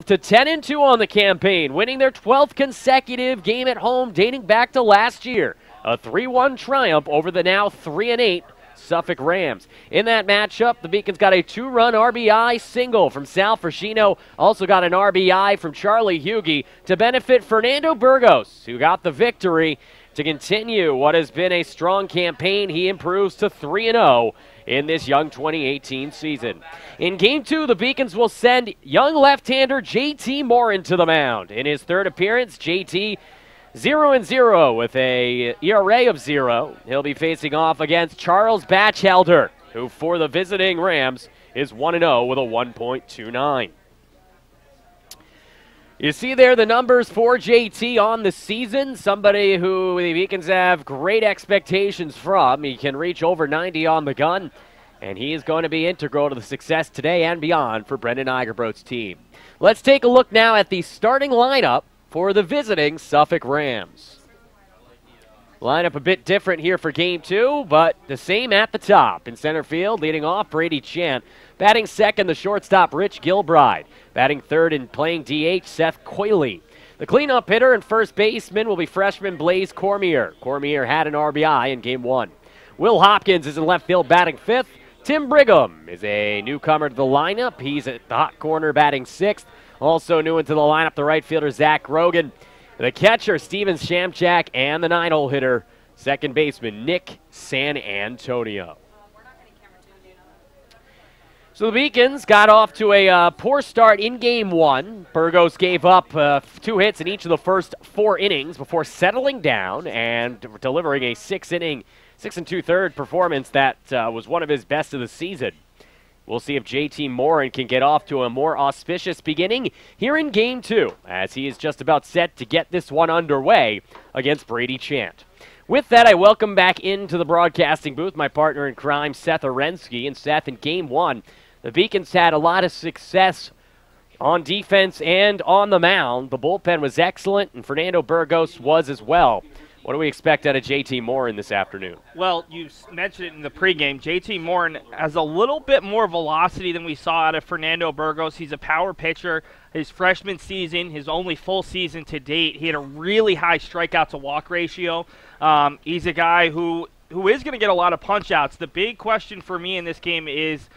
to 10-2 on the campaign, winning their 12th consecutive game at home dating back to last year. A 3-1 triumph over the now 3-8 Suffolk Rams. In that matchup, the Beacons got a 2-run RBI single from Sal Frascino. Also got an RBI from Charlie Hughey to benefit Fernando Burgos, who got the victory. To continue what has been a strong campaign, he improves to 3-0 in this young 2018 season. In Game 2, the Beacons will send young left-hander JT Morin to the mound. In his third appearance, JT 0-0 with a ERA of 0. He'll be facing off against Charles Batchelder, who for the visiting Rams is 1-0 with a 1.29. You see there the numbers for JT on the season, somebody who the Beacons have great expectations from. He can reach over 90 on the gun, and he is going to be integral to the success today and beyond for Brendan Eigerbrote's team. Let's take a look now at the starting lineup for the visiting Suffolk Rams. Lineup a bit different here for Game 2, but the same at the top. In center field, leading off, Brady Chant. Batting second, the shortstop, Rich Gilbride. Batting third and playing DH, Seth Coyley. The cleanup hitter and first baseman will be freshman Blaze Cormier. Cormier had an RBI in Game 1. Will Hopkins is in left field batting fifth. Tim Brigham is a newcomer to the lineup. He's at the hot corner batting sixth. Also new into the lineup, the right fielder, Zach Grogan. The catcher, Steven Shamchak, and the 9-hole hitter, second baseman, Nick San Antonio. So the Beacons got off to a poor start in Game 1. Burgos gave up 2 hits in each of the first 4 innings before settling down and delivering a 6-inning, 6 2/3 performance that was one of his best of the season. We'll see if JT Morin can get off to a more auspicious beginning here in Game 2, as he is just about set to get this one underway against Brady Chant. With that, I welcome back into the broadcasting booth my partner in crime, Seth Orensky. And Seth, in Game 1, the Beacons had a lot of success on defense and on the mound. The bullpen was excellent, and Fernando Burgos was as well. What do we expect out of JT Morin this afternoon? Well, you mentioned it in the pregame. JT Morin has a little bit more velocity than we saw out of Fernando Burgos. He's a power pitcher. His freshman season, his only full season to date, he had a really high strikeout-to-walk ratio. He's a guy who is going to get a lot of punch-outs. The big question for me in this game is,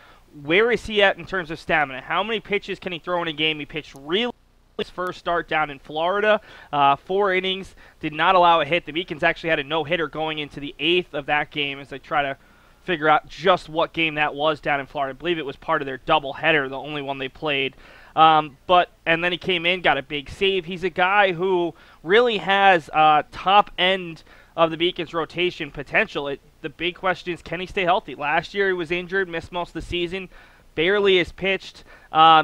where is he at in terms of stamina? How many pitches can he throw in a game? He pitched really his first start down in Florida, 4 innings, did not allow a hit. The Beacons actually had a no-hitter going into the 8th of that game as they try to figure out just what game that was down in Florida. I believe it was part of their doubleheader, the only one they played. And then he came in, got a big save. He's a guy who really has top end of the Beacons rotation potential. The big question is, can he stay healthy? Last year he was injured, missed most of the season. Barely has pitched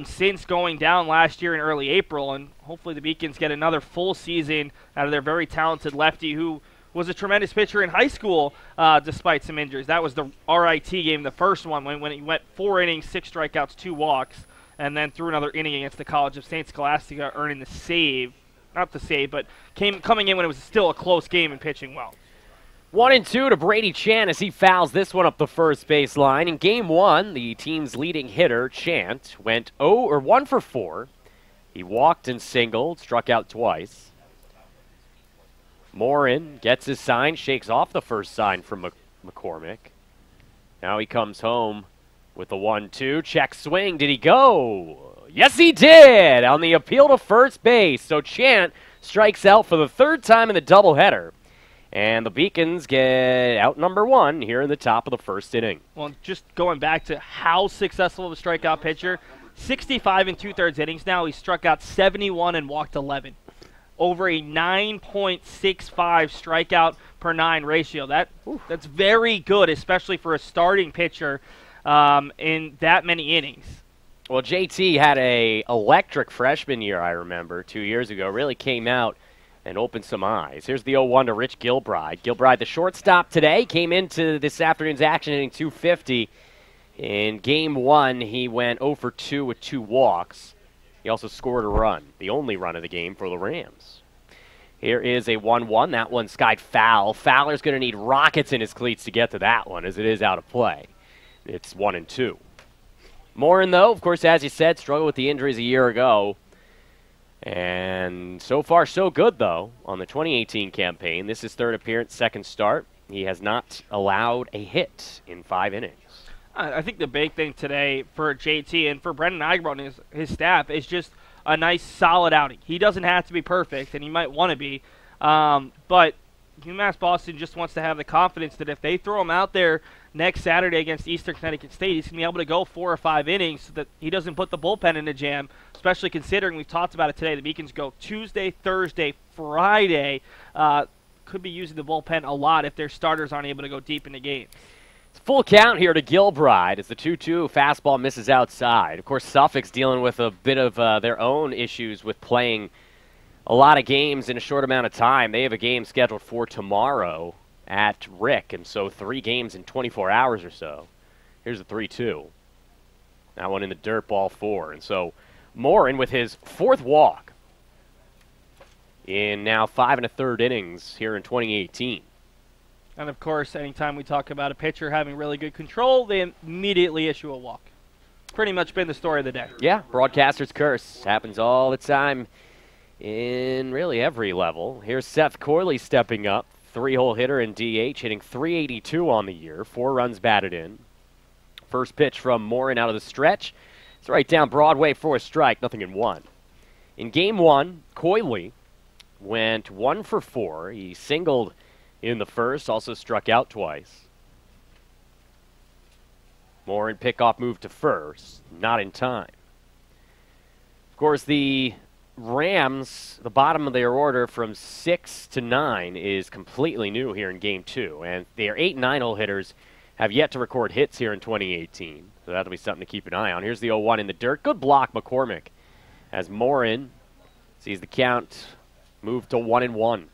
since going down last year in early April, and hopefully the Beacons get another full season out of their very talented lefty who was a tremendous pitcher in high school despite some injuries. That was the RIT game, the first one, when he went 4 innings, 6 strikeouts, 2 walks, and then threw another inning against the College of St. Scholastica, earning the save. Not the save, but coming in when it was still a close game and pitching well. 1-2 to Brady Chant as he fouls this one up the first baseline. In Game 1, the team's leading hitter, Chant, went 1 for 4. He walked and singled, struck out twice. Morin gets his sign, shakes off the first sign from McCormick. Now he comes home with the 1-2. Check swing. Did he go? Yes, he did on the appeal to first base. So Chant strikes out for the 3rd time in the doubleheader. And the Beacons get out number 1 here in the top of the first inning. Well, just going back to how successful of a strikeout pitcher, 65 2/3 innings now. He struck out 71 and walked 11. Over a 9.65 strikeout per 9 ratio. That's very good, especially for a starting pitcher in that many innings. Well, JT had a electric freshman year, I remember, 2 years ago. Really came out and open some eyes. Here's the 0-1 to Rich Gilbride. Gilbride, the shortstop today, came into this afternoon's action hitting .250. In Game 1, he went 0 for 2 with 2 walks. He also scored a run, the only run of the game for the Rams. Here is a 1-1. That one skied foul. Fowler's going to need rockets in his cleats to get to that one, as it is out of play. It's 1-2. Morin, though, of course, as you said, struggled with the injuries a year ago. And so far, so good, though, on the 2018 campaign. This is third appearance, second start. He has not allowed a hit in 5 innings. I think the big thing today for JT and for Brendan Eichbaum and his staff is just a nice, solid outing. He doesn't have to be perfect, and he might want to be, but UMass Boston just wants to have the confidence that if they throw him out there next Saturday against Eastern Connecticut State, he's going to be able to go 4 or 5 innings so that he doesn't put the bullpen in a jam, especially considering we've talked about it today. The Beacons go Tuesday, Thursday, Friday. Could be using the bullpen a lot if their starters aren't able to go deep into games. It's full count here to Gilbride as the 2-2 fastball misses outside. Of course, Suffolk's dealing with a bit of their own issues with playing a lot of games in a short amount of time. They have a game scheduled for tomorrow at Rick, and so 3 games in 24 hours or so. Here's the 3-2. That one in the dirt, ball 4. And so Morin with his 4th walk in now 5 1/3 innings here in 2018. And, of course, anytime we talk about a pitcher having really good control, they immediately issue a walk. Pretty much been the story of the day. Yeah, broadcaster's curse. Happens all the time in really every level. Here's Seth Corley stepping up. 3-hole hitter in DH, hitting .382 on the year. 4 runs batted in. First pitch from Morin out of the stretch. It's right down Broadway for a strike, nothing in 1. In game 1, Coyley went 1 for 4. He singled in the first, also struck out twice. Morin pickoff move to first, not in time. Of course, the Rams, the bottom of their order from 6 to 9 is completely new here in game 2, and their 8 and 9-hole hitters have yet to record hits here in 2018, so that'll be something to keep an eye on. Here's the 0-1 in the dirt. Good block, McCormick, as Morin sees the count move to 1-1.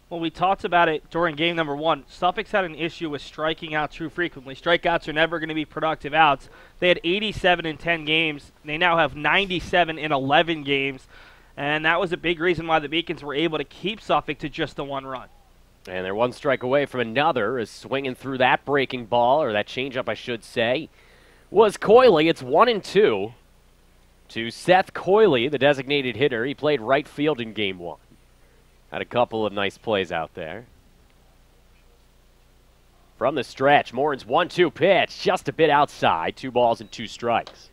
Well, we talked about it during game number 1. Suffolk's had an issue with striking out too frequently. Strikeouts are never going to be productive outs. They had 87 in 10 games. They now have 97 in 11 games. And that was a big reason why the Beacons were able to keep Suffolk to just the 1 run. And they're 1 strike away from another, as swinging through that breaking ball, or that changeup, I should say, was Coyley. It's 1-2 to Seth Coyley, the designated hitter. He played right field in game 1. Had a couple of nice plays out there. From the stretch, Morin's 1-2 pitch, just a bit outside. 2 balls and 2 strikes.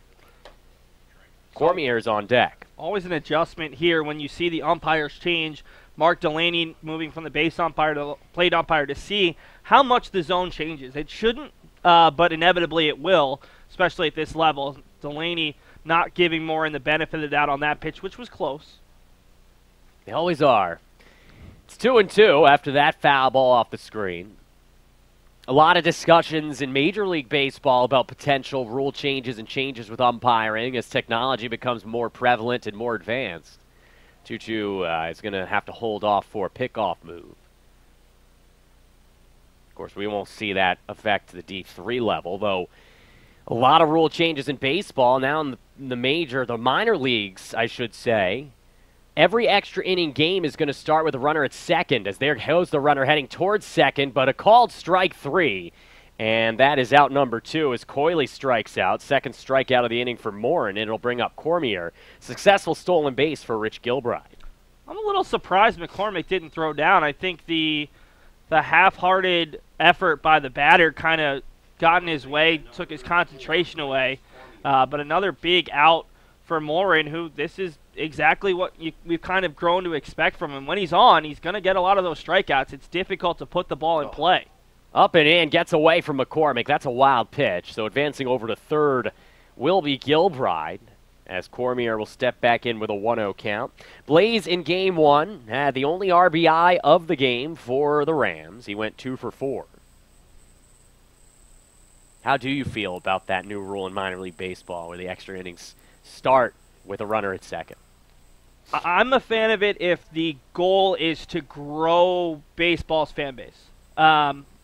Cormier's on deck. Always an adjustment here when you see the umpires change. Mark Delaney moving from the base umpire to plate umpire to see how much the zone changes. It shouldn't, but inevitably it will, especially at this level. Delaney not giving Morin the benefit of the doubt on that pitch, which was close. They always are. It's 2-2 after that foul ball off the screen. A lot of discussions in Major League Baseball about potential rule changes and changes with umpiring as technology becomes more prevalent and more advanced. 2-2 is going to have to hold off for a pickoff move. Of course, we won't see that affect the D3 level, though a lot of rule changes in baseball now in the minor leagues, I should say. Every extra inning game is going to start with a runner at second, as there goes the runner heading towards second, but a called strike 3, and that is out number 2 as Coyley strikes out. Second strikeout of the inning for Morin, and it'll bring up Cormier. Successful stolen base for Rich Gilbride. I'm a little surprised McCormick didn't throw down. I think the half-hearted effort by the batter kind of got in his way, took his concentration away, but another big out for Morin, who this is exactly what we've kind of grown to expect from him. When he's on, he's going to get a lot of those strikeouts. It's difficult to put the ball in play. Up and in, gets away from McCormick. That's a wild pitch. So advancing over to third will be Gilbride, as Cormier will step back in with a 1-0 count. Blaze in game 1 had the only RBI of the game for the Rams. He went 2 for 4. How do you feel about that new rule in minor league baseball where the extra innings start with a runner at second? I'm a fan of it if the goal is to grow baseball's fan base.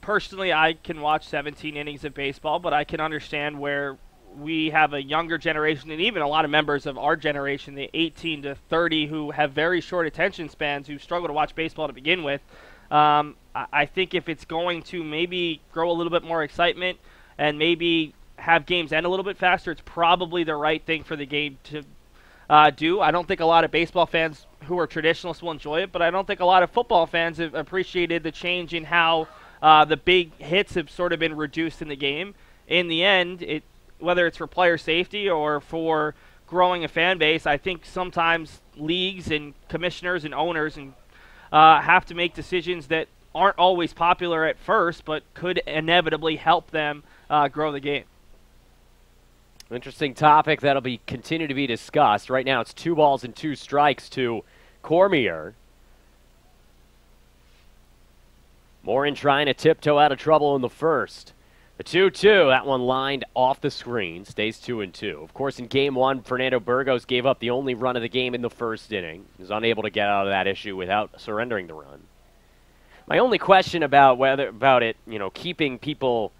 Personally, I can watch 17 innings of baseball, but I can understand where we have a younger generation and even a lot of members of our generation, the 18 to 30, who have very short attention spans, who struggle to watch baseball to begin with. I think if it's going to maybe grow a little bit more excitement and maybe have games end a little bit faster, it's probably the right thing for the game to do. I don't think a lot of baseball fans who are traditionalists will enjoy it, but I don't think a lot of football fans have appreciated the change in how the big hits have sort of been reduced in the game. In the end, whether it's for player safety or for growing a fan base, I think sometimes leagues and commissioners and owners have to make decisions that aren't always popular at first, but could inevitably help them grow the game. Interesting topic that'll be continue to be discussed. Right now it's 2 balls and 2 strikes to Cormier. Morin trying to tiptoe out of trouble in the first. The 2-2, that one lined off the screen, stays 2-2. Of course, in Game 1, Fernando Burgos gave up the only run of the game in the first inning. He was unable to get out of that issue without surrendering the run. My only question about it, keeping people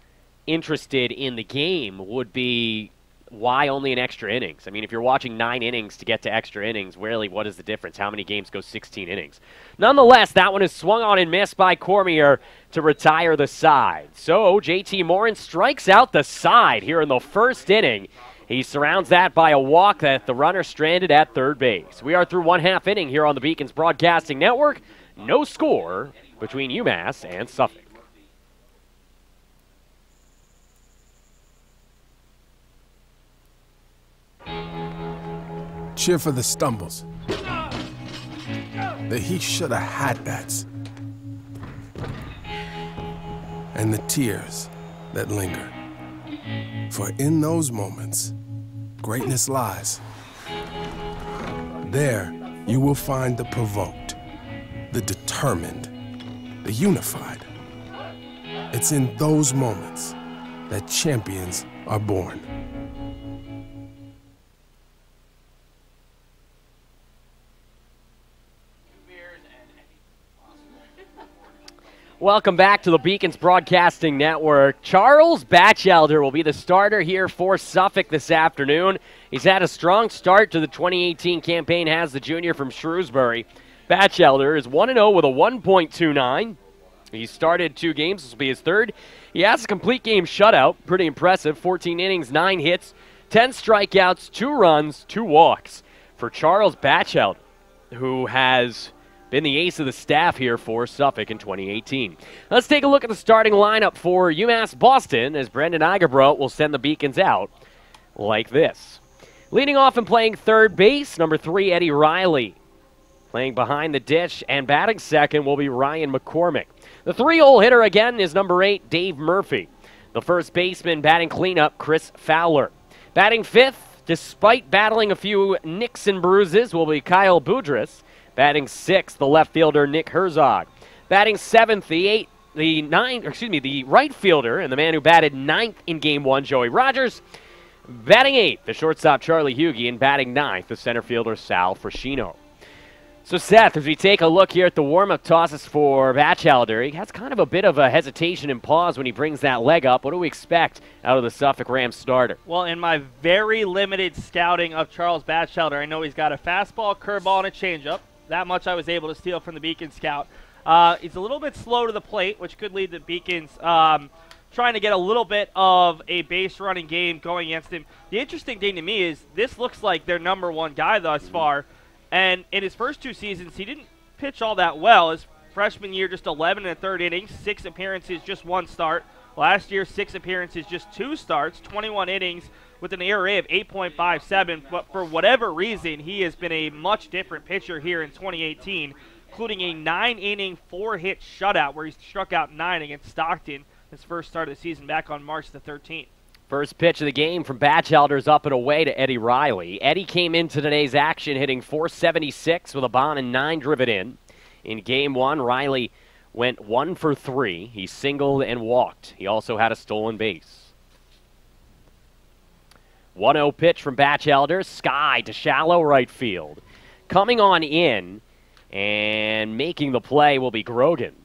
interested in the game would be why only an extra innings? I mean, if you're watching 9 innings to get to extra innings, really, what is the difference? How many games go 16 innings? Nonetheless, that one is swung on and missed by Cormier to retire the side. So JT Morin strikes out the side here in the first inning. He surrounds that by a walk that the runner stranded at third base. We are through 1/2 inning here on the Beacons Broadcasting Network. No score between UMass and Suffolk. Cheer for the stumbles. The he shoulda had that's. And the tears that linger. For in those moments, greatness lies. There you will find the provoked, the determined, the unified. It's in those moments that champions are born. Welcome back to the Beacons Broadcasting Network. Charles Batchelder will be the starter here for Suffolk this afternoon. He's had a strong start to the 2018 campaign, has the junior from Shrewsbury. Batchelder is 1-0 with a 1.29. He started 2 games. This will be his third. He has a complete game shutout. Pretty impressive. 14 innings, 9 hits, 10 strikeouts, 2 runs, 2 walks for Charles Batchelder, who has been the ace of the staff here for Suffolk in 2018. Let's take a look at the starting lineup for UMass Boston as Brendan Igerbrodt will send the Beacons out like this. Leading off and playing third base, number 3, Eddie Riley. Playing behind the dish and batting second will be Ryan McCormick. The 3-hole hitter again is number 8, Dave Murphy. The first baseman batting cleanup, Chris Fowler. Batting fifth, despite battling a few nicks and bruises, will be Kyle Boudris. Batting sixth, the left fielder, Nick Herzog. Batting seventh, the right fielder, and the man who batted 9th in Game 1, Joey Rogers. Batting 8th, the shortstop, Charlie Hughie, and batting 9th, the center fielder, Sal Frascino. So, Seth, as we take a look here at the warm-up tosses for Batchelder, he has kind of a bit of a hesitation and pause when he brings that leg up. What do we expect out of the Suffolk Rams starter? Well, in my very limited scouting of Charles Batchelder, I know he's got a fastball, curveball, and a changeup. That much I was able to steal from the Beacon scout. He's a little bit slow to the plate, which could lead to Beacons trying to get a little bit of a base running game going against him. The interesting thing to me is this looks like their number 1 guy thus far. And in his first 2 seasons, he didn't pitch all that well. His freshman year, just 11 1/3 innings, 6 appearances, just 1 start. Last year, 6 appearances, just 2 starts, 21 innings with an ERA of 8.57. But for whatever reason, he has been a much different pitcher here in 2018, including a 9-inning, 4-hit shutout where he struck out 9 against Stockton his first start of the season back on March the 13th. First pitch of the game from Batchelder's up and away to Eddie Riley. Eddie came into today's action hitting .476 with a bomb and 9 driven in. In Game 1, Riley went 1 for 3. He singled and walked. He also had a stolen base. 1-0 pitch from Batchelder. Sky to shallow right field. Coming on in and making the play will be Grogan.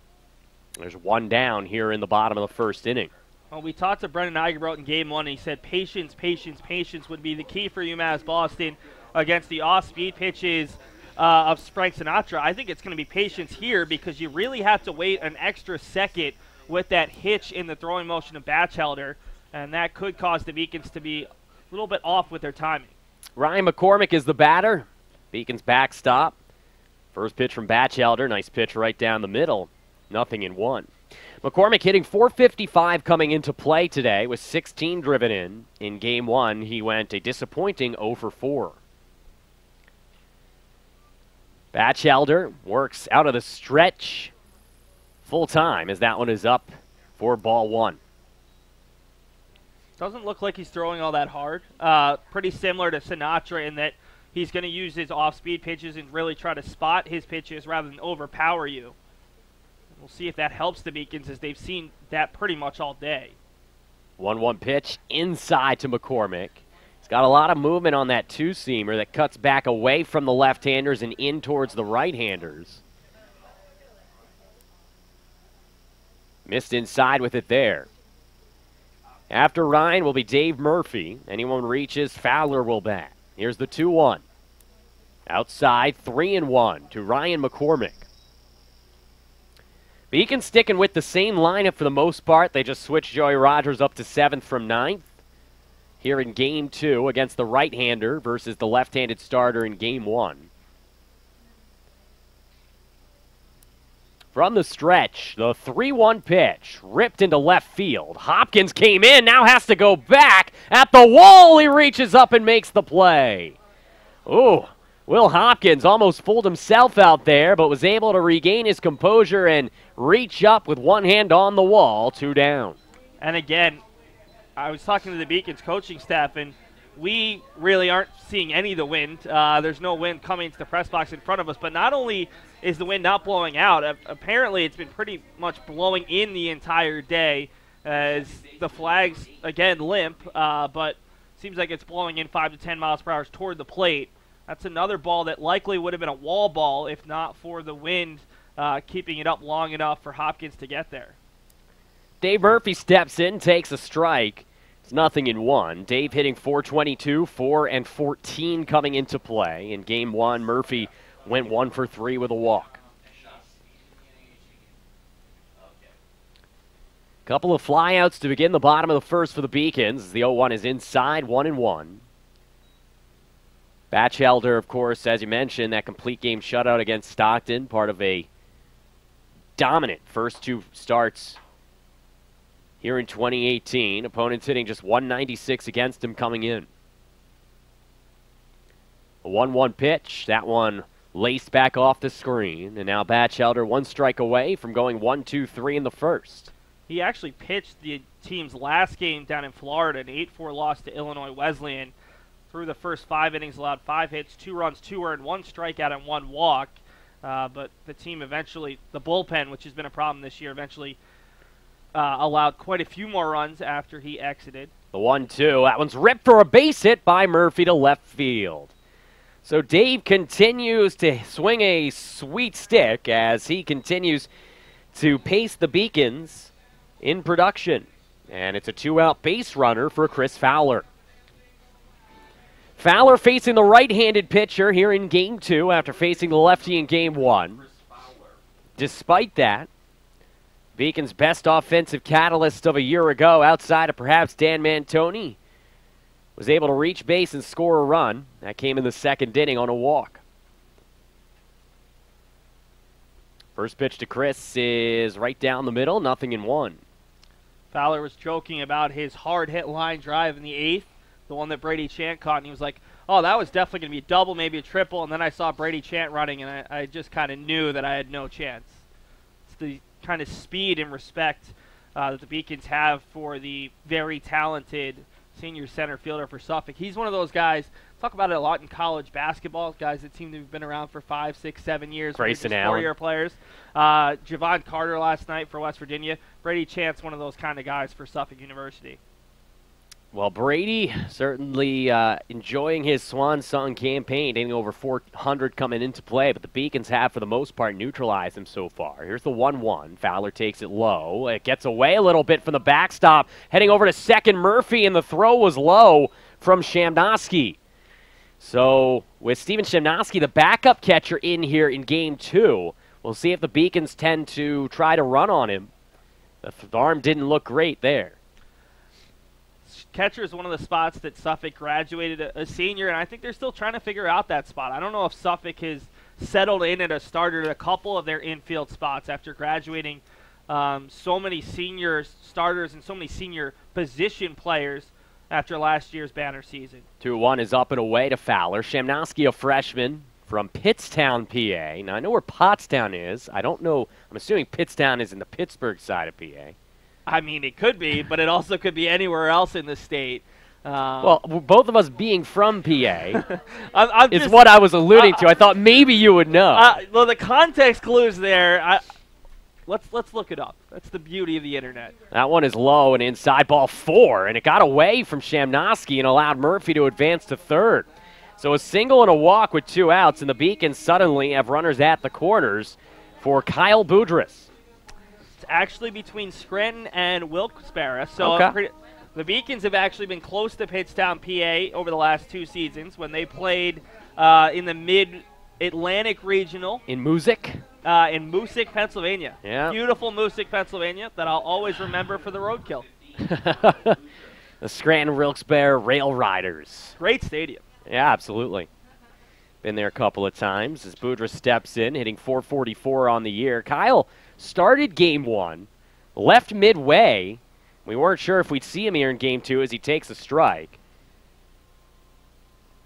There's 1 down here in the bottom of the first inning. Well, we talked to Brendan Igerbrodt in Game 1, and he said patience, patience, patience would be the key for UMass Boston against the off-speed pitches of Frank Sinatra. I think it's going to be patience here because you really have to wait an extra second with that hitch in the throwing motion of Batchelder, and that could cause the Beacons to be a little bit off with their timing. Ryan McCormick is the batter. Beacon's backstop. First pitch from Batchelder. Nice pitch right down the middle. 0-1. McCormick hitting .455 coming into play today with 16 driven in Game 1. He went a disappointing 0 for 4. Batchelder works out of the stretch full time as that one is up for ball 1. Doesn't look like he's throwing all that hard. Pretty similar to Sinatra in that he's going to use his off-speed pitches and really try to spot his pitches rather than overpower you. We'll see if that helps the Beacons, as they've seen that pretty much all day. 1-1 pitch inside to McCormick. He's got a lot of movement on that two-seamer that cuts back away from the left-handers and in towards the right-handers. Missed inside with it there. After Ryan will be Dave Murphy. Anyone reaches, Fowler will bat. Here's the 2-1. Outside, 3-1 to Ryan McCormick. Beacon sticking with the same lineup for the most part. They just switched Joey Rogers up to 7th from 9th. Here in Game 2 against the right-hander versus the left-handed starter in Game 1. From the stretch, the 3-1 pitch ripped into left field. Hopkins came in, now has to go back at the wall. He reaches up and makes the play. Ooh, Will Hopkins almost fooled himself out there, but was able to regain his composure and reach up with one hand on the wall, 2 down. And again, I was talking to the Beacons coaching staff, and we really aren't seeing any of the wind. There's no wind coming to the press box in front of us, but not only is the wind not blowing out, apparently it's been pretty much blowing in the entire day as the flags, again, limp, but seems like it's blowing in 5 to 10 miles per hour toward the plate. That's another ball that likely would have been a wall ball if not for the wind keeping it up long enough for Hopkins to get there. Dave Murphy steps in, takes a strike. It's 0-1. Dave hitting .422, 4-14 coming into play. In Game 1, Murphy went 1 for 3 with a walk. Couple of flyouts to begin the bottom of the first for the Beacons. The 0-1 is inside, 1-1. Batchelder, of course, as you mentioned, that complete game shutout against Stockton, part of a dominant first 2 starts here in 2018. Opponents hitting just .196 against him coming in. A 1-1 pitch. That one laced back off the screen. And now Batchelder 1 strike away from going 1-2-3 in the first. He actually pitched the team's last game down in Florida, an 8-4 loss to Illinois Wesleyan. Through the first 5 innings, allowed 5 hits, 2 runs, 2 earned, 1 strikeout, and 1 walk. But the team eventually, the bullpen, which has been a problem this year, eventually allowed quite a few more runs after he exited. The 1-2, that one's ripped for a base hit by Murphy to left field. So Dave continues to swing a sweet stick as he continues to pace the Beacons in production. And it's a 2-out base runner for Chris Fowler. Fowler facing the right-handed pitcher here in Game 2 after facing the lefty in Game 1. Despite that, Beacon's best offensive catalyst of a year ago, outside of perhaps Dan Mantoni, was able to reach base and score a run. That came in the 2nd inning on a walk. First pitch to Chris is right down the middle, 0-1. Fowler was joking about his hard-hit line drive in the 8th. The one that Brady Chant caught, and he was like, oh, that was definitely going to be a double, maybe a triple, and then I saw Brady Chant running, and I just kind of knew that I had no chance. It's the kind of speed and respect that the Beacons have for the very talented senior center fielder for Suffolk. He's one of those guys, talk about it a lot in college basketball, guys that seem to have been around for 5, 6, 7 years. Grayson Allen. 4-year players. Javon Carter last night for West Virginia. Brady Chant's one of those kind of guys for Suffolk University. Well, Brady certainly enjoying his swan song campaign, hitting over 400 coming into play, but the Beacons have, for the most part, neutralized him so far. Here's the 1-1. Fowler takes it low. It gets away a little bit from the backstop. Heading over to second, Murphy, and the throw was low from Shamnosky. So with Steven Shamnosky, the backup catcher, in here in Game 2, we'll see if the Beacons tend to try to run on him. The arm didn't look great there. catcher is one of the spots that Suffolk graduated a senior, and I think they're still trying to figure out that spot. I don't know if Suffolk has settled in at a starter at a couple of their infield spots after graduating so many senior starters and so many senior position players after last year's banner season. 2-1 is up and away to Fowler. Shamnosky, a freshman from Pittstown, PA. Now, I know where Pottstown is. I don't know. I'm assuming Pittstown is in the Pittsburgh side of PA. I mean, it could be, but it also could be anywhere else in the state. Well, both of us being from PA is what I was alluding to. I thought maybe you would know. Well, the context clues there. Let's look it up. That's the beauty of the internet. That one is low and inside, ball 4, and it got away from Shamnosky and allowed Murphy to advance to third. So a single and a walk with 2 outs, and the Beacons suddenly have runners at the corners for Kyle Boudris. It's actually between Scranton and Wilkes-Barre. So okay. The Beacons have actually been close to Pittstown, PA over the last 2 seasons when they played in the Mid-Atlantic Regional. In Moosic? In Moosic, Pennsylvania. Yeah. Beautiful Moosic, Pennsylvania that I'll always remember for the roadkill. The Scranton-Wilkes-Barre Rail Riders. Great stadium. Yeah, absolutely. Been there a couple of times as Boudris steps in, hitting .444 on the year. Kyle started Game 1, left midway. We weren't sure if we'd see him here in Game 2 as he takes a strike.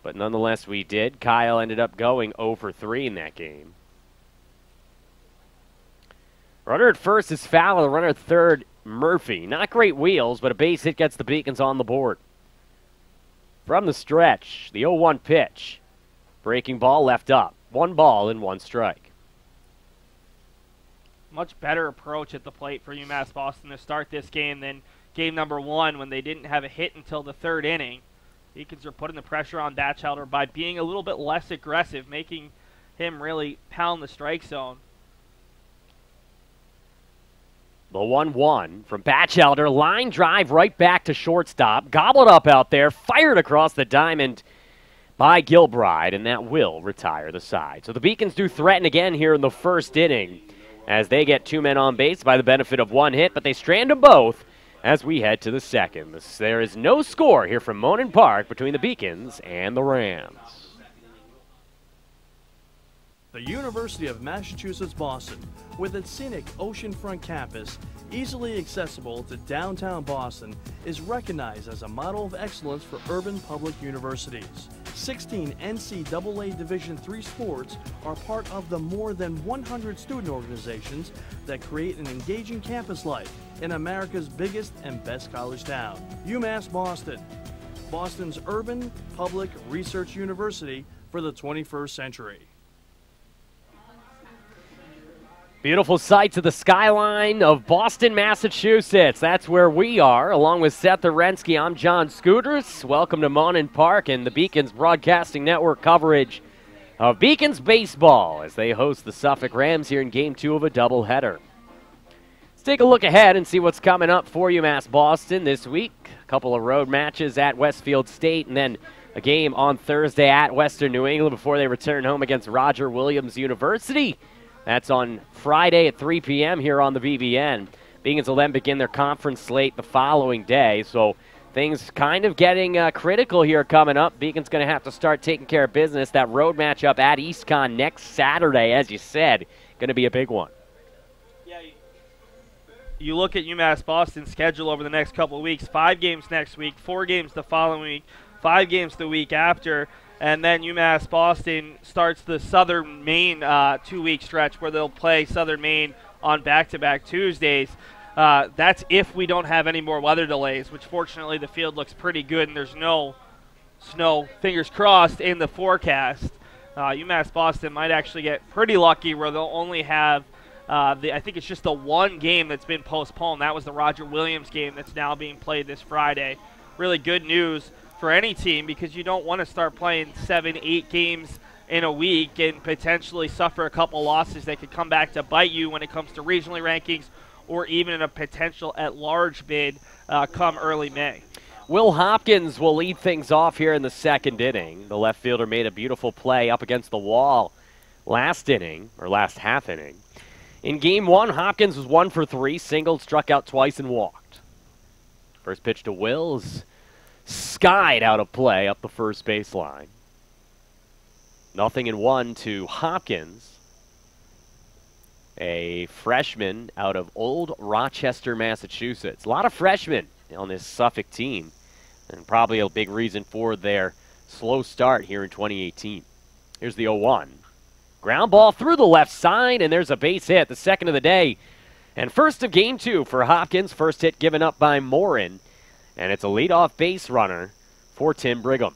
But nonetheless, we did. Kyle ended up going 0 for 3 in that game. Runner at first is Fowler. Runner at third, Murphy. Not great wheels, but a base hit gets the Beacons on the board. From the stretch, the 0-1 pitch. Breaking ball left up. 1 ball and 1 strike. Much better approach at the plate for UMass Boston to start this game than game number 1 when they didn't have a hit until the 3rd inning. Beacons are putting the pressure on Batchelder by being a little bit less aggressive, making him really pound the strike zone. The 1-1 from Batchelder. Line drive right back to shortstop. Gobbled up out there. Fired across the diamond by Gilbride, and that will retire the side. So the Beacons do threaten again here in the 1st inning as they get 2 men on base by the benefit of 1 hit, but they strand them both as we head to the 2nd. There is no score here from Monin Park between the Beacons and the Rams. The University of Massachusetts Boston, with its scenic oceanfront campus, easily accessible to downtown Boston, is recognized as a model of excellence for urban public universities. 16 NCAA Division III sports are part of the more than 100 student organizations that create an engaging campus life in America's biggest and best college town. UMass Boston, Boston's urban public research university for the 21st century. Beautiful sight to the skyline of Boston, Massachusetts. That's where we are, along with Seth Orensky. I'm John Scooters. Welcome to Monin Park and the Beacons Broadcasting Network coverage of Beacons baseball as they host the Suffolk Rams here in Game 2 of a doubleheader. Let's take a look ahead and see what's coming up for UMass Boston this week. A couple of road matches at Westfield State and then a game on Thursday at Western New England before they return home against Roger Williams University. That's on Friday at 3 p.m. here on the BBN. Beacons will then begin their conference slate the following day, so things kind of getting critical here coming up. Beacons going to have to start taking care of business. That road matchup at EastCon next Saturday, as you said, going to be a big one. Yeah, you look at UMass Boston's schedule over the next couple of weeks, 5 games next week, 4 games the following week, 5 games the week after. And then UMass Boston starts the Southern Maine 2-week stretch where they'll play Southern Maine on back-to-back Tuesdays. That's if we don't have any more weather delays, which fortunately the field looks pretty good and there's no snow, fingers crossed, in the forecast. UMass Boston might actually get pretty lucky where they'll only have, I think it's just the 1 game that's been postponed. That was the Roger Williams game that's now being played this Friday. Really good news for any team because you don't want to start playing 7-8 games in a week and potentially suffer a couple losses that could come back to bite you when it comes to regionally rankings or even in a potential at-large bid come early May. Will Hopkins will lead things off here in the 2nd inning. The left fielder made a beautiful play up against the wall last inning, or last half inning. In Game 1, Hopkins was 1 for 3, singled, struck out twice, and walked. First pitch to Will is skied out of play up the first baseline. 0-1 to Hopkins, a freshman out of Old Rochester, Massachusetts. A lot of freshmen on this Suffolk team, and probably a big reason for their slow start here in 2018. Here's the 0-1. Ground ball through the left side, and there's a base hit, the second of the day. And first of game 2 for Hopkins. First hit given up by Morin, and it's a leadoff base runner for Tim Brigham.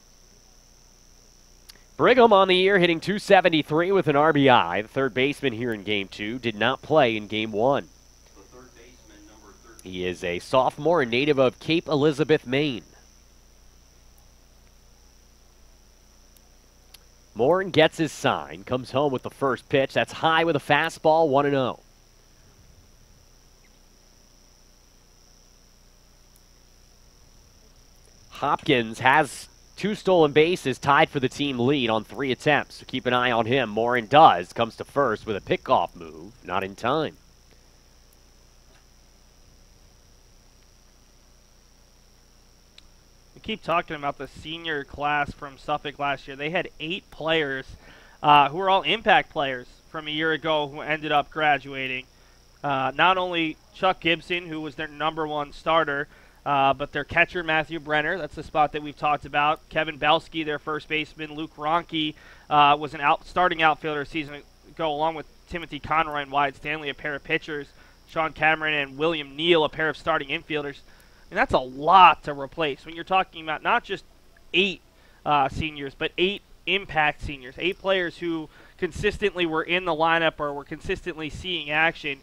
Brigham on the year hitting .273 with an RBI. The third baseman here in game 2 did not play in game 1. The third baseman, number 13. He is a sophomore, native of Cape Elizabeth, Maine. Morin gets his sign, comes home with the first pitch. That's high with a fastball, 1-0. Hopkins has 2 stolen bases, tied for the team lead on 3 attempts. So keep an eye on him. Morin does. Comes to first with a pickoff move. Not in time. We keep talking about the senior class from Suffolk last year. They had 8 players who were all impact players from a year ago who ended up graduating. Not only Chuck Gibson, who was their #1 starter, but their catcher, Matthew Brenner, that's the spot that we've talked about. Kevin Belsky, their first baseman. Luke Ronke was an starting outfielder a season ago, along with Timothy Conroy and Wyatt Stanley, a pair of pitchers. Sean Cameron and William Neal, a pair of starting infielders. And that's a lot to replace when you're talking about not just 8 seniors, but 8 impact seniors, 8 players who consistently were in the lineup or were consistently seeing action.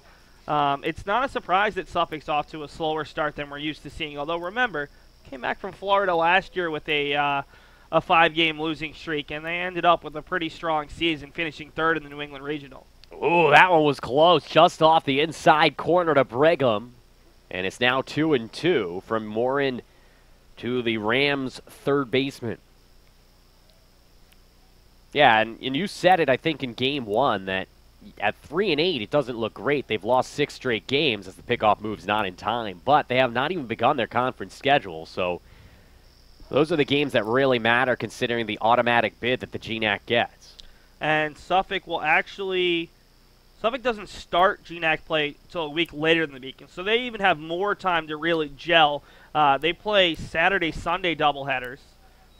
It's not a surprise that Suffolk's off to a slower start than we're used to seeing. Although, remember, came back from Florida last year with a 5-game losing streak, and they ended up with a pretty strong season, finishing 3rd in the New England Regional. Ooh, that one was close, just off the inside corner to Brigham. And it's now 2-2 from Morin to the Rams' third baseman. Yeah, and you said it, I think, in game 1 that at 3-8, it doesn't look great. They've lost 6 straight games as the pickoff move's not in time, but they have not even begun their conference schedule. So those are the games that really matter, considering the automatic bid that the GNAC gets. And Suffolk doesn't start GNAC play until a week later than the Beacon, so they even have more time to really gel. They play Saturday, Sunday doubleheaders,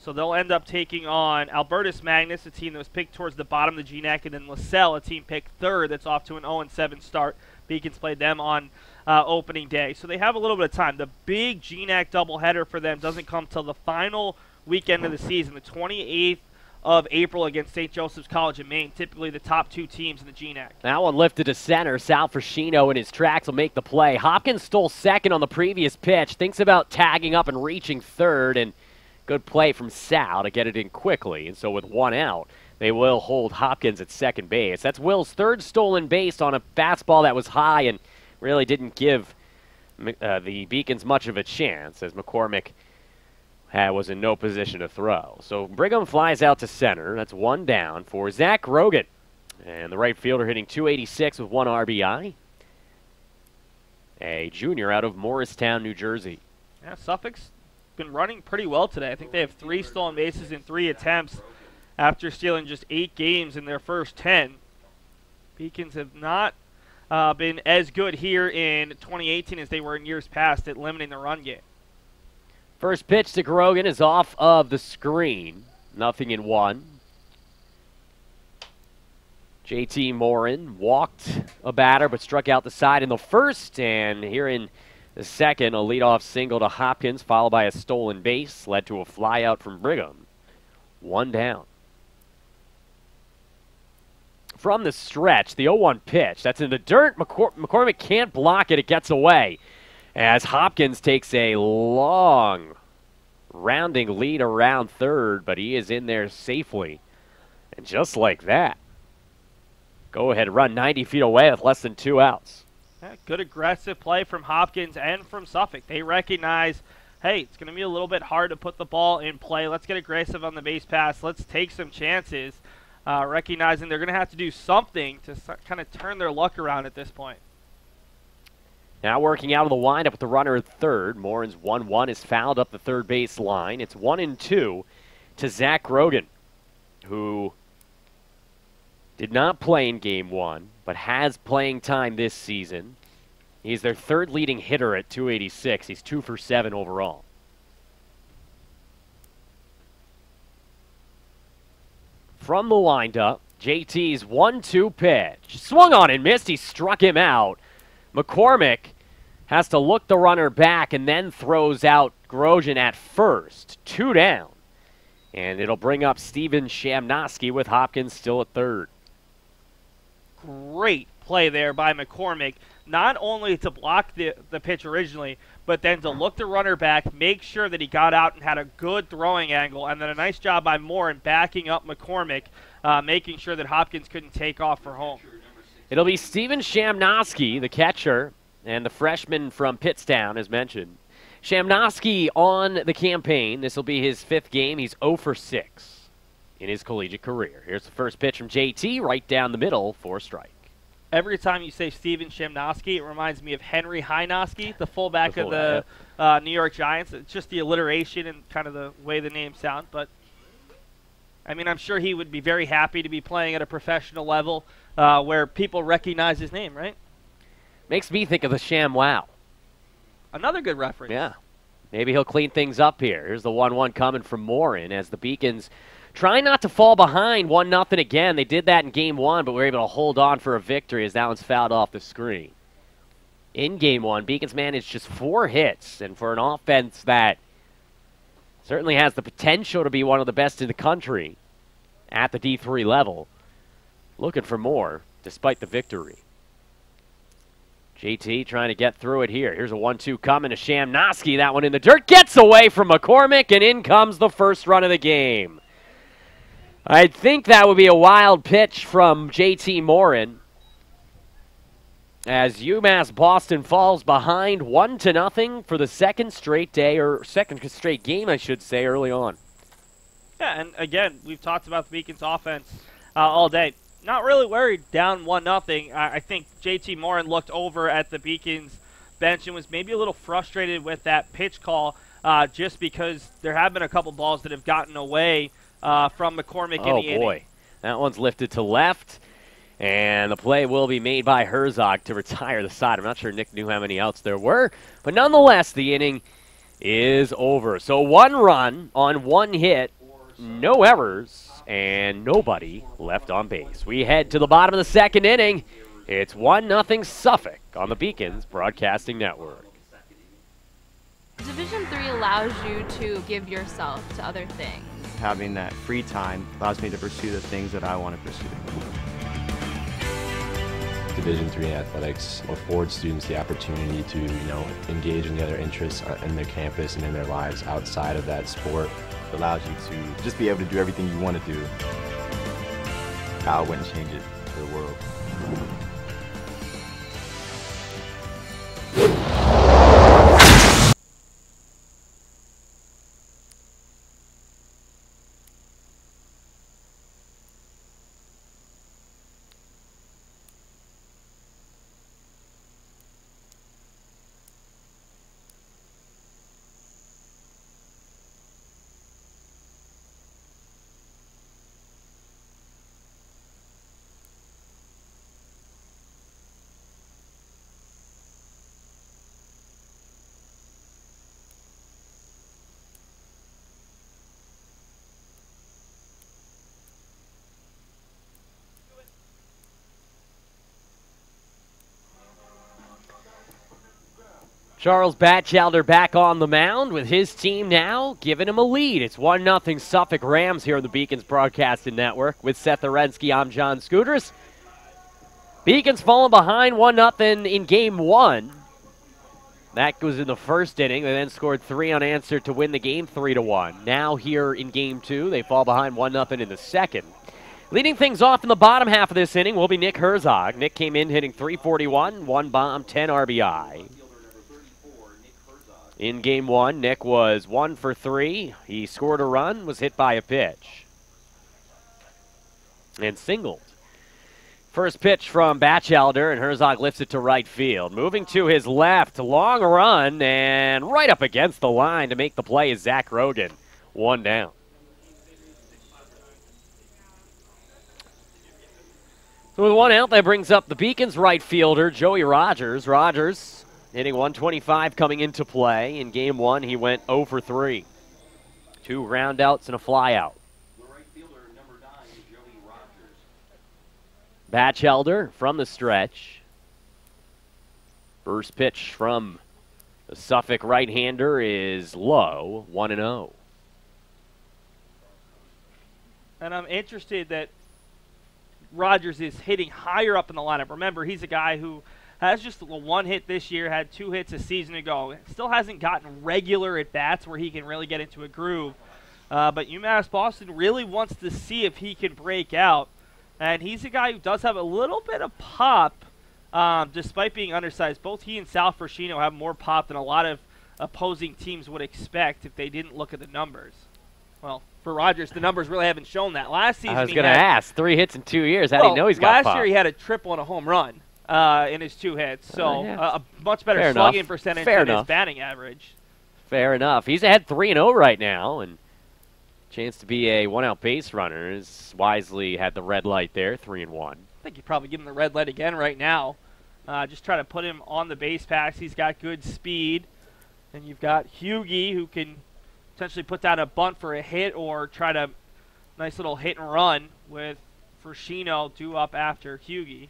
so they'll end up taking on Albertus Magnus, a team that was picked towards the bottom of the GNAC, and then LaSalle, a team picked 3rd that's off to an 0-7 start. Beacons played them on opening day, so they have a little bit of time. The big GNAC doubleheader for them doesn't come till the final weekend of the season, the 28th of April against St. Joseph's College of Maine, typically the top 2 teams in the GNAC. That one lifted to center. Sal Frascino in his tracks will make the play. Hopkins stole second on the previous pitch. Thinks about tagging up and reaching third, and good play from Sal to get it in quickly. And so with 1 out, they will hold Hopkins at second base. That's Will's 3rd stolen base on a fastball that was high and really didn't give the Beacons much of a chance, as McCormick was in no position to throw. So Brigham flies out to center. That's 1 down for Zach Rogan. And the right fielder hitting .286 with 1 RBI. A junior out of Morristown, New Jersey. Yeah, Suffolk's been running pretty well today. I think they have 3 stolen bases in 3 attempts after stealing just 8 games in their first 10. Beacons have not been as good here in 2018 as they were in years past at limiting the run game. First pitch to Grogan is off of the screen. 0-1. JT Morin walked a batter but struck out the side in the first. And here in the second, a leadoff single to Hopkins, followed by a stolen base, led to a fly out from Brigham. 1 down. From the stretch, the 0-1 pitch. That's in the dirt. McCormick can't block it. It gets away, as Hopkins takes a long rounding lead around third, but he is in there safely. And just like that, go ahead, run 90 feet away with less than 2 outs. Yeah, good aggressive play from Hopkins and from Suffolk. They recognize, hey, it's going to be a little bit hard to put the ball in play. Let's get aggressive on the base pass. Let's take some chances, recognizing they're going to have to do something to kind of turn their luck around at this point. Now working out of the windup with the runner at third. Morin's 1-1 is fouled up the third base line. It's 1-2 to Zach Grogan, who did not play in Game 1, but has playing time this season. He's their third leading hitter at 286. He's 2 for 7 overall. From the windup, JT's 1-2 pitch. Swung on and missed. He struck him out. McCormick has to look the runner back and then throws out Grogan at first. 2 down. And it'll bring up Steven Shamnosky with Hopkins still at third. Great play there by McCormick. Not only to block the pitch originally, but then to look the runner back, make sure that he got out and had a good throwing angle, and then a nice job by Morin backing up McCormick, making sure that Hopkins couldn't take off for home. It'll be Steven Shamnosky, the catcher, and the freshman from Pittstown, as mentioned. Shamnosky on the campaign. This will be his 5th game. He's 0 for 6 in his collegiate career. Here's the first pitch from JT, right down the middle for a strike. Every time you say Steven Shamnosky, it reminds me of Henry Hynoski, the fullback of yep. the New York Giants. It's just the alliteration and kind of the way the names sound. But, I mean, I'm sure he would be very happy to be playing at a professional level where people recognize his name, right? Makes me think of the Sham Wow. Another good reference. Yeah. Maybe he'll clean things up here. Here's the 1-1 coming from Morin as the Beacons try not to fall behind 1-0 again. They did that in Game 1, but were able to hold on for a victory as that one's fouled off the screen. In Game 1, Beacons managed just 4 hits, and for an offense that certainly has the potential to be one of the best in the country at the D3 level, looking for more despite the victory. JT trying to get through it here. Here's a 1-2 coming to Shamnosky. That one in the dirt. Gets away from McCormick, and in comes the first run of the game. I think that would be a wild pitch from JT Morin as UMass Boston falls behind 1-0 for the second straight day, or second straight game, I should say, early on. Yeah, and again, we've talked about the Beacons offense all day. Not really worried down 1-0. I think JT Morin looked over at the Beacons bench and was maybe a little frustrated with that pitch call just because there have been a couple balls that have gotten away from McCormick in the inning. Oh, boy. That one's lifted to left, and the play will be made by Herzog to retire the side. I'm not sure Nick knew how many outs there were, but nonetheless, the inning is over. So 1 run on 1 hit, no errors, and nobody left on base. We head to the bottom of the second inning. It's 1-0 Suffolk on the Beacons Broadcasting Network. Division III allows you to give yourself to other things. Having that free time allows me to pursue the things that I want to pursue. Division III athletics affords students the opportunity to, engage in the other interests in their campus and in their lives outside of that sport. It allows you to just be able to do everything you want to do. I wouldn't change it for the world. Charles Batchelder back on the mound with his team now giving him a lead. It's 1-0 Suffolk Rams here on the Beacons Broadcasting Network. With Seth Arensky, I'm John Scooters. Beacons falling behind 1-0 in Game 1. That was in the first inning. They then scored 3 unanswered to win the game 3-1. Now here in Game 2, they fall behind 1-0 in the second. Leading things off in the bottom half of this inning will be Nick Herzog. Nick came in hitting .341, 1 bomb, 10 RBI. In Game 1, Nick was 1 for 3. He scored a run, was hit by a pitch, and singled. First pitch from Batchelder, and Herzog lifts it to right field. Moving to his left, long run, and right up against the line to make the play is Zach Rogan. 1 down. So with 1 out, that brings up the Beacons right fielder, Joey Rogers. Rogers hitting 125 coming into play. In game 1, he went 0 for 3. 2 ground outs and a fly out. The right fielder, number 9, Joey Rogers. Batchelder from the stretch. First pitch from the Suffolk right-hander is low, 1-0. And I'm interested that Rogers is hitting higher up in the lineup. Remember, he's a guy who has just 1 hit this year, had 2 hits a season ago. Still hasn't gotten regular at-bats where he can really get into a groove. But UMass Boston really wants to see if he can break out. And he's a guy who does have a little bit of pop, despite being undersized. Both he and Sal Frashino have more pop than a lot of opposing teams would expect if they didn't look at the numbers. Well, for Rogers, the numbers really haven't shown that. Last season, I was going to ask, 3 hits in 2 years. How do you know he's got last pop? year he had a triple and a home run in his 2 hits, so yeah. a much better Fair slugging enough. percentage Fair than enough. his batting average. Fair enough. He's ahead 3-0 right now, and chance to be a 1-out base runner. Is wisely had the red light there, 3-1. I think you probably give him the red light again right now. Just try to put him on the base pass. He's got good speed. And you've got Hughie, who can potentially put down a bunt for a hit or try to nice little hit and run with Frashino due up after Hughie.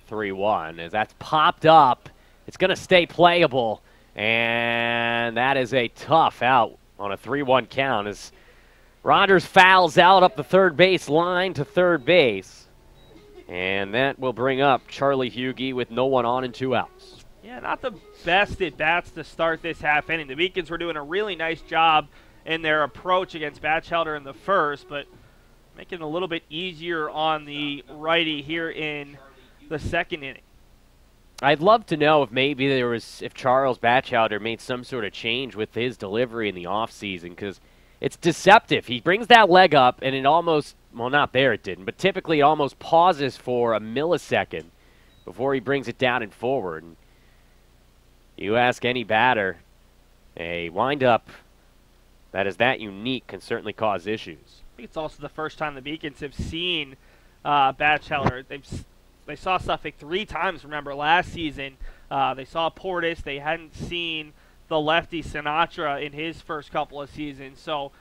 3-1. As that's popped up, it's going to stay playable. And that is a tough out on a 3-1 count as Rogers fouls out up the third base line to third base. And that will bring up Charlie Hughie with no one on and 2 outs. Yeah, not the best at-bats to start this half inning. The Beacons were doing a really nice job in their approach against Batchelder in the first, but making it a little bit easier on the righty here in the second inning. I'd love to know if maybe if Charles Batchelder made some sort of change with his delivery in the offseason, because it's deceptive. He brings that leg up, and it almost, well, not there it didn't, but typically it almost pauses for a millisecond before he brings it down and forward. And you ask any batter, a windup that is that unique can certainly cause issues. I think it's also the first time the Beacons have seen Batchelder. They saw Suffolk 3 times, remember, last season. They saw Portis. They hadn't seen the lefty Sinatra in his first couple of seasons. So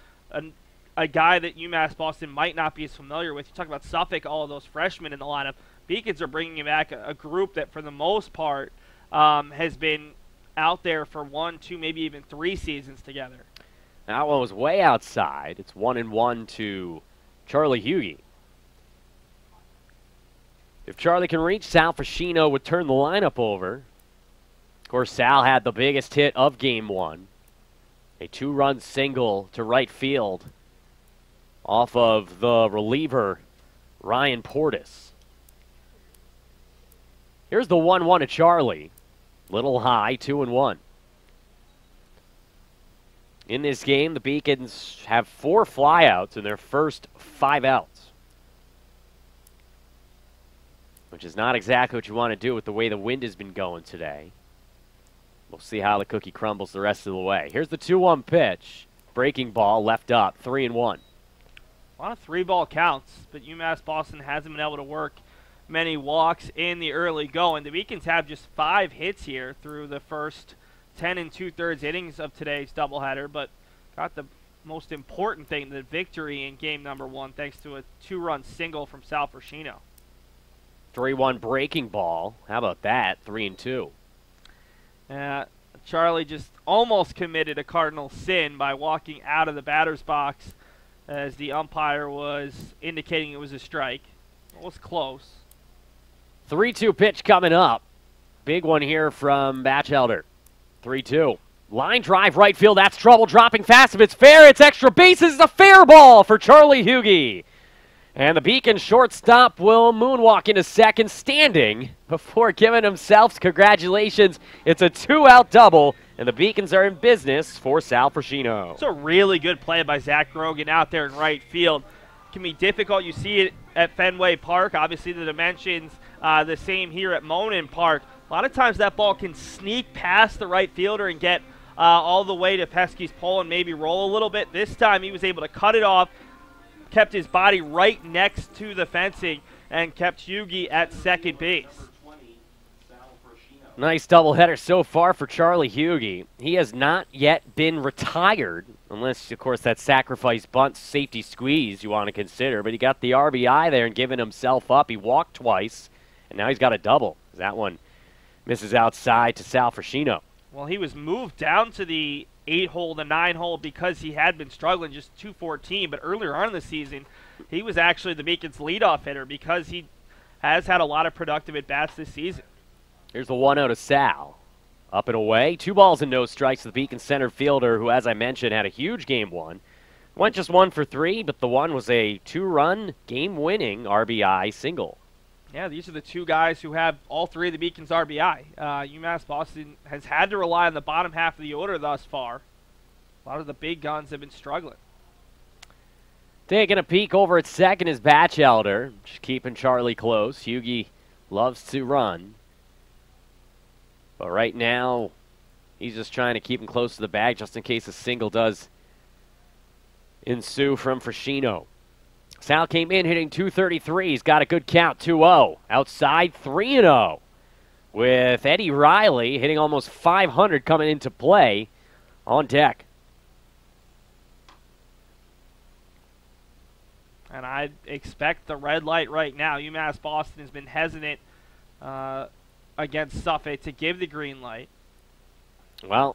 a guy that UMass Boston might not be as familiar with. You talk about Suffolk, all of those freshmen in the lineup. Beacons are bringing back a group that, for the most part, has been out there for 1, 2, maybe even 3 seasons together. That one was way outside. It's 1-1 to Charlie Hughie. If Charlie can reach, Sal Frashino would turn the lineup over. Of course, Sal had the biggest hit of Game 1. A 2-run single to right field off of the reliever, Ryan Portis. Here's the 1-1 to Charlie. Little high, 2-1. In this game, the Beacons have 4 flyouts in their first 5 outs, which is not exactly what you want to do with the way the wind has been going today. We'll see how the cookie crumbles the rest of the way. Here's the 2-1 pitch. Breaking ball, left up, 3-1. A lot of 3-ball counts, but UMass Boston hasn't been able to work many walks in the early going. The Beacons have just 5 hits here through the first 10 2/3 innings of today's doubleheader, but got the most important thing, the victory in game number 1, thanks to a 2-run single from Sal Frashino. 3-1 breaking ball. How about that? 3-2. Charlie just almost committed a cardinal sin by walking out of the batter's box as the umpire was indicating it was a strike. It was close. 3-2 pitch coming up. Big one here from Batchelder. 3-2. Line drive right field. That's trouble. Dropping fast. If it's fair, it's extra bases. It's a fair ball for Charlie Hughie. And the Beacon shortstop will moonwalk into second, standing before giving himself congratulations. It's a 2-out double, and the Beacons are in business for Sal Frashino. It's a really good play by Zach Grogan out there in right field. can be difficult. You see it at Fenway Park. Obviously, the dimensions the same here at Monin Park. A lot of times that ball can sneak past the right fielder and get all the way to Pesky's pole and maybe roll a little bit. This time he was able to cut it off, kept his body right next to the fencing, and kept Hugie at second base. Nice doubleheader so far for Charlie Hugie. He has not yet been retired, unless, of course, that sacrifice bunt safety squeeze you want to consider. But he got the RBI there and giving himself up. He walked twice, and now he's got a double. That one misses outside to Sal Frascino. Well, he was moved down to the 8-hole, the 9-hole, because he had been struggling just 214. But earlier on in the season, he was actually the Beacon's leadoff hitter because he has had a lot of productive at-bats this season. Here's the 1-0 to Sal. Up and away. 2 balls and no strikes to the Beacon center fielder, who, as I mentioned, had a huge game one. Went just 1 for 3, but the one was a 2-run, game-winning RBI single. Yeah, these are the 2 guys who have all 3 of the Beacon's RBI. UMass Boston has had to rely on the bottom half of the order thus far. A lot of the big guns have been struggling. Taking a peek over at second is Batchelder, just keeping Charlie close. Hugie loves to run. But right now, he's just trying to keep him close to the bag just in case a single does ensue from Frascino. Sal came in hitting .233. He's got a good count, 2-0. Outside, 3-0. With Eddie Riley hitting almost .500 coming into play on deck. And I expect the red light right now. UMass Boston has been hesitant against Suffolk to give the green light. Well,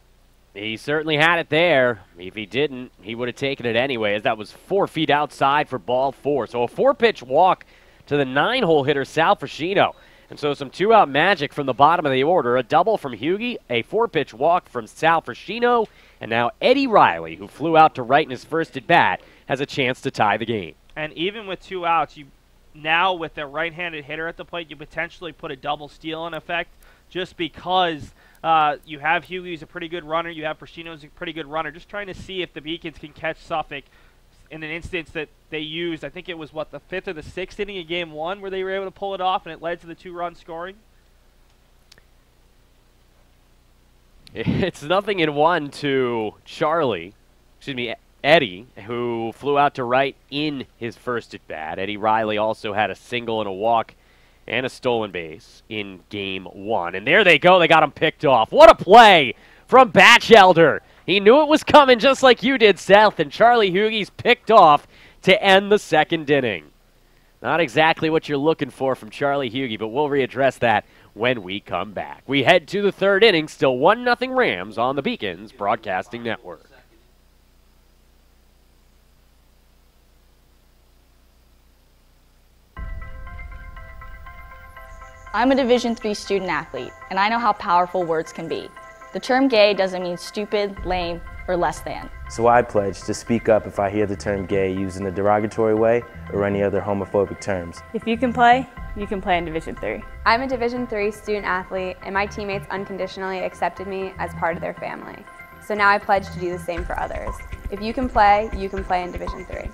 he certainly had it there. If he didn't, he would have taken it anyway, as that was 4 feet outside for ball 4. So a 4-pitch walk to the 9-hole hitter, Sal Frascino. And so some 2-out magic from the bottom of the order. A double from Hugie, a 4-pitch walk from Sal Frascino, and now Eddie Riley, who flew out to right in his first at-bat, has a chance to tie the game. And even with 2 outs, now with a right-handed hitter at the plate, you potentially put a double steal in effect just because you have Hugie, who's a pretty good runner. You have Frascino, who's a pretty good runner. Just trying to see if the Beacons can catch Suffolk in an instance that they used. I think it was, the 5th or the 6th inning of Game 1 where they were able to pull it off, and it led to the 2-run scoring. It's 0-1 to Eddie, who flew out to right in his first at-bat. Eddie Riley also had a single and a walk and a stolen base in Game 1. And there they go. They got him picked off. What a play from Batchelder. He knew it was coming just like you did, Seth, and Charlie Hugie's picked off to end the second inning. Not exactly what you're looking for from Charlie Hugie, but we'll readdress that when we come back. We head to the third inning, still 1-0 Rams on the Beacons Broadcasting Network. I'm a Division III student athlete, and I know how powerful words can be. The term gay doesn't mean stupid, lame, or less than. So I pledge to speak up if I hear the term gay used in a derogatory way or any other homophobic terms. If you can play in Division III. I'm a Division III student athlete, and my teammates unconditionally accepted me as part of their family. So now I pledge to do the same for others. If you can play in Division III.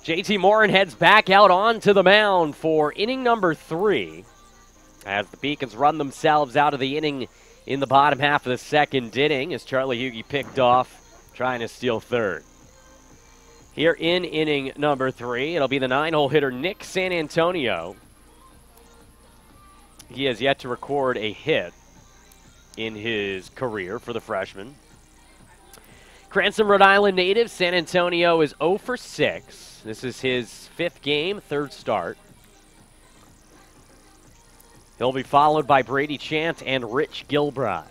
JT Morin heads back out onto the mound for inning number 3 as the Beacons run themselves out of the inning in the bottom half of the second inning as Charlie Hugie picked off trying to steal third. Here in inning number 3, it'll be the 9-hole hitter Nick San Antonio. He has yet to record a hit in his career for the freshman. Cranston, Rhode Island native, San Antonio is 0 for 6. This is his 5th game, 3rd start. He'll be followed by Brady Chant and Rich Gilbride.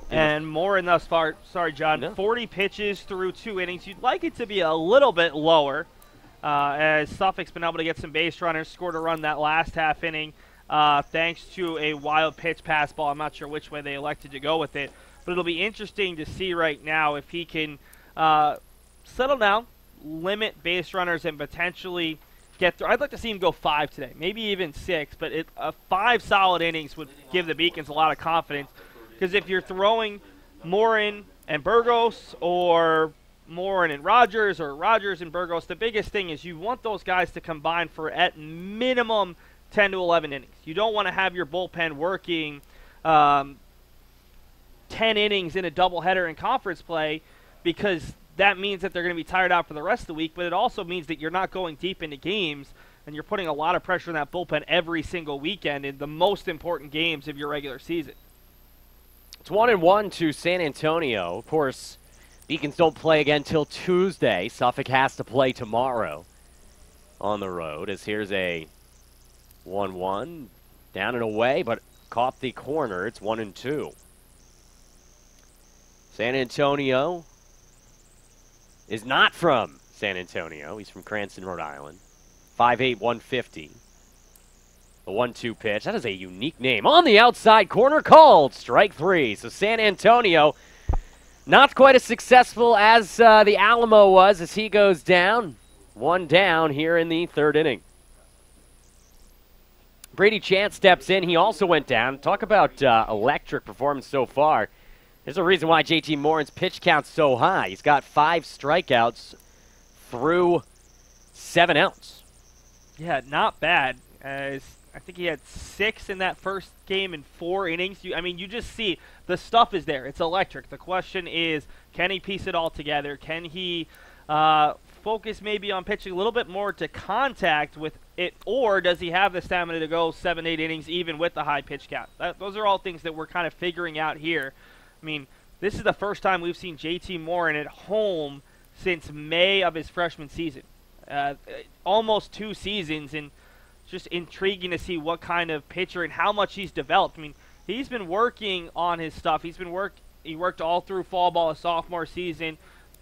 And Morin thus far, 40 pitches through 2 innings. You'd like it to be a little bit lower as Suffolk's been able to get some base runners, scored a run that last half inning. thanks to a wild pitch pass ball. I'm not sure which way they elected to go with it, but it'll be interesting to see right now if he can settle down, limit base runners, and potentially get through. I'd like to see him go 5 today, maybe even 6, but 5 solid innings would give the Beacons a lot of confidence, because if you're throwing Morin and Burgos, or Morin and Rogers, or Rogers and Burgos, the biggest thing is you want those guys to combine for at minimum 10 to 11 innings. You don't want to have your bullpen working 10 innings in a doubleheader in conference play, because that means that they're going to be tired out for the rest of the week, but it also means that you're not going deep into games, and you're putting a lot of pressure on that bullpen every single weekend in the most important games of your regular season. It's 1-1 to San Antonio. Of course, Beacons don't play again till Tuesday. Suffolk has to play tomorrow on the road, as here's a 1-1 down and away, but caught the corner. It's 1-2. San Antonio is not from San Antonio. He's from Cranston, Rhode Island. 5'8", 150. The 1-2 pitch. That is a unique name. On the outside corner, called strike 3. So San Antonio not quite as successful as the Alamo was, as he goes down. 1 down here in the 3rd inning. Brady Chant steps in. He also went down. Talk about electric performance so far. There's a reason why JT Morin's pitch count's so high. He's got 5 strikeouts through 7 outs. Yeah, not bad. I think he had 6 in that first game in 4 innings. You just see the stuff is there. It's electric. The question is, can he piece it all together? Can he focus maybe on pitching a little bit more to contact with it, or does he have the stamina to go 7-8 innings even with the high pitch count? Those are all things that we're kind of figuring out here. I mean, this is the first time we've seen JT Morin at home since May of his freshman season. Almost 2 seasons, and just intriguing to see what kind of pitcher and how much he's developed. I mean, he's been working on his stuff. He worked all through fall ball his sophomore season,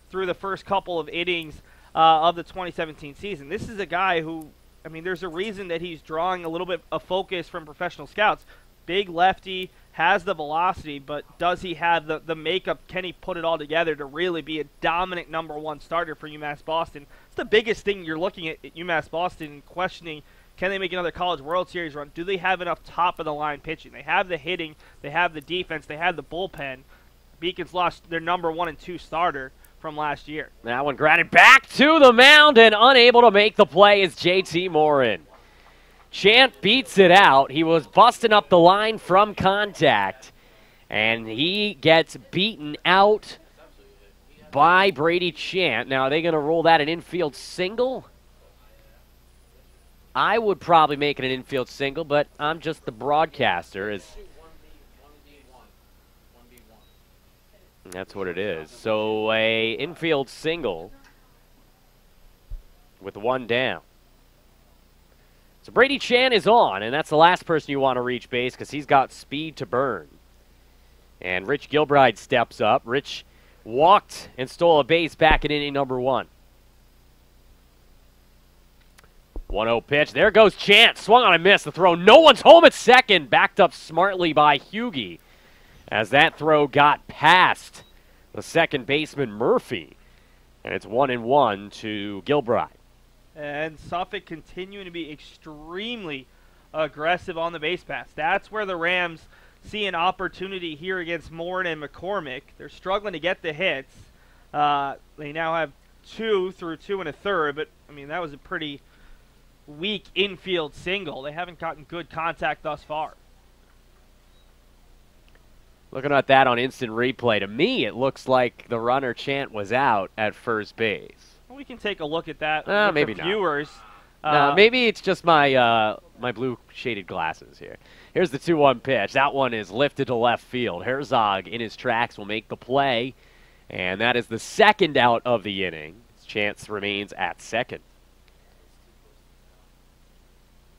through the first couple of innings of the 2017 season. This is a guy who, there's a reason that he's drawing a little bit of focus from professional scouts. Big lefty, has the velocity, but does he have the makeup? Can he put it all together to really be a dominant #1 starter for UMass Boston? It's the biggest thing you're looking at UMass Boston, questioning, can they make another College World Series run? Do they have enough top-of-the-line pitching? They have the hitting, they have the defense, they have the bullpen. Beacons lost their #1 and 2 starter from last year. That one grounded back to the mound, and unable to make the play is JT Morin. Chant beats it out. He was busting up the line from contact, and he gets beaten out by Brady Chant. Now, are they going to roll that an infield single? I would probably make it an infield single, but I'm just the broadcaster. That's what it is. So a infield single with 1 down. So Brady Chant is on, and that's the last person you want to reach base because he's got speed to burn. And Rich Gilbride steps up. Rich walked and stole a base back in inning #1. 1-0 pitch. There goes Chant. Swung on a miss. The throw. No one's home at second. Backed up smartly by Hughie as that throw got past the second baseman Murphy. And it's 1-1 to Gilbride. And Suffolk continuing to be extremely aggressive on the base pass. That's where the Rams see an opportunity here against Morin and McCormick. They're struggling to get the hits. They now have 2 through 2 1/3, but, that was a pretty weak infield single. They haven't gotten good contact thus far. Looking at that on instant replay, to me it looks like the runner Chant was out at first base. Well, we can take a look at that with maybe the viewers. No, maybe it's just my my blue shaded glasses here. Here's the 2-1 pitch. That one is lifted to left field. Herzog in his tracks will make the play, and that is the 2nd out of the inning. Chance remains at second.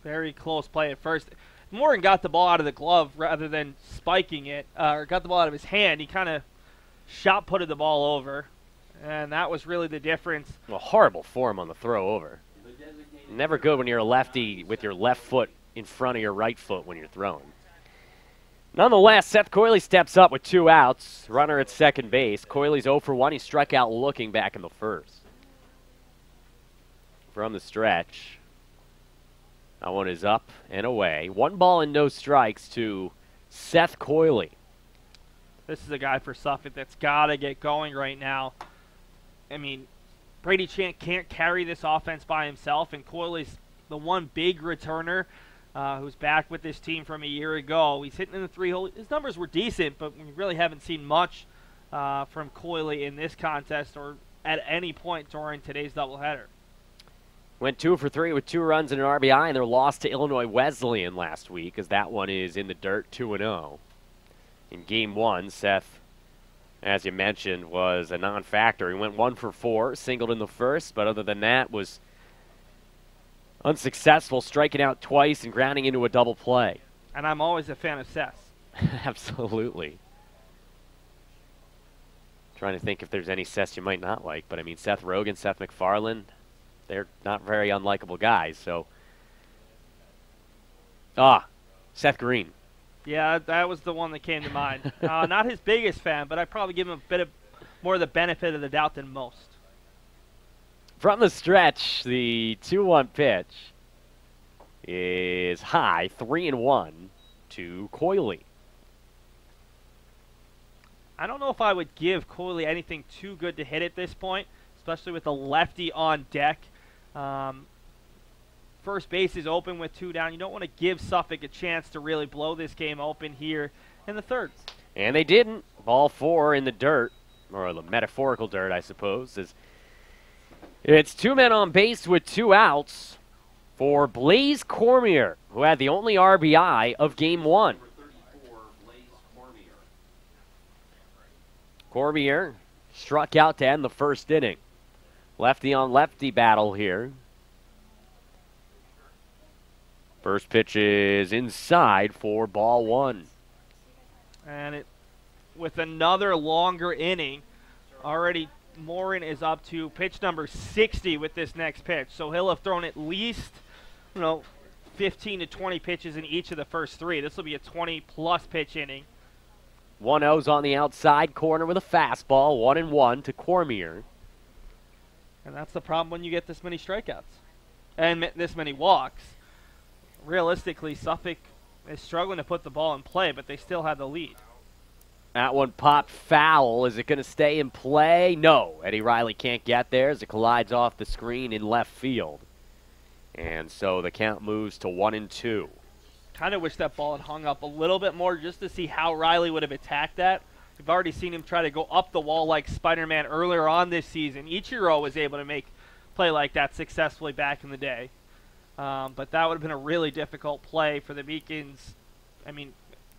Very close play at first. Morin got the ball out of the glove rather than spiking it, or got the ball out of his hand. He kind of shot-putted the ball over, and that was really the difference. Well, horrible form on the throw over. Never good when you're a lefty with your left foot in front of your right foot when you're throwing. Nonetheless, Seth Coyley steps up with 2 outs. Runner at second base. Coyley's 0 for 1. He struck out looking back in the first. From the stretch. That one is up and away. 1 ball and no strikes to Seth Coyley. This is a guy for Suffolk that's got to get going right now. I mean, Brady Chant can't carry this offense by himself, and Coyley's the one big returner who's back with this team from a year ago. He's hitting in the 3-hole. His numbers were decent, but we really haven't seen much from Coyley in this contest or at any point during today's doubleheader. Went 2 for 3 with 2 runs and an RBI in their loss to Illinois Wesleyan last week, as that one is in the dirt, 2-0. In Game 1, Seth, as you mentioned, was a non-factor. He went 1 for 4, singled in the first, but other than that was unsuccessful, striking out twice and grounding into a double play. And I'm always a fan of Seth. Absolutely. Trying to think if there's any Seths you might not like, but I mean, Seth Rogen, Seth MacFarlane, they're not very unlikable guys, so. Seth Green. Yeah, that was the one that came to mind. Not his biggest fan, but I'd probably give him a bit more of the benefit of the doubt than most. From the stretch, the 2-1 pitch is high, 3-1 to Coyley. I don't know if I would give Coyley anything too good to hit at this point, especially with the lefty on deck. First base is open with 2 down. You don't want to give Suffolk a chance to really blow this game open here in the third. And they didn't. Ball 4 in the dirt, or the metaphorical dirt, I suppose. It's 2 men on base with 2 outs for Blaze Cormier, who had the only RBI of Game 1. Cormier struck out to end the first inning. Lefty on lefty battle here. First pitch is inside for ball 1. And with another longer inning, already Morin is up to pitch number 60 with this next pitch. So he'll have thrown at least, 15 to 20 pitches in each of the first 3. This will be a 20-plus pitch inning. 1-0's on the outside corner with a fastball, 1-1 to Cormier. And that's the problem when you get this many strikeouts and this many walks. Realistically, Suffolk is struggling to put the ball in play, but they still have the lead. That one popped foul. Is it going to stay in play? No. Eddie Riley can't get there as it collides off the screen in left field. And so the count moves to 1-2. Kind of wish that ball had hung up a little bit more just to see how Riley would have attacked that. We've already seen him try to go up the wall like Spider-Man earlier on this season. Ichiro was able to make play like that successfully back in the day. But that would have been a really difficult play for the Beacons. I mean,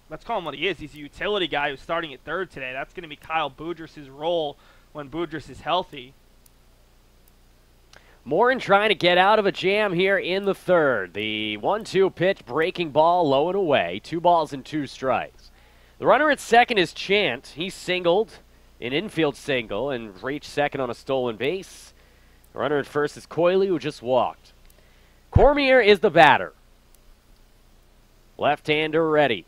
let's call him what he is. He's a utility guy who's starting at third today. That's going to be Kyle Boudris' role when Boudris is healthy. Morin trying to get out of a jam here in the third. The 1-2 pitch, breaking ball, low and away. 2 balls and 2 strikes. The runner at second is Chant. He singled, an infield single, and reached second on a stolen base. The runner at first is Coyley, who just walked. Cormier is the batter. Left-hander ready.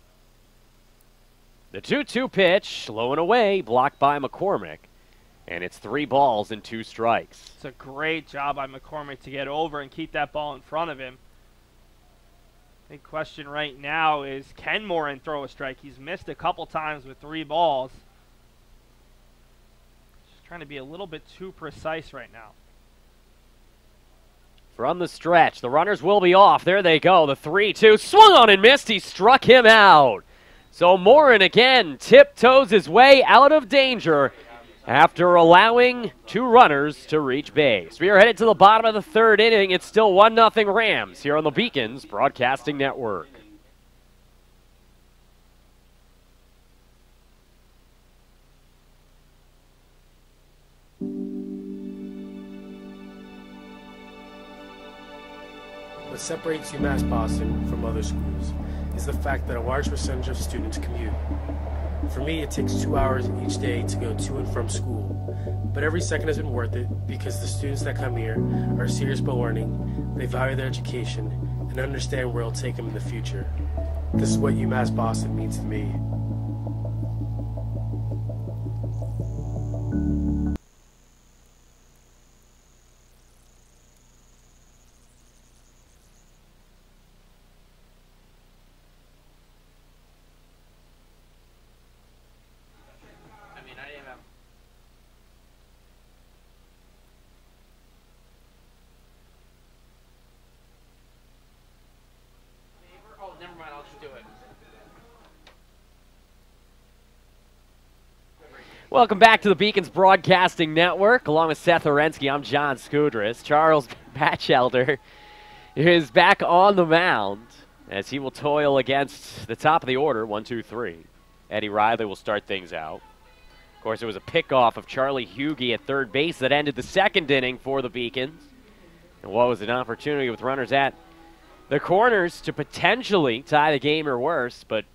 The 2-2 pitch, low and away, blocked by McCormick. And it's 3 balls and 2 strikes. It's a great job by McCormick to get over and keep that ball in front of him. Big question right now is, can Morin throw a strike? He's missed a couple times with 3 balls. Just trying to be a little bit too precise right now. From the stretch, the runners will be off. There they go. The 3-2 swung on and missed. He struck him out. So Morin again tiptoes his way out of danger after allowing 2 runners to reach base. We are headed to the bottom of the third inning. It's still 1-0 Rams here on the Beacons Broadcasting Network. What separates UMass Boston from other schools is the fact that a large percentage of students commute. For me, it takes 2 hours each day to go to and from school, but every second has been worth it because the students that come here are serious about learning, they value their education, and understand where it'll take him in the future. This is what UMass Boston means to me. Welcome back to the Beacons Broadcasting Network. Along with Seth Orensky, I'm John Skudras. Charles Batchelder is back on the mound as he will toil against the top of the order, 1, 2, 3. Eddie Riley will start things out. Of course, it was a pickoff of Charlie Hugie at third base that ended the second inning for the Beacons. And what was an opportunity with runners at the corners to potentially tie the game or worse, but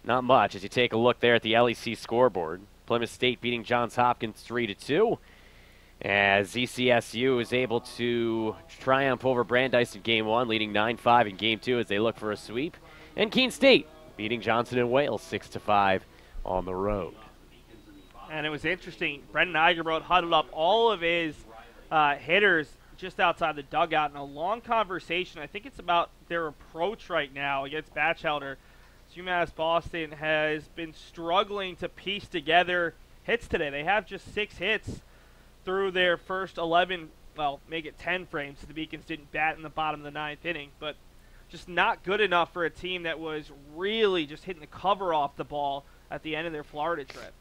not much as you take a look there at the LEC scoreboard. Plymouth State beating Johns Hopkins 3-2 as ECSU is able to triumph over Brandeis in Game 1, leading 9-5 in Game 2 as they look for a sweep. And Keene State beating Johnson and Wales 6-5 on the road. And it was interesting. Brendan Eigerbrodt huddled up all of his hitters just outside the dugout in a long conversation. I think it's about their approach right now against Batchelder. UMass Boston has been struggling to piece together hits today. They have just 6 hits through their first 11, well, make it 10 frames. The Beacons didn't bat in the bottom of the 9th inning, but just not good enough for a team that was really just hitting the cover off the ball at the end of their Florida trip.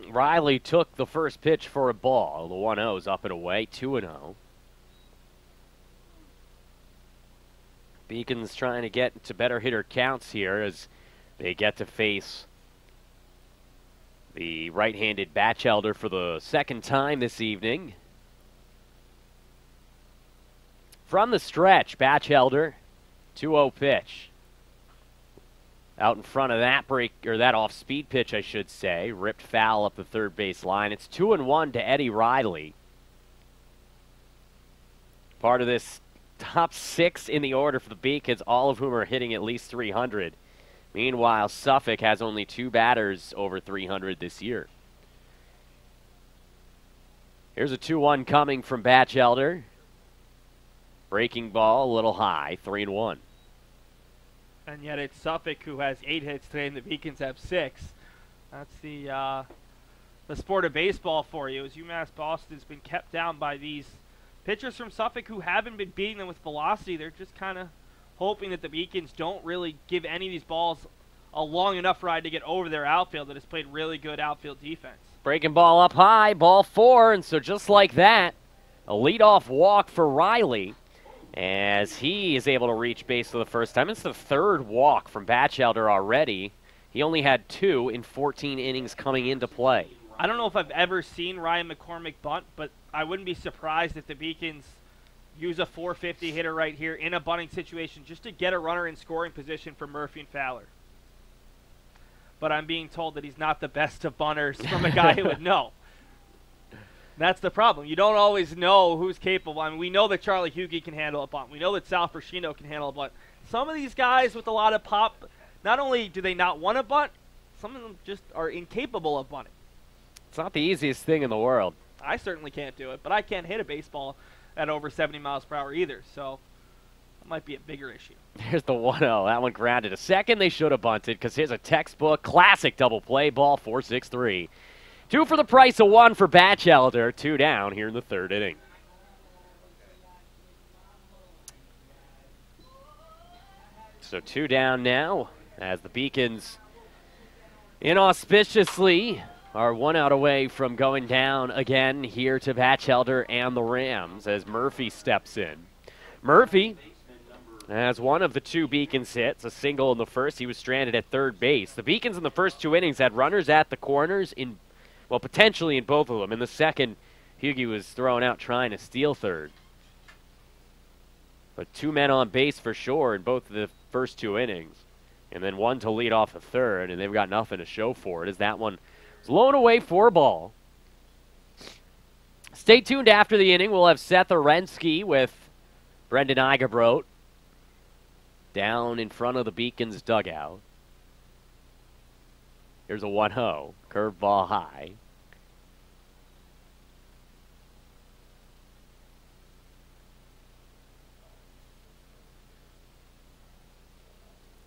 Riley took the first pitch for a ball. The 1-0 is up and away, 2-0. Beacons trying to get to better hitter counts here as they get to face the right-handed Batchelder for the second time this evening. From the stretch, Batchelder, 2-0 pitch. Out in front of that break, or that off-speed pitch, I should say. Ripped foul up the third base line. It's 2-1 to Eddie Riley. Part of this top 6 in the order for the Beacons, all of whom are hitting at least 300. Meanwhile, Suffolk has only 2 batters over 300 this year. Here's a 2-1 coming from Batchelder. Breaking ball, a little high, 3-1. And yet it's Suffolk who has 8 hits today, and the Beacons have 6. That's the sport of baseball for you, as UMass Boston's been kept down by these pitchers from Suffolk who haven't been beating them with velocity. They're just kind of hoping that the Beacons don't really give any of these balls a long enough ride to get over their outfield that has played really good outfield defense. Breaking ball up high, ball 4, and so just like that, a leadoff walk for Riley as he is able to reach base for the first time. It's the 3rd walk from Batchelder already. He only had 2 in 14 innings coming into play. I don't know if I've ever seen Ryan McCormick bunt, but I wouldn't be surprised if the Beacons use a 450 hitter right here in a bunting situation just to get a runner in scoring position for Murphy and Fowler. But I'm being told that he's not the best of bunters from a guy who would know. That's the problem. You don't always know who's capable. I mean, we know that Charlie Hugie can handle a bunt. We know that Sal Frascino can handle a bunt. Some of these guys with a lot of pop, not only do they not want to bunt, some of them just are incapable of bunting. It's not the easiest thing in the world. I certainly can't do it, but I can't hit a baseball at over 70 miles per hour either, so that might be a bigger issue. Here's the 1-0. That one grounded. A second they should have bunted because here's a textbook classic double play ball, 4-6-3. 2 for the price of 1 for Batchelder. 2 down here in the 3rd inning. So 2 down now as the Beacons inauspiciously are 1 out away from going down again here to Batchelder and the Rams as Murphy steps in. Murphy has one of the 2 Beacons hits, a single in the first. He was stranded at third base. The Beacons in the first 2 innings had runners at the corners, potentially in both of them. In the second, Hugie was thrown out trying to steal third. But 2 men on base for sure in both of the first 2 innings. And then 1 to lead off the third, and they've got nothing to show for it as that one is blown away for a ball. Stay tuned after the inning. We'll have Seth Orensky with Brendan Eigerbrodt down in front of the Beacons dugout. Here's a 1-0. Curveball high.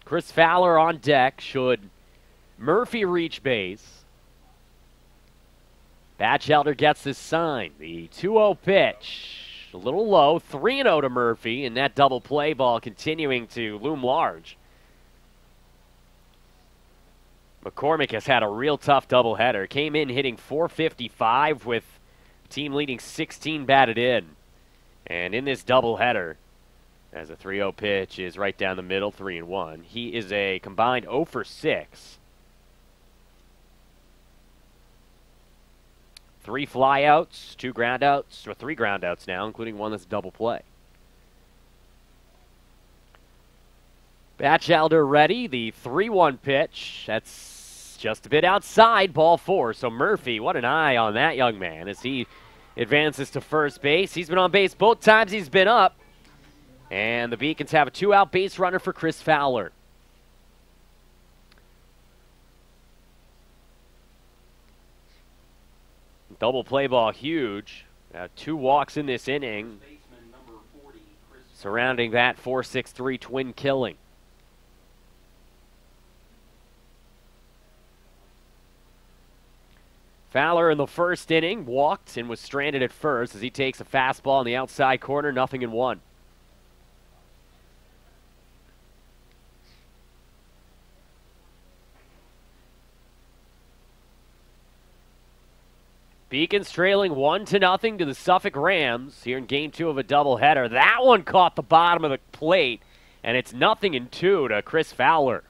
Chris Fowler on deck should Murphy reach base. Batchelder gets this sign. The 2-0 pitch. A little low. 3-0 to Murphy, and that double play ball continuing to loom large. McCormick has had a real tough doubleheader. Came in hitting .455 with team leading 16 batted in. And in this doubleheader, as a 3-0 pitch is right down the middle, 3-1. He is a combined 0 for 6. 3 flyouts, 2 groundouts, or 3 groundouts now, including one that's double play. Batchelder ready, the 3-1 pitch. That's just a bit outside, ball 4. So Murphy, what an eye on that young man as he advances to first base. He's been on base both times he's been up. And the Beacons have a 2-out base runner for Chris Fowler. Double play ball huge. 2 walks in this inning. Surrounding that 4-6-3 twin killing. Fowler in the first inning walked and was stranded at first as he takes a fastball in the outside corner, 0-1. Beacons trailing 1-0 to the Suffolk Rams here in game 2 of a doubleheader. That one caught the bottom of the plate, and it's 0-2 to Chris Fowler.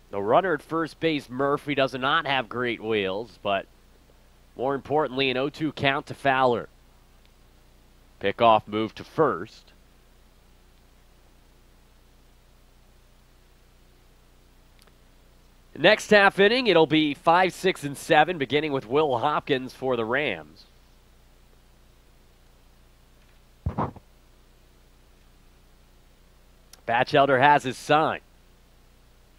The runner at first base, Murphy, does not have great wheels, but more importantly, an 0-2 count to Fowler. Pickoff move to first. Next half inning, it'll be 5, 6, and 7, beginning with Will Hopkins for the Rams. Batchelder has his sign.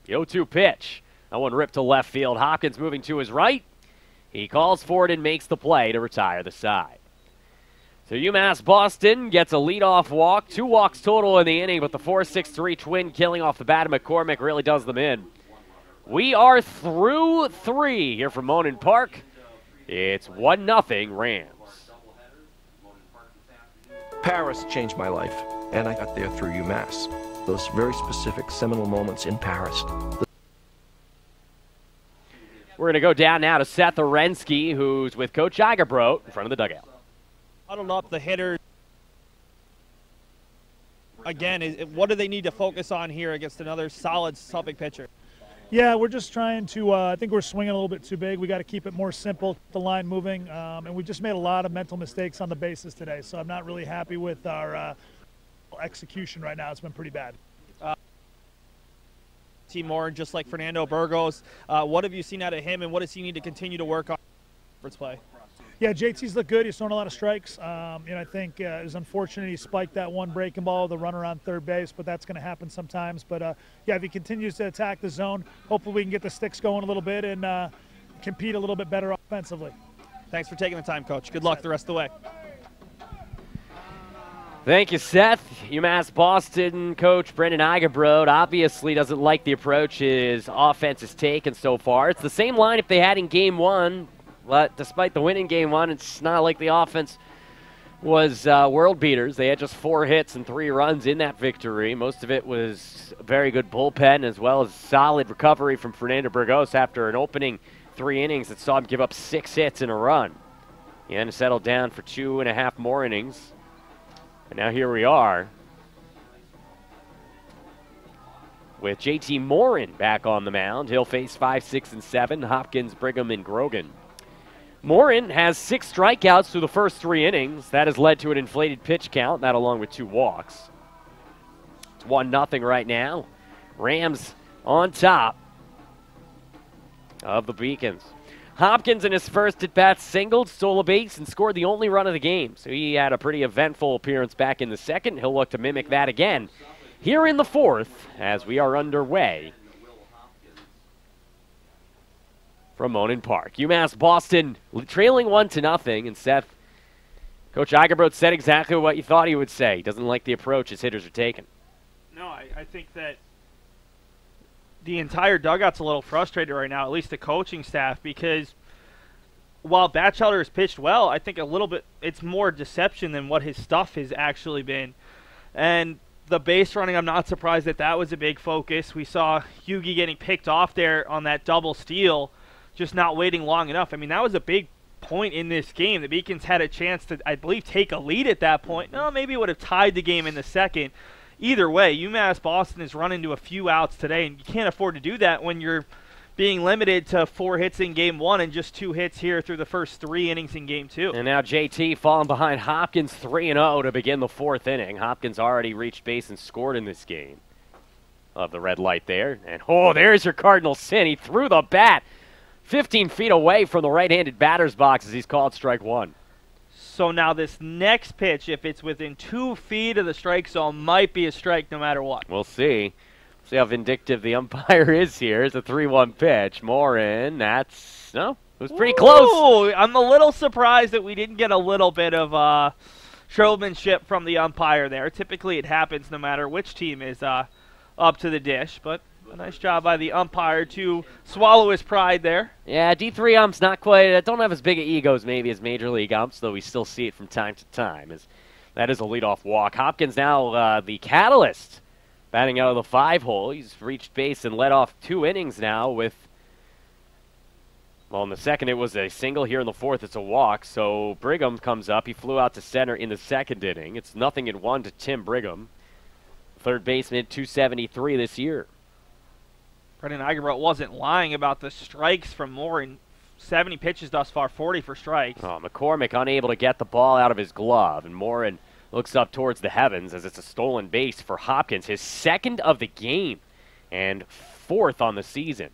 The 0-2 pitch. That one ripped to left field. Hopkins moving to his right. He calls for it and makes the play to retire the side. So UMass Boston gets a leadoff walk. 2 walks total in the inning, but the 4-6-3 twin killing off the bat of McCormick really does them in. We are through 3 here from Monin Park. It's 1-0 Rams. Paris changed my life, and I got there through UMass. Those very specific seminal moments in Paris. We're going to go down now to Seth Orensky, who's with Coach Igerbroat in front of the dugout. Huddled up the hitter. Again, what do they need to focus on here against another solid Suffolk pitcher? Yeah, we're just trying to, I think we're swinging a little bit too big. We got to keep it more simple, the line moving, and we just made a lot of mental mistakes on the bases today, so I'm not really happy with our execution right now. It's been pretty bad. JT Morin, just like Fernando Burgos, what have you seen out of him, and what does he need to continue to work on for his play? Yeah, JT's looked good. He's thrown a lot of strikes. I think it was unfortunate he spiked that one breaking ball, the runner on third base, but that's going to happen sometimes. But, yeah, if he continues to attack the zone, hopefully we can get the sticks going a little bit and compete a little bit better offensively. Thanks for taking the time, Coach. Good luck the rest of the way. Thank you, Seth. UMass Boston coach Brendan Igerbroat obviously doesn't like the approach his offense has taken so far. It's the same lineup they had in Game 1. But despite the win in Game 1, it's not like the offense was world beaters. They had just 4 hits and 3 runs in that victory. Most of it was a very good bullpen as well as solid recovery from Fernando Burgos after an opening 3 innings that saw him give up 6 hits in a run. He then settled down for 2.5 more innings. And now here we are with JT Morin back on the mound. He'll face 5, 6, and 7, Hopkins, Brigham, and Grogan. Morin has 6 strikeouts through the first 3 innings. That has led to an inflated pitch count, that along with 2 walks. It's 1-0 right now. Rams on top of the Beacons. Hopkins in his first at-bat singled, stole a base, and scored the only run of the game. So he had a pretty eventful appearance back in the second. He'll look to mimic that again here in the fourth as we are underway from Monin Park. UMass Boston trailing 1-0, and Seth, Coach Eigerbrot said exactly what you thought he would say. He doesn't like the approach his hitters are taking. No, I think that the entire dugout's a little frustrated right now, at least the coaching staff, because while Batchelder has pitched well, I think a little bit it's more deception than what his stuff has actually been. And the base running, I'm not surprised that was a big focus. We saw Hugie getting picked off there on that double steal, just not waiting long enough. I mean, that was a big point in this game. The Beacons had a chance to, I believe, take a lead at that point. No, maybe it would have tied the game in the second. Either way, UMass Boston has run into a few outs today, and you can't afford to do that when you're being limited to 4 hits in Game 1 and just 2 hits here through the first 3 innings in Game 2. And now JT falling behind Hopkins 3-0 to begin the 4th inning. Hopkins already reached base and scored in this game. Love the red light there. And, there's your Cardinal sin. He threw the bat 15 feet away from the right-handed batter's box as he's called strike 1. So now this next pitch, if it's within 2 feet of the strike zone, might be a strike no matter what. We'll see. See how vindictive the umpire is here. It's a 3-1 pitch. Morin, it was pretty close. I'm a little surprised that we didn't get a little bit of showmanship from the umpire there. Typically it happens no matter which team is up to the dish, but a nice job by the umpire to swallow his pride there. Yeah, D3 umps not quite, don't have as big of egos maybe as Major League umps, though we still see it from time to time. That is a leadoff walk. Hopkins now the catalyst, batting out of the 5-hole. He's reached base and led off 2 innings now with, in the second it was a single. Here in the 4th it's a walk. So Brigham comes up. He flew out to center in the 2nd inning. It's 0-1 to Tim Brigham. Third baseman, 273 this year. Brendan Eigerbrot wasn't lying about the strikes from Morin. 70 pitches thus far, 40 for strikes. McCormick unable to get the ball out of his glove, and Morin looks up towards the heavens as it's a stolen base for Hopkins, his 2nd of the game and 4th on the season.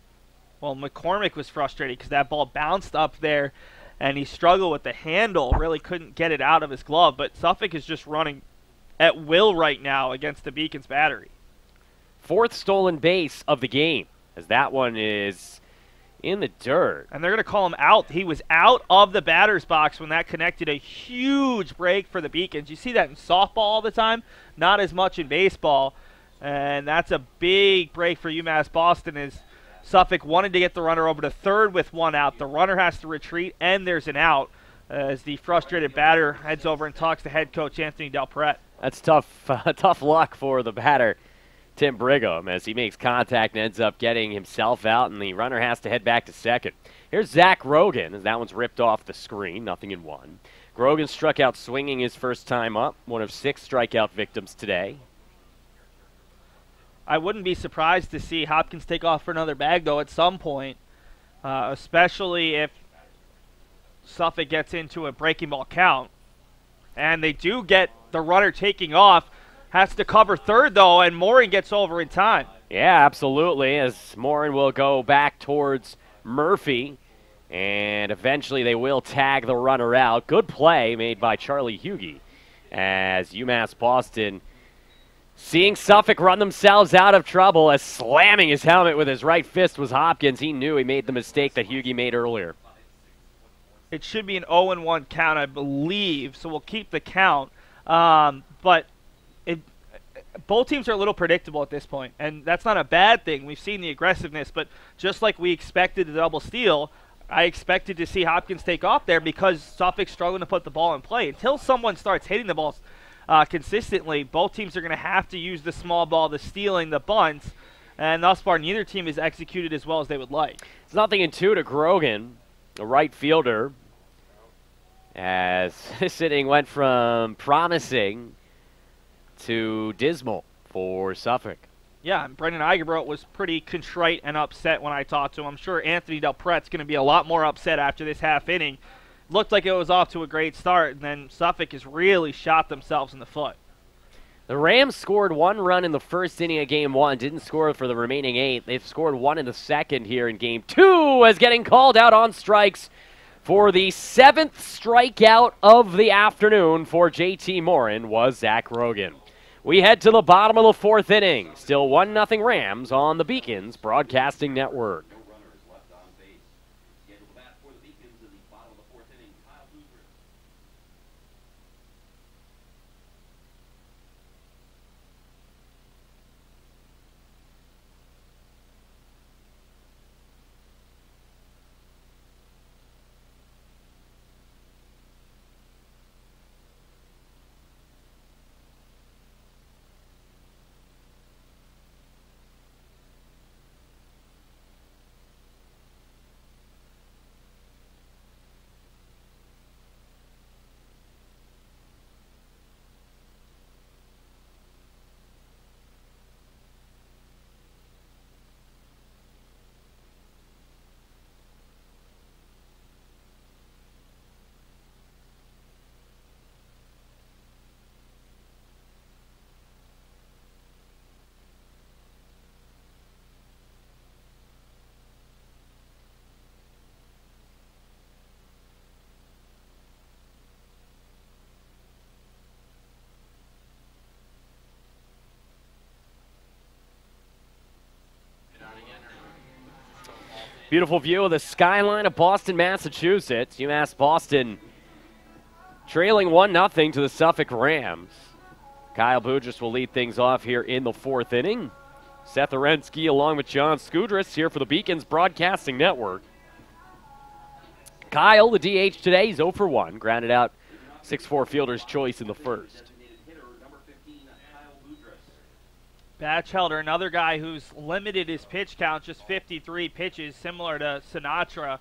Well, McCormick was frustrated because that ball bounced up there, and he struggled with the handle, really couldn't get it out of his glove, but Suffolk is just running at will right now against the Beacons battery. 4th stolen base of the game, as that one is in the dirt. And they're going to call him out. He was out of the batter's box when that connected. A huge break for the Beacons. You see that in softball all the time, not as much in baseball. And that's a big break for UMass Boston as Suffolk wanted to get the runner over to third with 1 out. The runner has to retreat, and there's an out as the frustrated batter heads over and talks to head coach Anthony Del Pret. That's tough luck for the batter, Tim Brigham, as he makes contact and ends up getting himself out, and the runner has to head back to second. Here's Zach Grogan, as that one's ripped off the screen, 0-1. Grogan struck out swinging his first time up, one of 6 strikeout victims today. I wouldn't be surprised to see Hopkins take off for another bag, though, at some point, especially if Suffolk gets into a breaking ball count. And they do get the runner taking off. Has to cover third, though, and Morin gets over in time. Yeah, absolutely, as Morin will go back towards Murphy, and eventually they will tag the runner out. Good play made by Charlie Hugie, as UMass Boston, seeing Suffolk run themselves out of trouble, as slamming his helmet with his right fist was Hopkins. He knew he made the mistake that Hugie made earlier. It should be an 0-1 count, I believe, so we'll keep the count. But both teams are a little predictable at this point, and that's not a bad thing. We've seen the aggressiveness, but just like we expected the double steal, I expected to see Hopkins take off there because Suffolk's struggling to put the ball in play. Until someone starts hitting the balls consistently, both teams are going to have to use the small ball, the stealing, the bunts, and thus far neither team has executed as well as they would like. It's 0-2 to Grogan, the right fielder, as this inning went from promising to dismal for Suffolk. Yeah, and Brendan Eigerbrot was pretty contrite and upset when I talked to him. I'm sure Anthony Del Pret's going to be a lot more upset after this half inning. Looked like it was off to a great start, and then Suffolk has really shot themselves in the foot. The Rams scored 1 run in the first inning of Game 1, didn't score for the remaining 8. They've scored 1 in the second here in Game 2 as getting called out on strikes for the 7th strikeout of the afternoon for JT Morin was Zach Rogan. We head to the bottom of the 4th inning. Still 1-0 Rams on the Beacons Broadcasting Network. Beautiful view of the skyline of Boston, Massachusetts. UMass Boston trailing 1-0 to the Suffolk Rams. Kyle Boudreaux will lead things off here in the 4th inning. Seth Arensky along with John Skudras here for the Beacons Broadcasting Network. Kyle, the DH today, he's 0 for 1. Grounded out 6-4 fielder's choice in the first. Batchelder, another guy who's limited his pitch count, just 53 pitches, similar to Sinatra.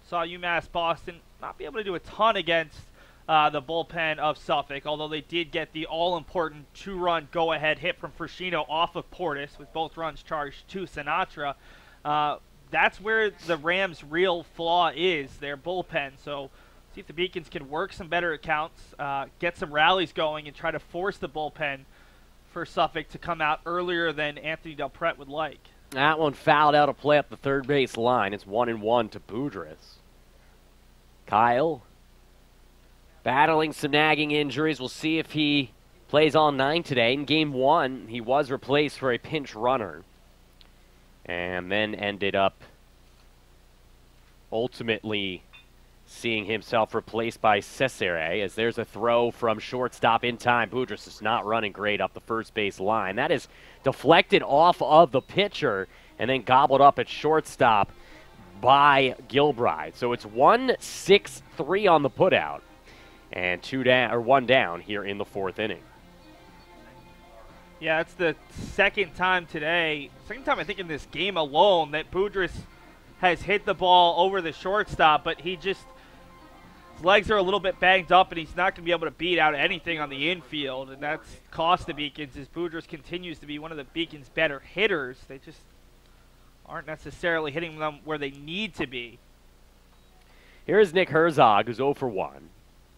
Saw UMass Boston not be able to do a ton against the bullpen of Suffolk, although they did get the all-important 2-run go-ahead hit from Frashino off of Portis, with both runs charged to Sinatra. That's where the Rams' real flaw is, their bullpen. So see if the Beacons can work some better accounts, get some rallies going, and try to force the bullpen for Suffolk to come out earlier than Anthony Del Prete would like. That one fouled out of play up the third base line. It's 1-1 to Boudreaux. Kyle battling some nagging injuries. We'll see if he plays all 9 today. In Game 1, he was replaced for a pinch runner and then ended up ultimately seeing himself replaced by Cesare, as there's a throw from shortstop in time. Boudreaux is not running great up the first base line. That is deflected off of the pitcher and then gobbled up at shortstop by Gilbride. So it's 1-6-3 on the putout and 1 down here in the 4th inning. Yeah, it's the second time today, second time I think in this game alone, that Boudreaux has hit the ball over the shortstop, but he just, his legs are a little bit banged up, and he's not going to be able to beat out anything on the infield, and that's cost the Beacons as Boudreaux continues to be one of the Beacons' better hitters. They just aren't necessarily hitting them where they need to be. Here's Nick Herzog, who's 0 for 1.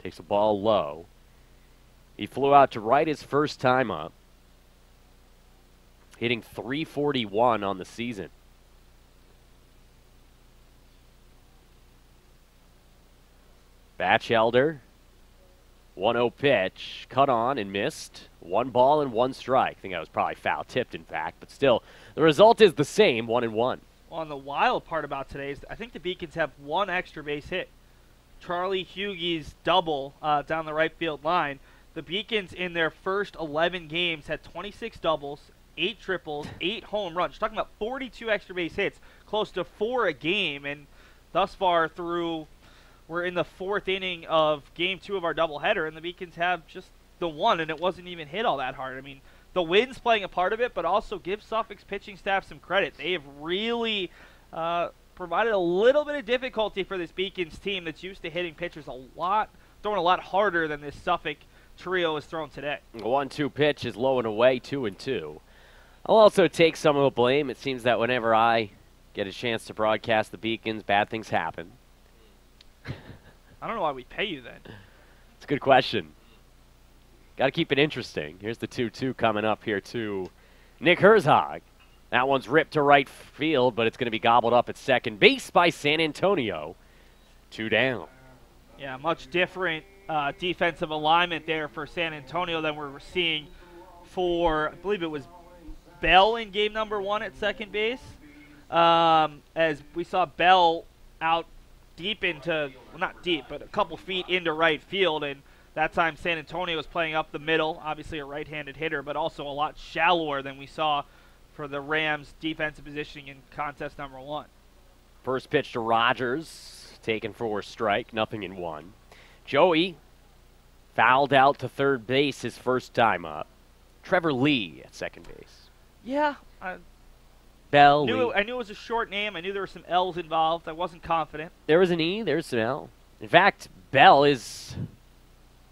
Takes the ball low. He flew out to right his first time up, hitting .341 on the season. Batchelder, 1-0 pitch, cut on and missed. 1 ball and 1 strike. I think that was probably foul tipped, in fact, but still, the result is the same, 1-1. Well, and the wild part about today is I think the Beacons have 1 extra base hit. Charlie Hughey's double down the right field line. The Beacons in their first 11 games had 26 doubles, 8 triples, 8 home runs. You're talking about 42 extra base hits, close to 4 a game, and thus far through, we're in the 4th inning of Game 2 of our doubleheader, and the Beacons have just the 1, and it wasn't even hit all that hard. I mean, the wind's playing a part of it, but also give Suffolk's pitching staff some credit. They have really provided a little bit of difficulty for this Beacons team that's used to hitting pitchers throwing a lot harder than this Suffolk trio is thrown today. 1-2 pitch is low and away, 2-2. I'll also take some of the blame. It seems that whenever I get a chance to broadcast the Beacons, bad things happen. I don't know why we pay you then. It's a good question. Got to keep it interesting. Here's the 2-2 coming up here to Nick Herzog. That one's ripped to right field, but it's going to be gobbled up at second base by San Antonio. 2 down. Yeah, much different defensive alignment there for San Antonio than we're seeing for, I believe it was Bell in game number 1 at second base. As we saw Bell out deep into, well, not deep, but a couple feet into right field, and that time San Antonio was playing up the middle, obviously a right-handed hitter, but also a lot shallower than we saw for the Rams' defensive positioning in contest number 1. First pitch to Rogers, taken for a strike, 0-1. Joey fouled out to third base his first time up. Trevor Lee at second base. Yeah, Bell. I knew it was a short name. I knew there were some L's involved. I wasn't confident. There was an E. There's an L. In fact, Bell is,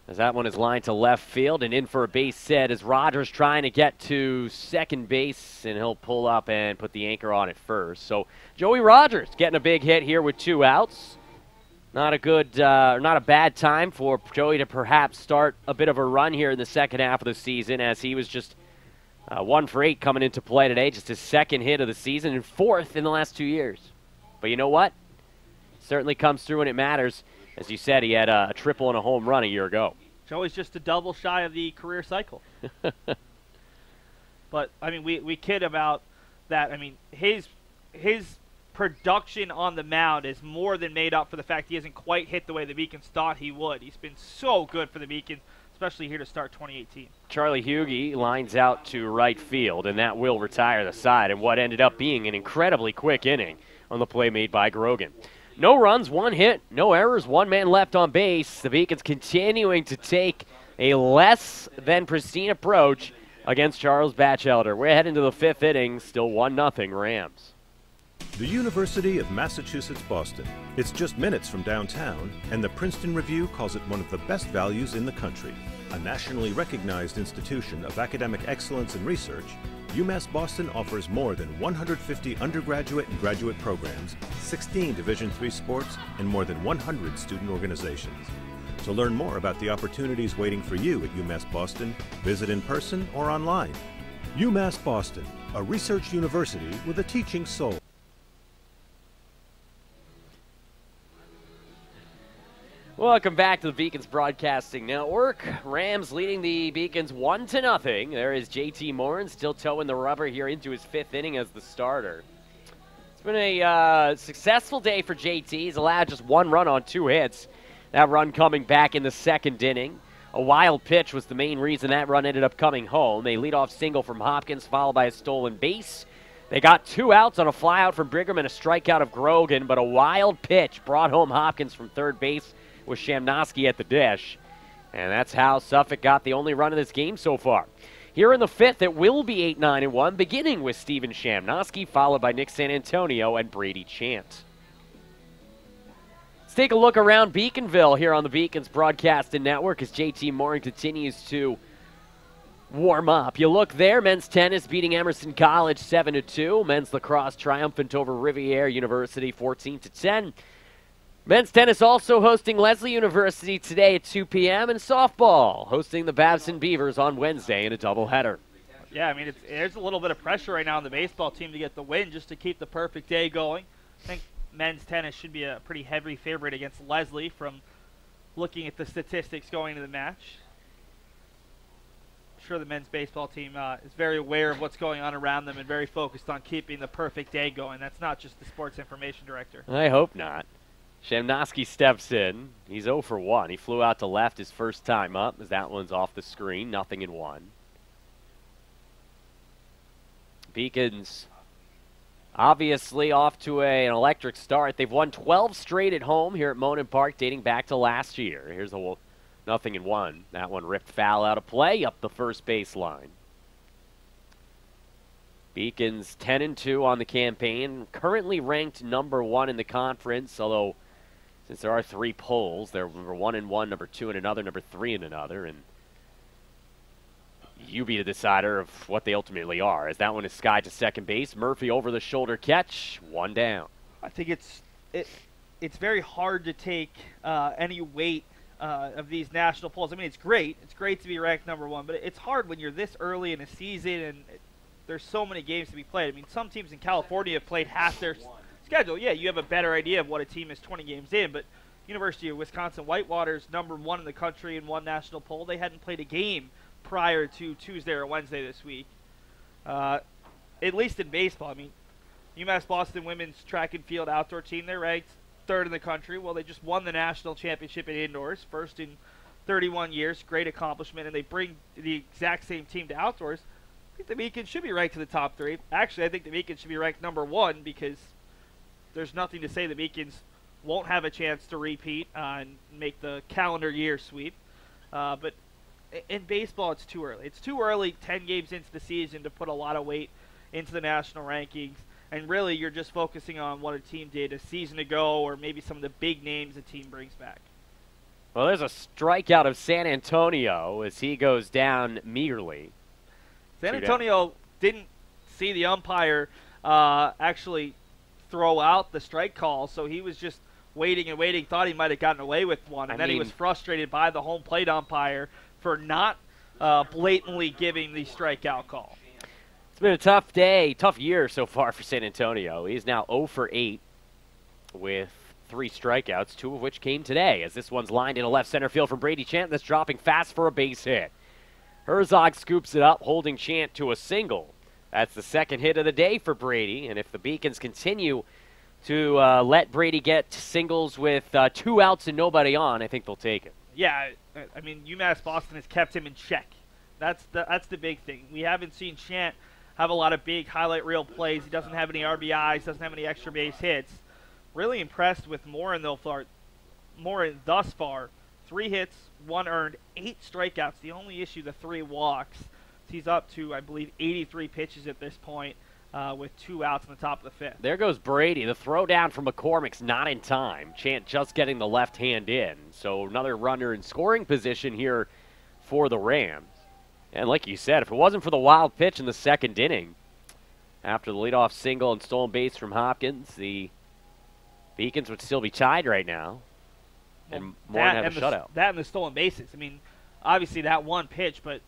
as that one is lined to left field and in for a base hit as Rogers trying to get to second base, and he'll pull up and put the anchor on at first. So Joey Rogers getting a big hit here with 2 outs. Not a bad time for Joey to perhaps start a bit of a run here in the second half of the season, as he was just 1 for 8 coming into play today. Just his second hit of the season and 4th in the last 2 years. But you know what? Certainly comes through when it matters. As you said, he had a triple and a home run a year ago. Joey's just a double shy of the career cycle. But, I mean, we kid about that. I mean, his production on the mound is more than made up for the fact he hasn't quite hit the way the Beacons thought he would. He's been so good for the Beacons, especially here to start 2018. Charlie Hughey lines out to right field, and that will retire the side in what ended up being an incredibly quick inning on the play made by Grogan. No runs, 1 hit, no errors, 1 man left on base. The Beacons continuing to take a less than pristine approach against Charles Batchelder. We're heading to the 5th inning, still 1-0 Rams. The University of Massachusetts Boston. It's just minutes from downtown, and the Princeton Review calls it one of the best values in the country. A nationally recognized institution of academic excellence and research, UMass Boston offers more than 150 undergraduate and graduate programs, 16 Division III sports, and more than 100 student organizations. To learn more about the opportunities waiting for you at UMass Boston, visit in person or online. UMass Boston, a research university with a teaching soul. Welcome back to the Beacons Broadcasting Network. Rams leading the Beacons 1-0. There is JT Morin still towing the rubber here into his 5th inning as the starter. It's been a successful day for JT. He's allowed just 1 run on 2 hits. That run coming back in the 2nd inning. A wild pitch was the main reason that run ended up coming home. A leadoff single from Hopkins followed by a stolen base. They got 2 outs on a flyout from Brigham and a strikeout of Grogan, but a wild pitch brought home Hopkins from third base with Shamnosky at the dish. And that's how Suffolk got the only run of this game so far. Here in the 5th, it will be 8-9-1, beginning with Steven Shamnosky, followed by Nick San Antonio and Brady Chant. Let's take a look around Beaconville here on the Beacons Broadcasting Network as JT Morin continues to warm up. You look there, men's tennis beating Emerson College 7-2. Men's lacrosse triumphant over Rivier University 14-10. Men's tennis also hosting Leslie University today at 2 p.m. and softball hosting the Babson Beavers on Wednesday in a doubleheader. Yeah, I mean, there's a little bit of pressure right now on the baseball team to get the win just to keep the perfect day going. I think men's tennis should be a pretty heavy favorite against Leslie from looking at the statistics going into the match. I'm sure the men's baseball team is very aware of what's going on around them and very focused on keeping the perfect day going. That's not just the sports information director. I hope not. Shamnosky steps in. He's 0 for 1. He flew out to left his first time up as that one's off the screen. 0-1. Beacons obviously off to an electric start. They've won 12 straight at home here at Monin Park dating back to last year. Here's a 0-1. That one ripped foul out of play up the first base line. Beacons 10-2 on the campaign. Currently ranked number 1 in the conference, although since there are 3 polls, they're number 1 in one, number 2 in another, number 3 in another, and you be the decider of what they ultimately are. As that one is skied to second base, Murphy over the shoulder catch, 1 down. I think it's very hard to take any weight of these national polls. I mean, it's great. It's great to be ranked number 1, but it's hard when you're this early in a season and there's so many games to be played. I mean, some teams in California have played half their schedule. Yeah, you have a better idea of what a team is 20 games in, but University of Wisconsin Whitewater's number 1 in the country in one national poll. They hadn't played a game prior to Tuesday or Wednesday this week. At least in baseball. I mean, UMass Boston women's track and field outdoor team, they're ranked 3rd in the country. Well, they just won the national championship in indoors, first in 31 years. Great accomplishment, and they bring the exact same team to outdoors. I think the Beacons should be ranked in the top 3. Actually, I think the Beacons should be ranked number 1 because there's nothing to say the Beacons won't have a chance to repeat and make the calendar year sweep. But in baseball, it's too early. It's too early 10 games into the season to put a lot of weight into the national rankings. And really, you're just focusing on what a team did a season ago or maybe some of the big names a team brings back. Well, there's a strikeout of San Antonio as he goes down meagerly. San Antonio didn't see the umpire actually throw out the strike call, so he was just waiting and waiting, thought he might have gotten away with one, and then he was frustrated by the home plate umpire for not blatantly giving the strikeout call. It's been a tough day, tough year so far for San Antonio. He's now 0 for 8 with 3 strikeouts, 2 of which came today, as this one's lined into left center field from Brady Chant that's dropping fast for a base hit. Herzog scoops it up, holding Chant to a single. That's the second hit of the day for Brady, and if the Beacons continue to let Brady get singles with 2 outs and nobody on, I think they'll take it. Yeah, I mean, UMass Boston has kept him in check. That's the big thing. We haven't seen Chant have a lot of big highlight reel plays. He doesn't have any RBIs, doesn't have any extra base hits. Really impressed with Morin, though, Morin thus far. 3 hits, 1 earned, 8 strikeouts. The only issue, the 3 walks. He's up to, I believe, 83 pitches at this point with 2 outs in the top of the 5th. There goes Brady. The throw down from McCormick's not in time. Chant just getting the left hand in. So another runner in scoring position here for the Rams. And like you said, if it wasn't for the wild pitch in the second inning, after the leadoff single and stolen base from Hopkins, the Beacons would still be tied right now. And Morin had a shutout. That and the stolen bases. I mean, obviously that one pitch, but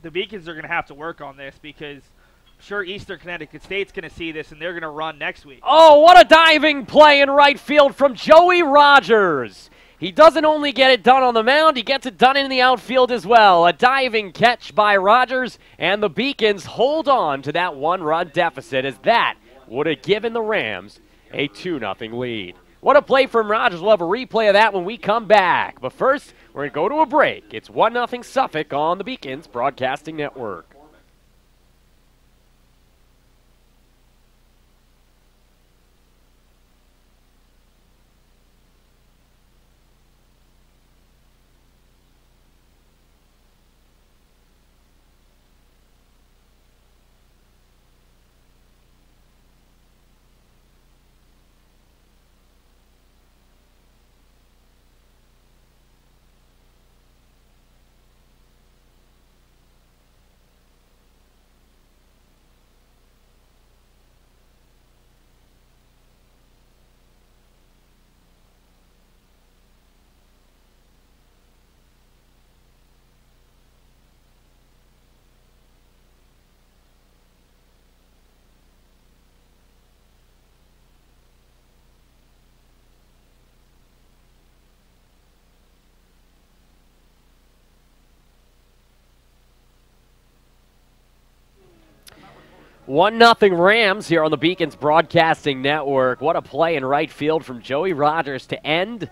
the Beacons are going to have to work on this because I'm sure Eastern Connecticut State's going to see this and they're going to run next week. Oh, what a diving play in right field from Joey Rogers. He doesn't only get it done on the mound, he gets it done in the outfield as well. A diving catch by Rogers, and the Beacons hold on to that 1-run deficit as that would have given the Rams a 2-0 lead. What a play from Rogers. We'll have a replay of that when we come back. But first, we're going to go to a break. It's 1-0 Suffolk on the Beacons Broadcasting Network. One nothing Rams here on the Beacons Broadcasting Network. What a play in right field from Joey Rogers to end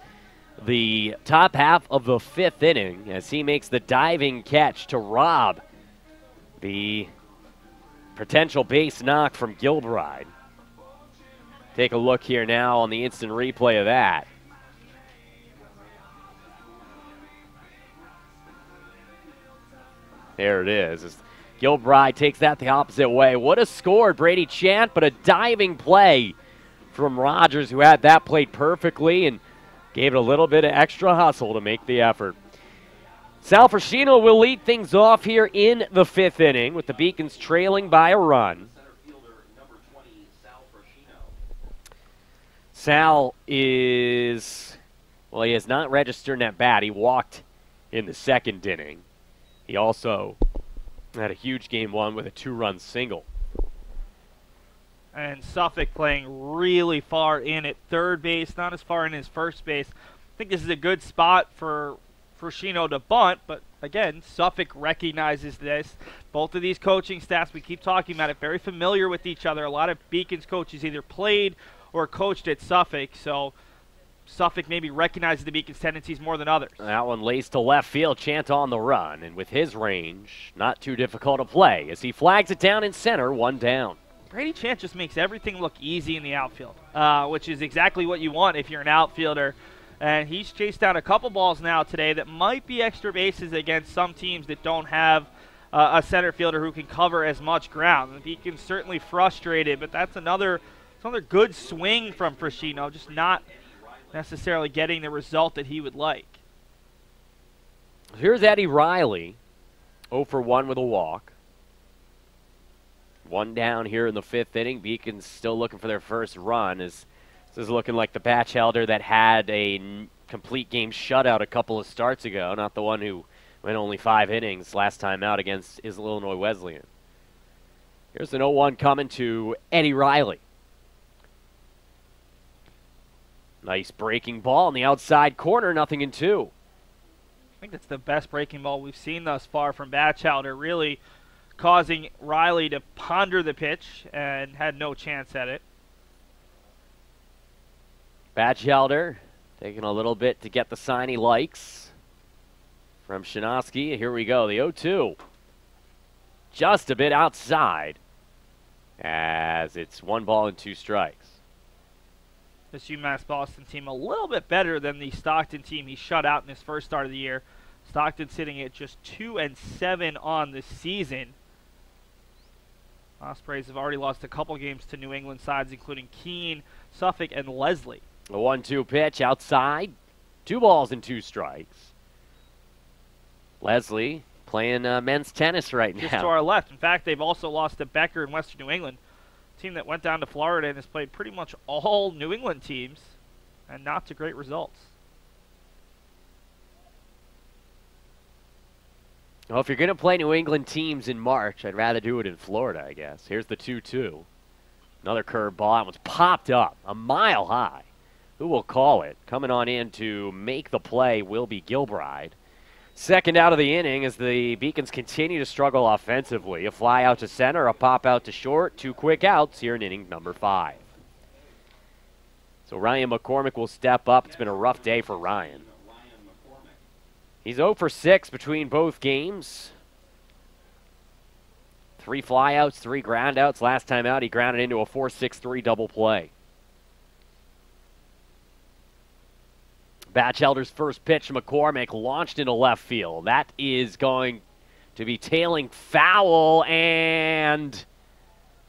the top half of the 5th inning as he makes the diving catch to rob the potential base knock from Gilbride. Take a look here now on the instant replay of that. There it is. Gilbride takes that the opposite way. Would have scored Brady Chant, but a diving play from Rogers, who had that played perfectly and gave it a little bit of extra hustle to make the effort. Sal Frascino will lead things off here in the 5th inning with the Beacons trailing by a run. Sal is Well, he has not registered that bat. He walked in the second inning. He also had a huge game one with a 2-run single. And Suffolk playing really far in at third base, not as far in as first base. I think this is a good spot for Frusciano to bunt, but again, Suffolk recognizes this. Both of these coaching staffs, we keep talking about it, very familiar with each other. A lot of Beacons coaches either played or coached at Suffolk, so Suffolk maybe recognizes the Beacons' tendencies more than others. That one lays to left field, Chant on the run, and with his range, not too difficult to play as he flags it down in center, 1 down. Brady Chant just makes everything look easy in the outfield, which is exactly what you want if you're an outfielder. And he's chased down a couple balls now today that might be extra bases against some teams that don't have a center fielder who can cover as much ground. The Beacons certainly frustrated, but that's another good swing from Frusciano, just not necessarily getting the result that he would like. Here's Eddie Riley, 0 for 1 with a walk. 1 down here in the 5th inning. Beacons still looking for their first run. This is looking like the Batchelder that had a complete game shutout a couple of starts ago, not the one who went only 5 innings last time out against Illinois Wesleyan. Here's an 0-1 coming to Eddie Riley. Nice breaking ball in the outside corner, 0-2. I think that's the best breaking ball we've seen thus far from Batchelder, really causing Riley to ponder the pitch and had no chance at it. Batchelder taking a little bit to get the sign he likes from Shinosky. Here we go, the 0-2. Just a bit outside as it's 1 ball and 2 strikes. This UMass Boston team a little bit better than the Stockton team he shut out in his first start of the year. Stockton sitting at just 2-7 on the season. Ospreys have already lost a couple games to New England sides, including Keene, Suffolk, and Leslie. A 1-2 pitch outside. 2 balls and 2 strikes. Leslie playing men's tennis right now. Just to our left. In fact, they've also lost to Becker in Western New England. Team that went down to Florida and has played pretty much all New England teams and not to great results. Well, if you're going to play New England teams in March, I'd rather do it in Florida, I guess. Here's the 2-2. Another curveball. That one's popped up a mile high. Who will call it? Coming on in to make the play will be Gilbride. Second out of the inning as the Beacons continue to struggle offensively. A fly out to center, a pop out to short, 2 quick outs here in inning number 5. So Ryan McCormick will step up. It's been a rough day for Ryan. He's 0 for 6 between both games. 3 flyouts, 3 groundouts. Last time out, he grounded into a 4-6-3 double play. Batchelder's first pitch to McCormick launched into left field. That is going to be tailing foul, and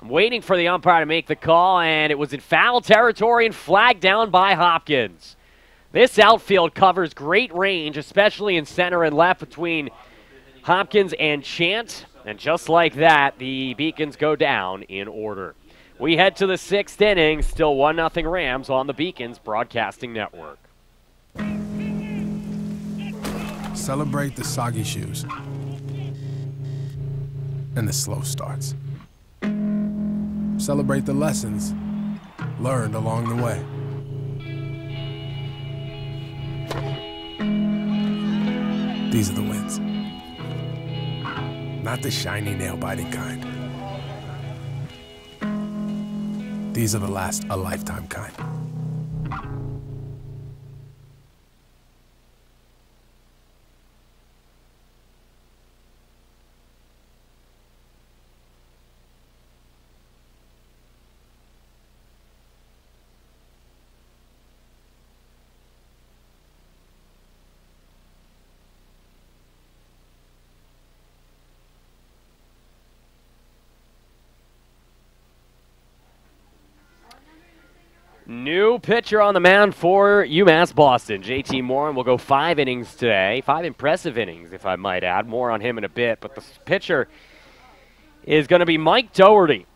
I'm waiting for the umpire to make the call, and it was in foul territory and flagged down by Hopkins. This outfield covers great range, especially in center and left between Hopkins and Chant, and just like that, the Beacons go down in order. We head to the 6th inning, still 1-0 Rams on the Beacons Broadcasting Network. Celebrate the soggy shoes and the slow starts. Celebrate the lessons learned along the way. These are the wins. Not the shiny, nail-biting kind. These are the last a lifetime kind. New pitcher on the mound for UMass Boston. JT Morin will go 5 innings today. 5 impressive innings, if I might add. More on him in a bit. But the pitcher is going to be Mike Doherty.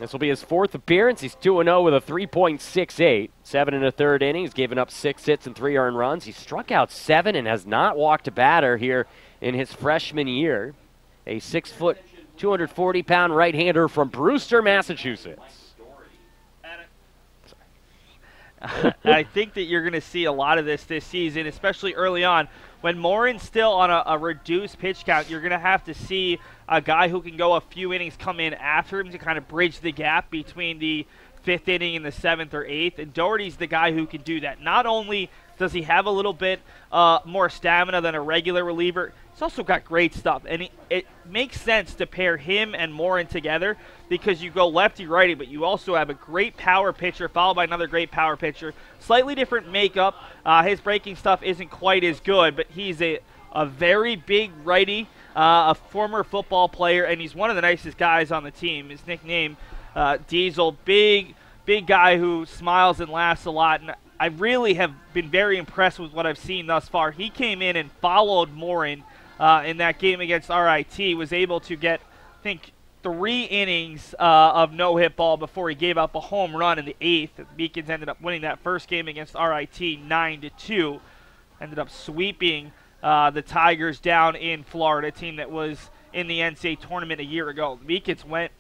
This will be his 4th appearance. He's 2-0 with a 3.68. 7 1/3 innings, given up 6 hits and 3 earned runs. He struck out 7 and has not walked a batter here in his freshman year. A 6-foot, 240-pound right-hander from Brewster, Massachusetts. I think that you're going to see a lot of this season, especially early on. When Morin's still on a reduced pitch count, you're going to have to see a guy who can go a few innings come in after him to kind of bridge the gap between the 5th inning and the 7th or 8th. And Doherty's the guy who can do that. Not only does he have a little bit more stamina than a regular reliever, he's also got great stuff. And it makes sense to pair him and Morin together because you go lefty-righty, but you also have a great power pitcher followed by another great power pitcher. Slightly different makeup. His breaking stuff isn't quite as good, but he's a very big righty, a former football player, and he's one of the nicest guys on the team. His nickname, Diesel, big guy who smiles and laughs a lot. And I really have been very impressed with what I've seen thus far. He came in and followed Morin in that game against RIT, was able to get, I think, 3 innings of no-hit ball before he gave up a home run in the 8th. The Beacons ended up winning that first game against RIT 9-2. Ended up sweeping the Tigers down in Florida, a team that was in the NCAA tournament a year ago. The Beacons went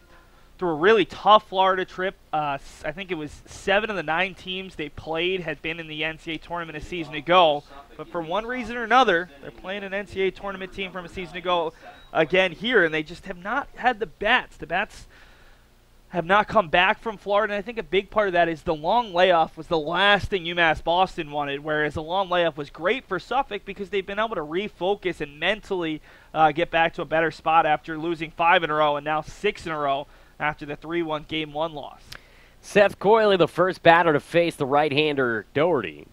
through a really tough Florida trip. I think it was 7 of the 9 teams they played had been in the NCAA tournament a season ago. But for one reason or another, they're playing an NCAA tournament team from a season ago again here, and they just have not had the bats. The bats have not come back from Florida, and I think a big part of that is the long layoff was the last thing UMass Boston wanted, whereas the long layoff was great for Suffolk because they've been able to refocus and mentally get back to a better spot after losing 5 in a row and now 6 in a row after the 3-1 Game 1 loss. Seth Coyley, the first batter to face the right-hander Doherty.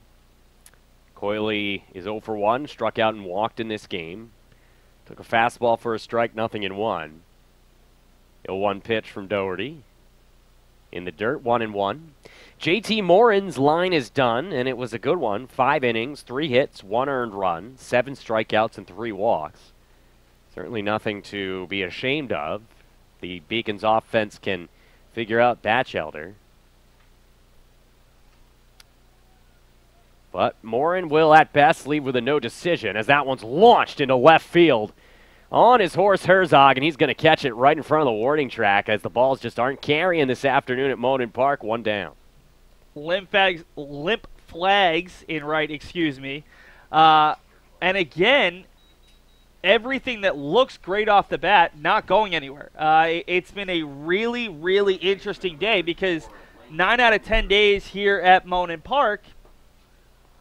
Coyley is 0 for 1, struck out and walked in this game. Took a fastball for a strike, nothing in 1. 0-1 pitch from Doherty. In the dirt, 1-1. JT Morin's line is done, and it was a good one. 5 innings, 3 hits, 1 earned run, 7 strikeouts, and 3 walks. Certainly nothing to be ashamed of. The Beacons offense can figure out Batchelder. But Morin will at best leave with a no decision as that one's launched into left field on his horse Herzog, and he's going to catch it right in front of the warning track as the balls just aren't carrying this afternoon at Monin Park. 1 down. Limp flags in right, excuse me. And again, everything that looks great off the bat not going anywhere. It's been a really, really interesting day because 9 out of 10 days here at Monin Park,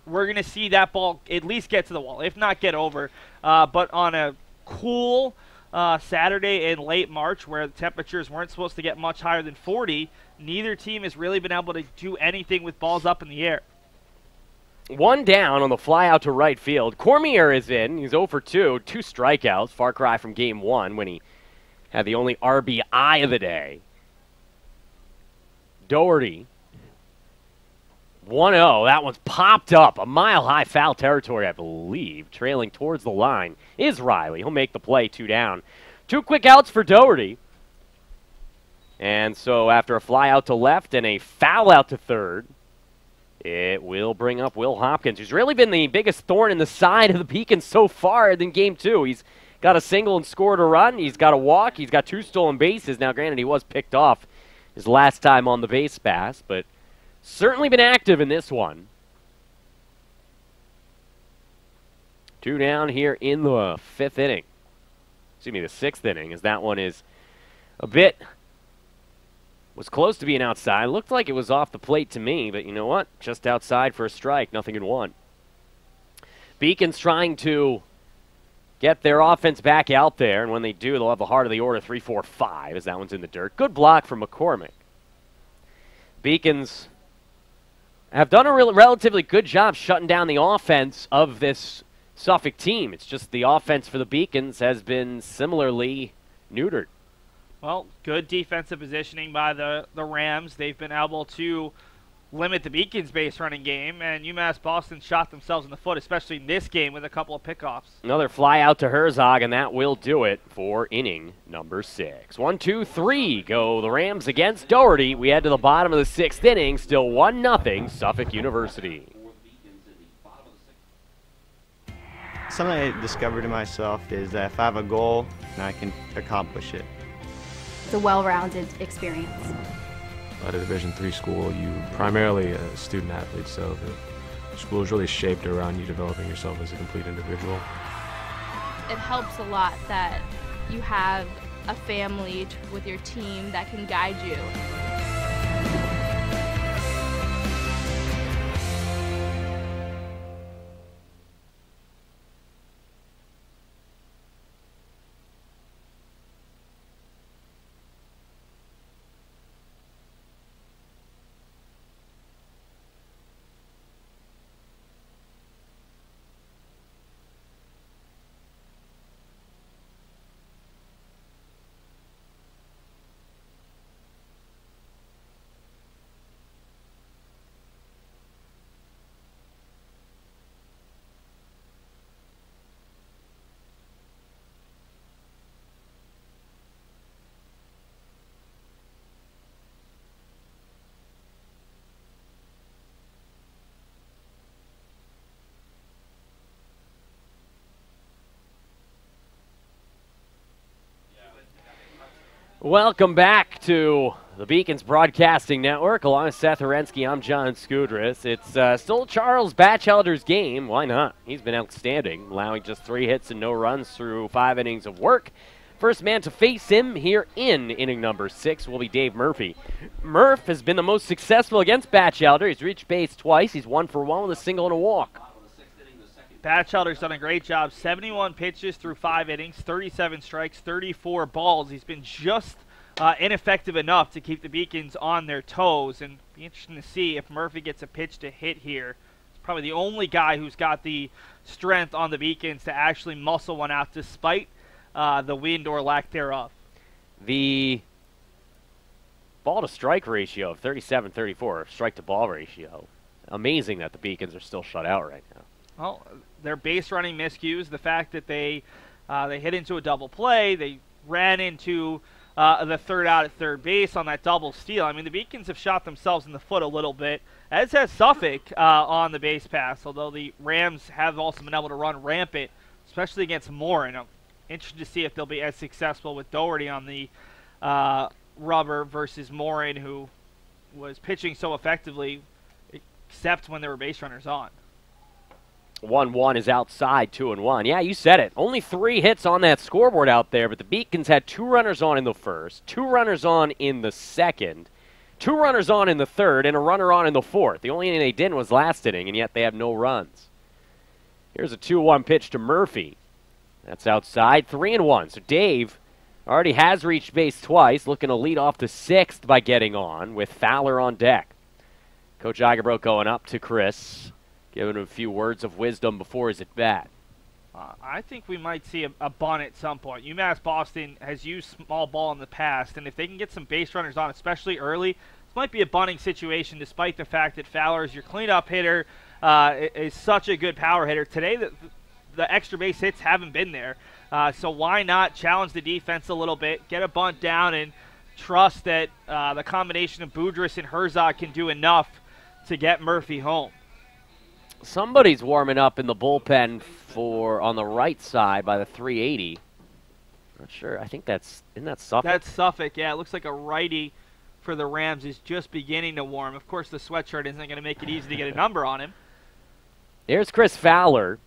we're going to see that ball at least get to the wall, if not get over. But on a cool Saturday in late March where the temperatures weren't supposed to get much higher than 40, neither team has really been able to do anything with balls up in the air. 1 down on the fly out to right field. Cormier is in. He's 0 for 2, 2 strikeouts. Far cry from Game 1 when he had the only RBI of the day. Doherty, 1-0. That one's popped up. A mile-high foul territory, I believe. Trailing towards the line is Riley. He'll make the play, 2 down. 2 quick outs for Doherty. And so after a fly out to left and a foul out to third, it will bring up Will Hopkins, who's really been the biggest thorn in the side of the Beacons so far in Game 2. He's got a single and scored a run. He's got a walk. He's got 2 stolen bases. Now, granted, he was picked off his last time on the base pass, but certainly been active in this one. 2 down here in the 5th inning. Excuse me, the 6th inning, as that one is a bit... was close to being outside. Looked like it was off the plate to me, but you know what? Just outside for a strike, nothing in 1. Beacons trying to get their offense back out there, and when they do, they'll have the heart of the order 3-4-5 as that one's in the dirt. Good block from McCormick. Beacons have done a relatively good job shutting down the offense of this Suffolk team. It's just the offense for the Beacons has been similarly neutered. Well, good defensive positioning by the Rams. They've been able to limit the Beacons' base running game, and UMass Boston shot themselves in the foot, especially in this game with a couple of pickoffs. Another fly out to Herzog, and that will do it for inning number 6. 1, 2, 3 go the Rams against Doherty. We head to the bottom of the 6th inning, still 1-0 Suffolk University. Something I discovered in myself is that if I have a goal, then I can accomplish it. It's a well-rounded experience. At a Division III school, you primarily a student athlete, so the school is really shaped around you developing yourself as a complete individual. It helps a lot that you have a family with your team that can guide you. Welcome back to the Beacons Broadcasting Network. Along with Seth Orensky, I'm John Skudris. It's still Charles Batchelder's game. Why not? He's been outstanding, allowing just 3 hits and no runs through 5 innings of work. First man to face him here in inning number 6 will be Dave Murphy. Murph has been the most successful against Batchelder. He's reached base twice. He's 1 for 1 with a single and a walk. Batchelder's done a great job. 71 pitches through 5 innings, 37 strikes, 34 balls. He's been just ineffective enough to keep the Beacons on their toes. And be interesting to see if Murphy gets a pitch to hit here. He's probably the only guy who's got the strength on the Beacons to actually muscle one out despite the wind or lack thereof. The ball-to-strike ratio of 37-34, strike-to-ball ratio. Amazing that the Beacons are still shut out right now. Well, their base running miscues, the fact that they hit into a double play, they ran into the third out at third base on that double steal. I mean, the Beacons have shot themselves in the foot a little bit, as has Suffolk on the base pass, although the Rams have also been able to run rampant, especially against Morin. I'm interested to see if they'll be as successful with Doherty on the rubber versus Morin, who was pitching so effectively, except when there were base runners on. 1-1 is outside, 2-1. Yeah, you said it. Only 3 hits on that scoreboard out there, but the Beacons had 2 runners on in the first, 2 runners on in the second, 2 runners on in the third, and a runner on in the fourth. The only inning they didn't was last inning, and yet they have no runs. Here's a 2-1 pitch to Murphy. That's outside, 3-1. So Dave already has reached base twice, looking to lead off the 6th by getting on with Fowler on deck. Coach Agabro going up to Chris, giving him a few words of wisdom before his at-bat. I think we might see a bunt at some point. UMass Boston has used small ball in the past, and if they can get some base runners on, especially early, this might be a bunting situation despite the fact that Fowler is your cleanup hitter, is such a good power hitter. Today, the extra base hits haven't been there, so why not challenge the defense a little bit, get a bunt down, and trust that the combination of Boudris and Herzog can do enough to get Murphy home. Somebody's warming up in the bullpen on the right side by the 380. Not sure. I think isn't that Suffolk? That's Suffolk, yeah. It looks like a righty for the Rams is just beginning to warm. Of course, the sweatshirt isn't going to make it easy to get a number on him. There's Chris Fowler.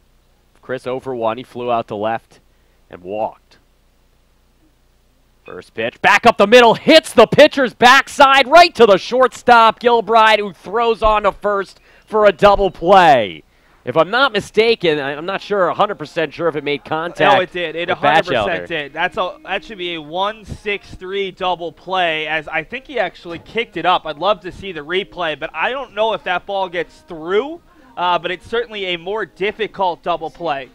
Chris 0 for 1. He flew out to left and walked. First pitch, back up the middle, hits the pitcher's backside right to the shortstop, Gilbride, who throws on to first for a double play. If I'm not mistaken, I'm not sure, 100% sure if it made contact. No, it did. It 100% did. That should be a 1-6-3 double play, as I think he actually kicked it up. I'd love to see the replay, but I don't know if that ball gets through, but it's certainly a more difficult double play,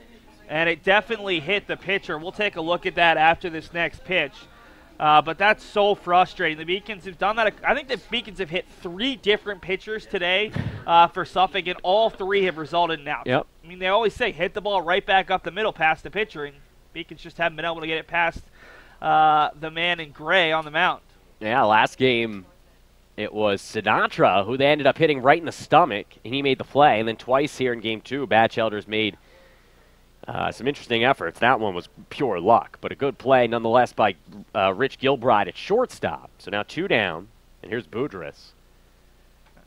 and it definitely hit the pitcher. We'll take a look at that after this next pitch. But that's so frustrating. The Beacons have done that. I think the Beacons have hit 3 different pitchers today for Suffolk, and all 3 have resulted in outs. Yep. I mean, they always say hit the ball right back up the middle past the pitcher, and Beacons just haven't been able to get it past the man in gray on the mound. Yeah, last game it was Sinatra who they ended up hitting right in the stomach, and he made the play. And then twice here in Game 2, Batchelder's made some interesting efforts. That one was pure luck, but a good play nonetheless by Rich Gilbride at shortstop. So now 2 down, and here's Boudris.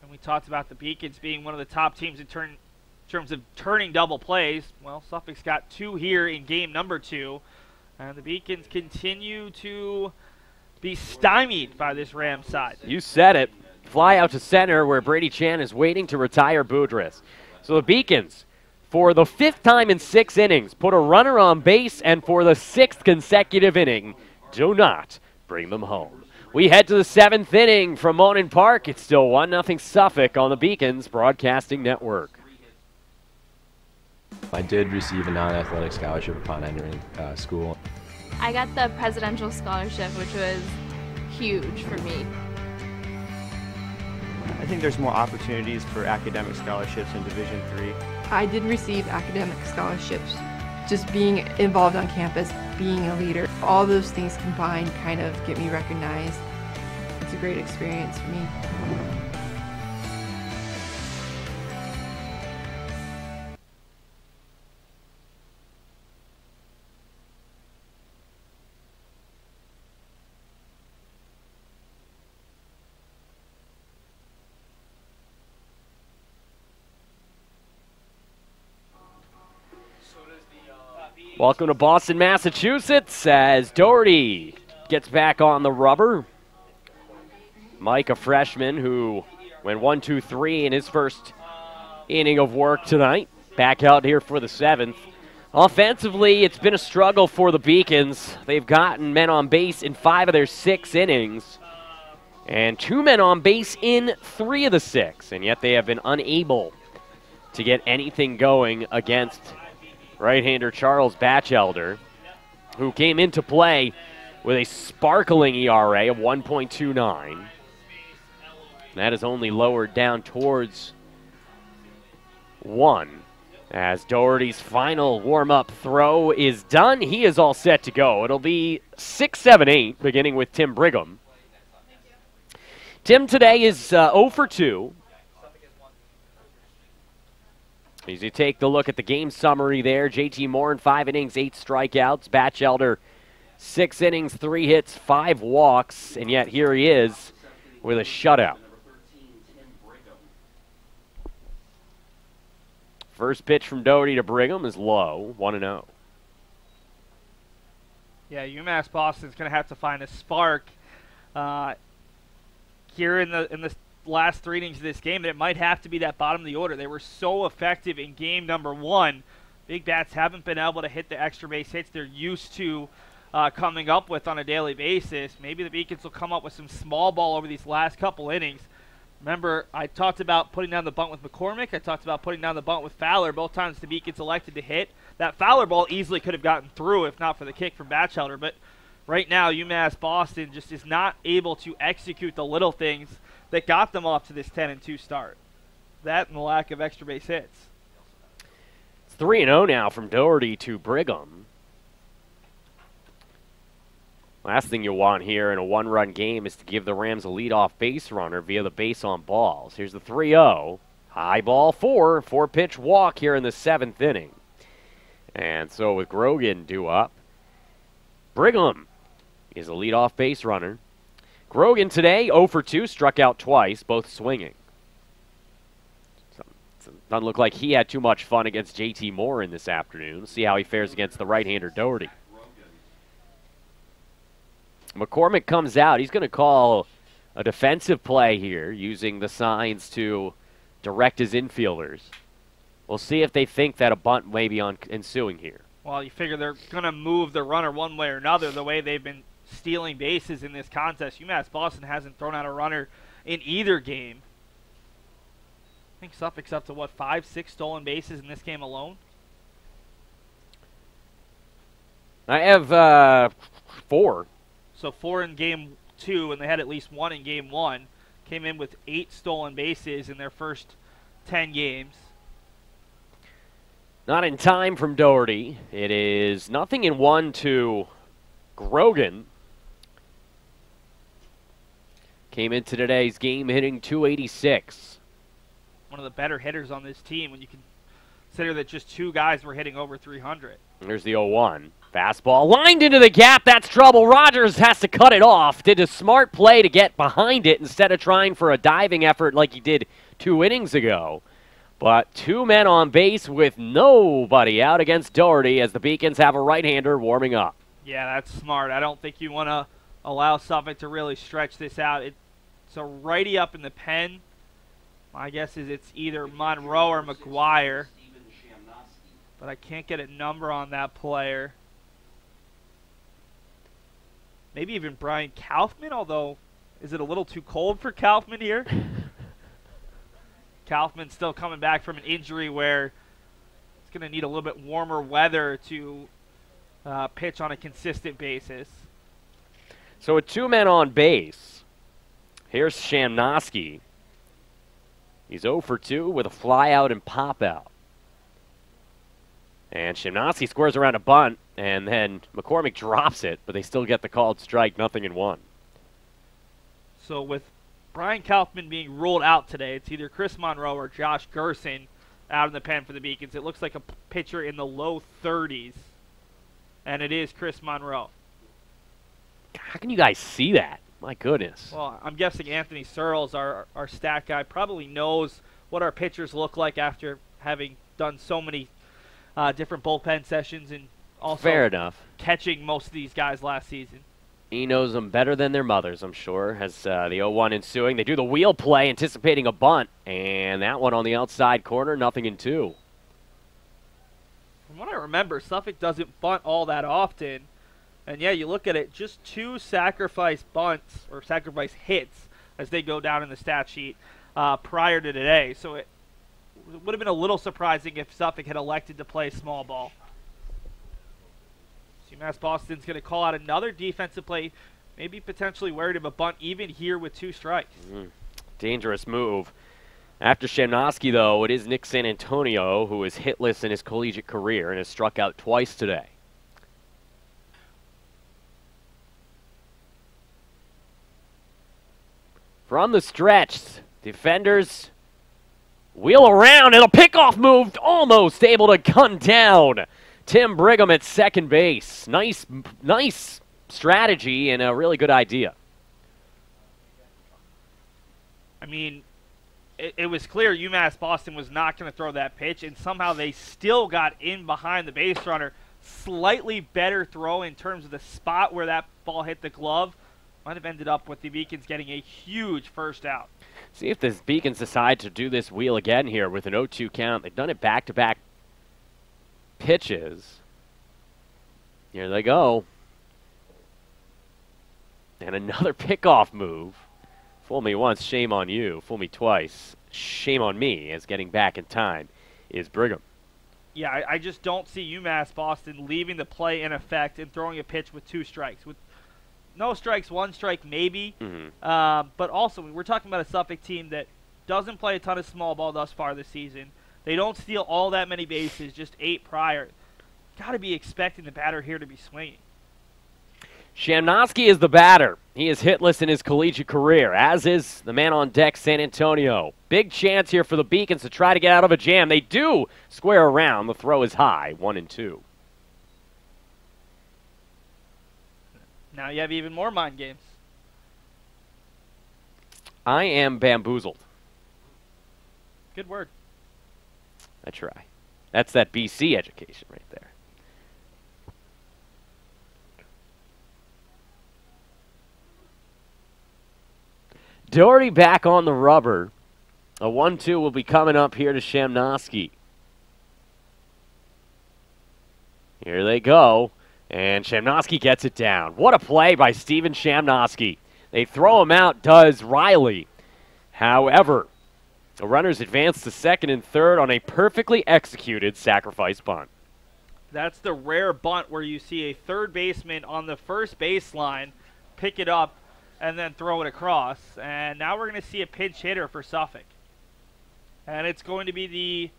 And we talked about the Beacons being one of the top teams in terms of turning double plays. Well, Suffolk's got 2 here in game number 2, and the Beacons continue to be stymied by this Rams side. You said it. Fly out to center where Brady Chan is waiting to retire Boudris. So the Beacons, for the 5th time in 6 innings, put a runner on base, and for the 6th consecutive inning, do not bring them home. We head to the 7th inning from Monin Park. It's still 1-0 Suffolk on the Beacons Broadcasting Network. I did receive a non-athletic scholarship upon entering school. I got the presidential scholarship, which was huge for me. I think there's more opportunities for academic scholarships in Division III. I did receive academic scholarships. Just being involved on campus, being a leader, all those things combined kind of get me recognized. It's a great experience for me. Welcome to Boston, Massachusetts, as Doherty gets back on the rubber. Mike, a freshman who went 1-2-3 in his first inning of work tonight. Back out here for the 7th. Offensively, it's been a struggle for the Beacons. They've gotten men on base in 5 of their 6 innings, and 2 men on base in 3 of the 6, and yet they have been unable to get anything going against right-hander Charles Batchelder, who came into play with a sparkling ERA of 1.29. That is only lowered down towards 1. As Doherty's final warm-up throw is done, he is all set to go. It'll be 6-7-8, beginning with Tim Brigham. Tim today is 0 for 2. As you take the look at the game summary there, JT Morin, 5 innings, 8 strikeouts. Batchelder, 6 innings, 3 hits, 5 walks, and yet here he is with a shutout. First pitch from Doherty to Brigham is low, 1-0. Yeah, UMass Boston's going to have to find a spark here in the last 3 innings of this game, and it might have to be that bottom of the order. They were so effective in game number 1. Big Bats haven't been able to hit the extra base hits they're used to coming up with on a daily basis. Maybe the Beacons will come up with some small ball over these last couple innings. Remember, I talked about putting down the bunt with McCormick. I talked about putting down the bunt with Fowler. Both times the Beacons elected to hit. That Fowler ball easily could have gotten through if not for the kick from Batchelder. But right now, UMass Boston just is not able to execute the little things that got them off to this 10-2 start. That and the lack of extra base hits. It's 3-0 now from Doherty to Brigham. Last thing you want here in a 1-run game is to give the Rams a leadoff base runner via the base on balls. Here's the 3-0. High ball 4, 4-pitch walk here in the 7th inning. And so with Grogan due up, Brigham is a leadoff base runner. Grogan today, 0 for 2, struck out twice, both swinging. So, doesn't look like he had too much fun against JT Morin this afternoon. See how he fares against the right-hander Doherty. McCormick comes out. He's going to call a defensive play here, using the signs to direct his infielders. We'll see if they think that a bunt may be ensuing here. Well, you figure they're going to move the runner one way or another, the way they've been stealing bases in this contest. UMass Boston hasn't thrown out a runner in either game. I think Suffolk's up to, what, 5, 6 stolen bases in this game alone? I have 4. So 4 in game 2, and they had at least 1 in game 1. Came in with 8 stolen bases in their first 10 games. Not in time from Doherty. It is 0-1 to Grogan. Came into today's game hitting .286. One of the better hitters on this team when you consider that just 2 guys were hitting over 300. There's the 0-1. Fastball lined into the gap. That's trouble. Rogers has to cut it off. Did a smart play to get behind it instead of trying for a diving effort like he did 2 innings ago. But 2 men on base with nobody out against Doherty as the Beacons have a right-hander warming up. Yeah, that's smart. I don't think you want to allow Suffolk to really stretch this out. It's a righty up in the pen. My guess is it's either Monroe or McGuire. But I can't get a number on that player. Maybe even Brian Kaufman, although is it a little too cold for Kaufman here? Kaufman's still coming back from an injury where it's going to need a little bit warmer weather to pitch on a consistent basis. So with 2 men on base, here's Shamnosky. He's 0 for 2 with a fly out and pop out. And Shamnosky squares around a bunt, and then McCormick drops it, but they still get the called strike, 0-1. So with Brian Kaufman being ruled out today, it's either Chris Monroe or Josh Gerson out in the pen for the Beacons. It looks like a pitcher in the low 30s, and it is Chris Monroe. How can you guys see that? My goodness. Well, I'm guessing Anthony Searles, our stat guy, probably knows what our pitchers look like after having done so many different bullpen sessions and also Fair enough. catching most of these guys last season. He knows them better than their mothers, I'm sure, as the 0-1 ensuing. They do the wheel play, anticipating a bunt, and that one on the outside corner, 0-2. From what I remember, Suffolk doesn't bunt all that often. And, yeah, you look at it, just 2 sacrifice bunts or sacrifice hits as they go down in the stat sheet prior to today. So it would have been a little surprising if Suffolk had elected to play small ball. UMass Boston's going to call out another defensive play, maybe potentially worried of a bunt even here with 2 strikes. Dangerous move. After Shamnosky, though, it is Nick San Antonio, who is hitless in his collegiate career and has struck out twice today. From the stretch, defenders wheel around, and a pickoff move, almost able to gun down Tim Brigham at second base. Nice strategy and a really good idea. I mean, it was clear UMass Boston was not going to throw that pitch, and somehow they still got in behind the base runner. Slightly better throw in terms of the spot where that ball hit the glove. Might have ended up with the Beacons getting a huge first out. See if the Beacons decide to do this wheel again here with an 0-2 count. They've done it back-to-back pitches. Here they go. And another pickoff move. Fool me once, shame on you. Fool me twice, shame on me, as getting back in time is Brigham. Yeah, I just don't see UMass Boston leaving the play in effect and throwing a pitch with 2 strikes. With no strikes, 1 strike maybe. But also, we're talking about a Suffolk team that doesn't play a ton of small ball thus far this season. They don't steal all that many bases, just 8 prior. Got to be expecting the batter here to be swinging. Shamnosky is the batter. He is hitless in his collegiate career, as is the man on deck, San Antonio. Big chance here for the Beacons to try to get out of a jam. They do square around. The throw is high, 1-2. Now you have even more mind games. I am bamboozled. Good word. I try. That's that BC education right there. Doherty back on the rubber. A 1-2 will be coming up here to Shamnosky. Here they go. And Shamnosky gets it down. What a play by Steven Shamnosky. They throw him out, does Riley. However, the runners advance to second and third on a perfectly executed sacrifice bunt. That's the rare bunt where you see a third baseman on the first baseline pick it up, and then throw it across. And now we're going to see a pinch hitter for Suffolk. And it's going to be the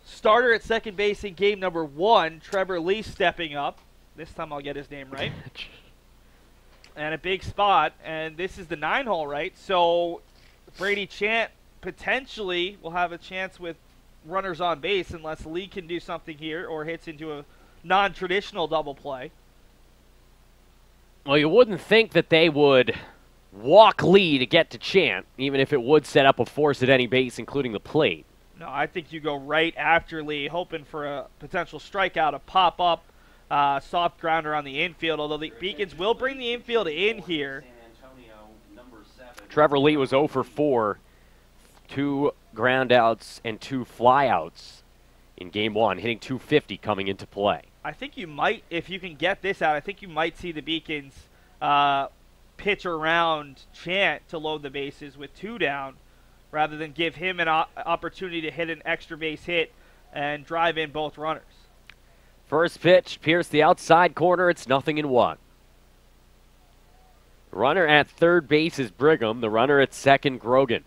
starter at second base in game number 1, Trevor Lee, stepping up. This time I'll get his name right. And a big spot. And this is the 9-hole, right? So Brady Chant potentially will have a chance with runners on base unless Lee can do something here or hits into a non-traditional double play. Well, you wouldn't think that they would walk Lee to get to Chant, even if it would set up a force at any base, including the plate. No, I think you go right after Lee, hoping for a potential strikeout, a pop-up, soft grounder on the infield, although the Beacons will bring the infield in here. Trevor Lee was 0 for 4, 2 groundouts and 2 flyouts in game 1, hitting .250 coming into play. I think you might, if you can get this out, I think you might see the Beacons pitch around Chant to load the bases with 2 down rather than give him an opportunity to hit an extra base hit and drive in both runners. First pitch, pierce the outside corner. It's 0-1. Runner at third base is Brigham. The runner at second, Grogan.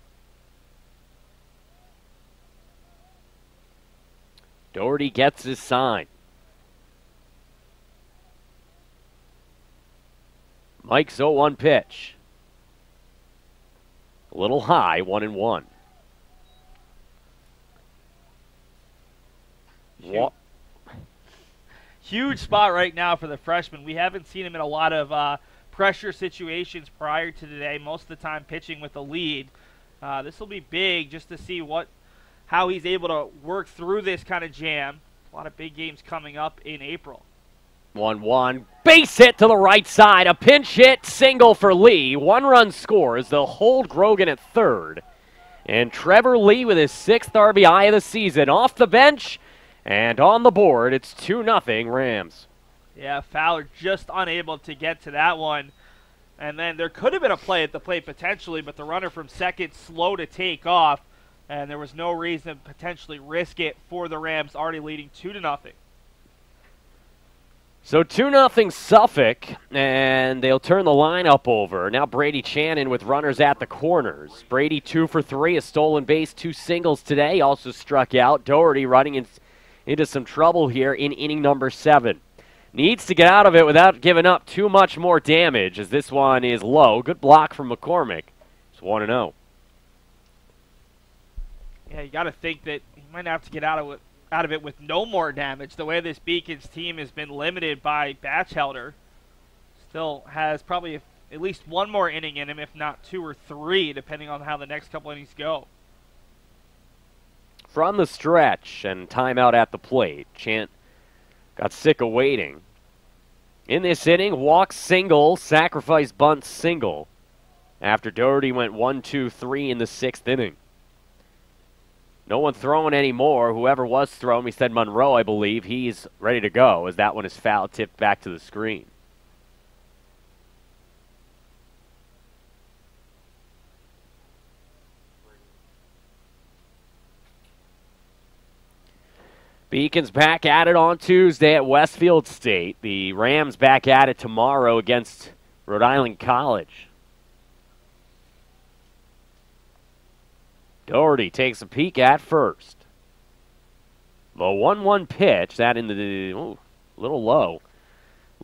Doherty gets his sign. Mike's 0-1 pitch. A little high, 1-1. Huge spot right now for the freshman. We haven't seen him in a lot of pressure situations prior to today, most of the time pitching with a lead. This will be big just to see how he's able to work through this kind of jam. A lot of big games coming up in April. 1-1. Base hit to the right side. A pinch hit single for Lee. 1-run scores. They'll hold Grogan at third. And Trevor Lee with his 6th RBI of the season off the bench. And on the board, it's 2-0 Rams. Yeah, Fowler just unable to get to that one. And then there could have been a play at the plate potentially, but the runner from second slow to take off. And there was no reason to potentially risk it for the Rams, already leading 2-0. So 2-0 Suffolk, and they'll turn the lineup over. Now Brady Channon with runners at the corners. Brady 2 for 3, a stolen base, 2 singles today, also struck out. Doherty running into some trouble here in inning number 7. Needs to get out of it without giving up too much more damage, as this one is low. Good block from McCormick. It's 1-0. Yeah, you got to think that he might have to get out of it with no more damage. The way this Beacons team has been limited by Batchelder, still has probably at least one more inning in him, if not 2 or 3, depending on how the next couple innings go. From the stretch and timeout at the plate, Chant got sick of waiting. In this inning, walk single, sacrifice bunt single, after Doherty went 1-2-3 in the 6th inning. No one throwing anymore. Whoever was throwing, he said Monroe, I believe. He's ready to go as that one is foul tipped back to the screen. Beacons back at it on Tuesday at Westfield State. The Rams back at it tomorrow against Rhode Island College. Doherty takes a peek at first. The 1-1 pitch, that in the little low.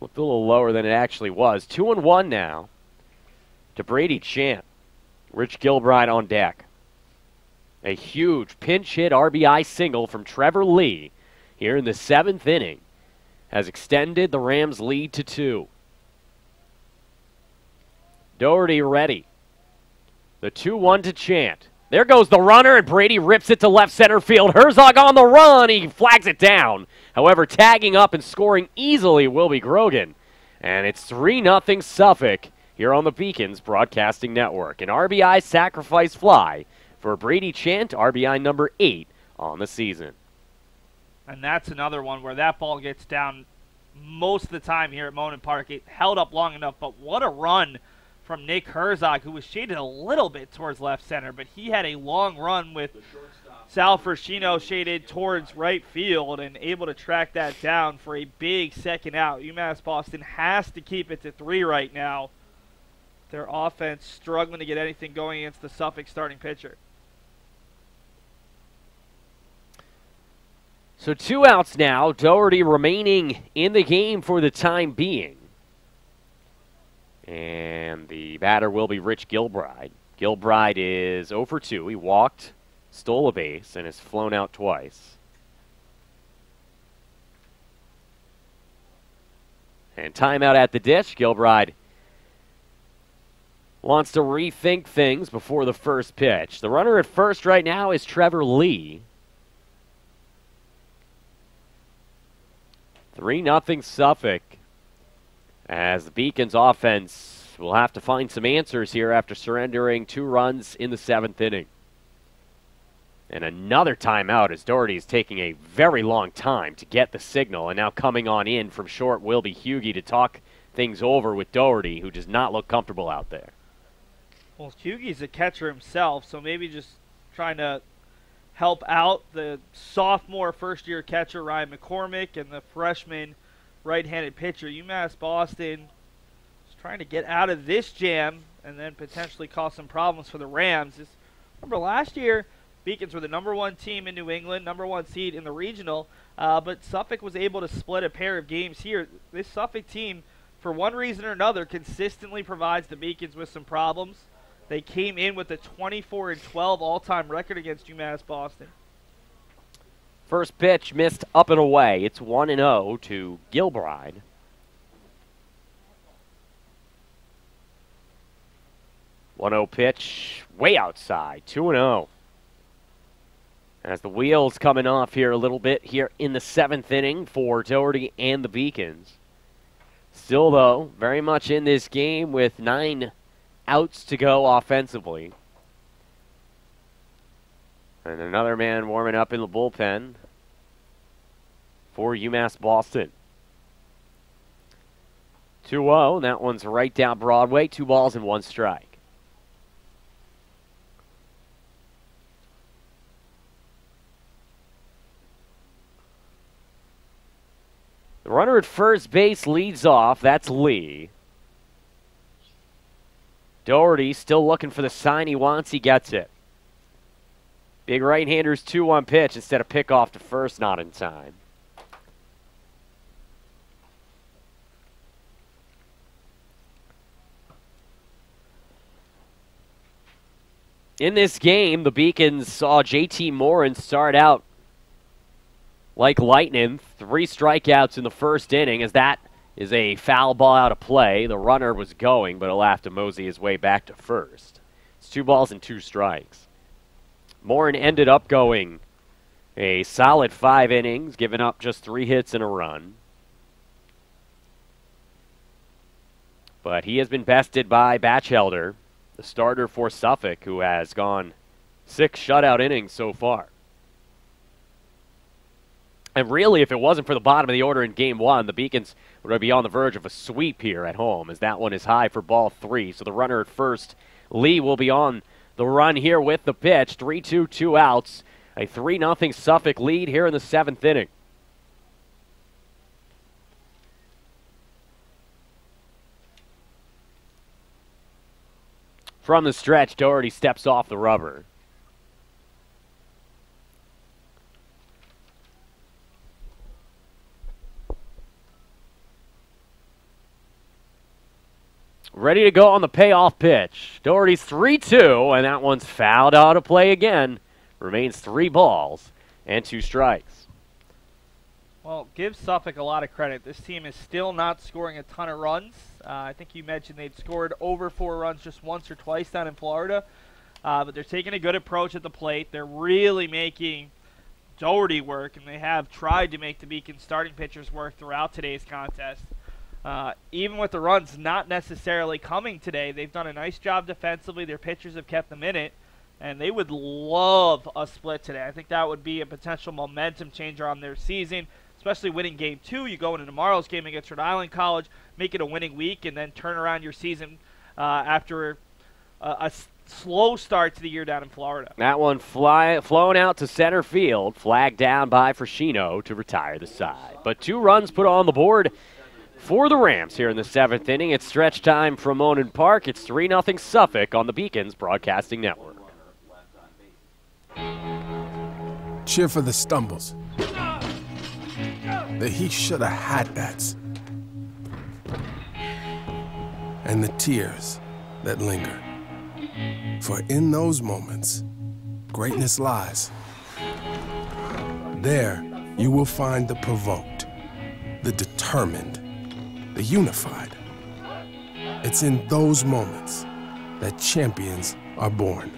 Looked a little lower than it actually was. 2-1 now to Brady Chant. Rich Gilbride on deck. A huge pinch hit RBI single from Trevor Lee here in the 7th inning has extended the Rams' lead to 2. Doherty ready. The 2-1 to Chant. There goes the runner, and Brady rips it to left center field. Herzog on the run. He flags it down. However, tagging up and scoring easily will be Grogan. And it's 3-0 Suffolk here on the Beacons Broadcasting Network. An RBI sacrifice fly for Brady Chant, RBI number 8 on the season. And that's another one where that ball gets down most of the time here at Monin Park. It held up long enough, but what a run from Nick Herzog, who was shaded a little bit towards left center, but he had a long run with Sal Frascino shaded towards right field and able to track that down for a big second out. UMass Boston has to keep it to 3 right now. Their offense struggling to get anything going against the Suffolk starting pitcher. So 2 outs now. Doherty remaining in the game for the time being. And the batter will be Rich Gilbride. Gilbride is 0 for 2. He walked, stole a base, and has flown out twice. And timeout at the dish. Gilbride wants to rethink things before the first pitch. The runner at first right now is Trevor Lee. 3-0 Suffolk, as the Beacons offense will have to find some answers here after surrendering 2 runs in the 7th inning. And another timeout as Doherty is taking a very long time to get the signal, and now coming on in from short will be Hughie to talk things over with Doherty, who does not look comfortable out there. Well, Hughie's a catcher himself, so maybe just trying to help out the sophomore first-year catcher Ryan McCormick and the freshman right-handed pitcher. UMass Boston is trying to get out of this jam and then potentially cause some problems for the Rams. Remember last year, Beacons were the #1 team in New England, #1 seed in the regional, but Suffolk was able to split a pair of games here. This Suffolk team, for one reason or another, consistently provides the Beacons with some problems. They came in with a 24-12 all-time record against UMass Boston. First pitch missed up and away. It's 1-0 to Gilbride. One-0 pitch way outside. 2-0. As the wheels coming off here a little bit here in the 7th inning for Doherty and the Beacons. Still, though, very much in this game with 9 outs to go offensively. And another man warming up in the bullpen for UMass Boston. 2-0, and that one's right down Broadway. 2 balls and 1 strike. The runner at first base leads off. That's Lee. Doherty still looking for the sign he wants. He gets it. Big right-hander's 2-1 pitch instead of pickoff to first, not in time. In this game, the Beacons saw JT Morin start out like lightning. 3 strikeouts in the first inning, as that is a foul ball out of play. The runner was going, but he'll have to mosey his way back to first. It's 2 balls and 2 strikes. Morin ended up going a solid 5 innings, giving up just 3 hits and a run. But he has been bested by Batchelder, the starter for Suffolk, who has gone 6 shutout innings so far. And really, if it wasn't for the bottom of the order in Game 1, the Beacons would be on the verge of a sweep here at home, as that one is high for ball 3. So the runner at first, Lee, will be on the run here with the pitch. 3-2, 2 outs. A 3-0 Suffolk lead here in the 7th inning. From the stretch, Doherty steps off the rubber. Ready to go on the payoff pitch. Doherty's 3-2, and that one's fouled out of play again. Remains 3 balls and 2 strikes. Well, give Suffolk a lot of credit. This team is still not scoring a ton of runs. I think you mentioned they'd scored over 4 runs just once or twice down in Florida. But they're taking a good approach at the plate. They're really making Doherty work, and they have tried to make the Beacon starting pitchers work throughout today's contest. Even with the runs not necessarily coming today, they've done a nice job defensively. Their pitchers have kept them in it, and they would love a split today. I think that would be a potential momentum changer on their season, especially winning Game 2. You go into tomorrow's game against Rhode Island College, make it a winning week, and then turn around your season after a slow start to the year down in Florida. That one flown out to center field, flagged down by Frashino to retire the side. But 2 runs put on the board for the Rams here in the 7th inning. It's stretch time from Monin Park. It's 3-0 Suffolk on the Beacons Broadcasting Network. Cheer for the stumbles. The he shoulda had that's. And the tears that linger. For in those moments, greatness lies. There, you will find the provoked, the determined, the unified. It's in those moments that champions are born.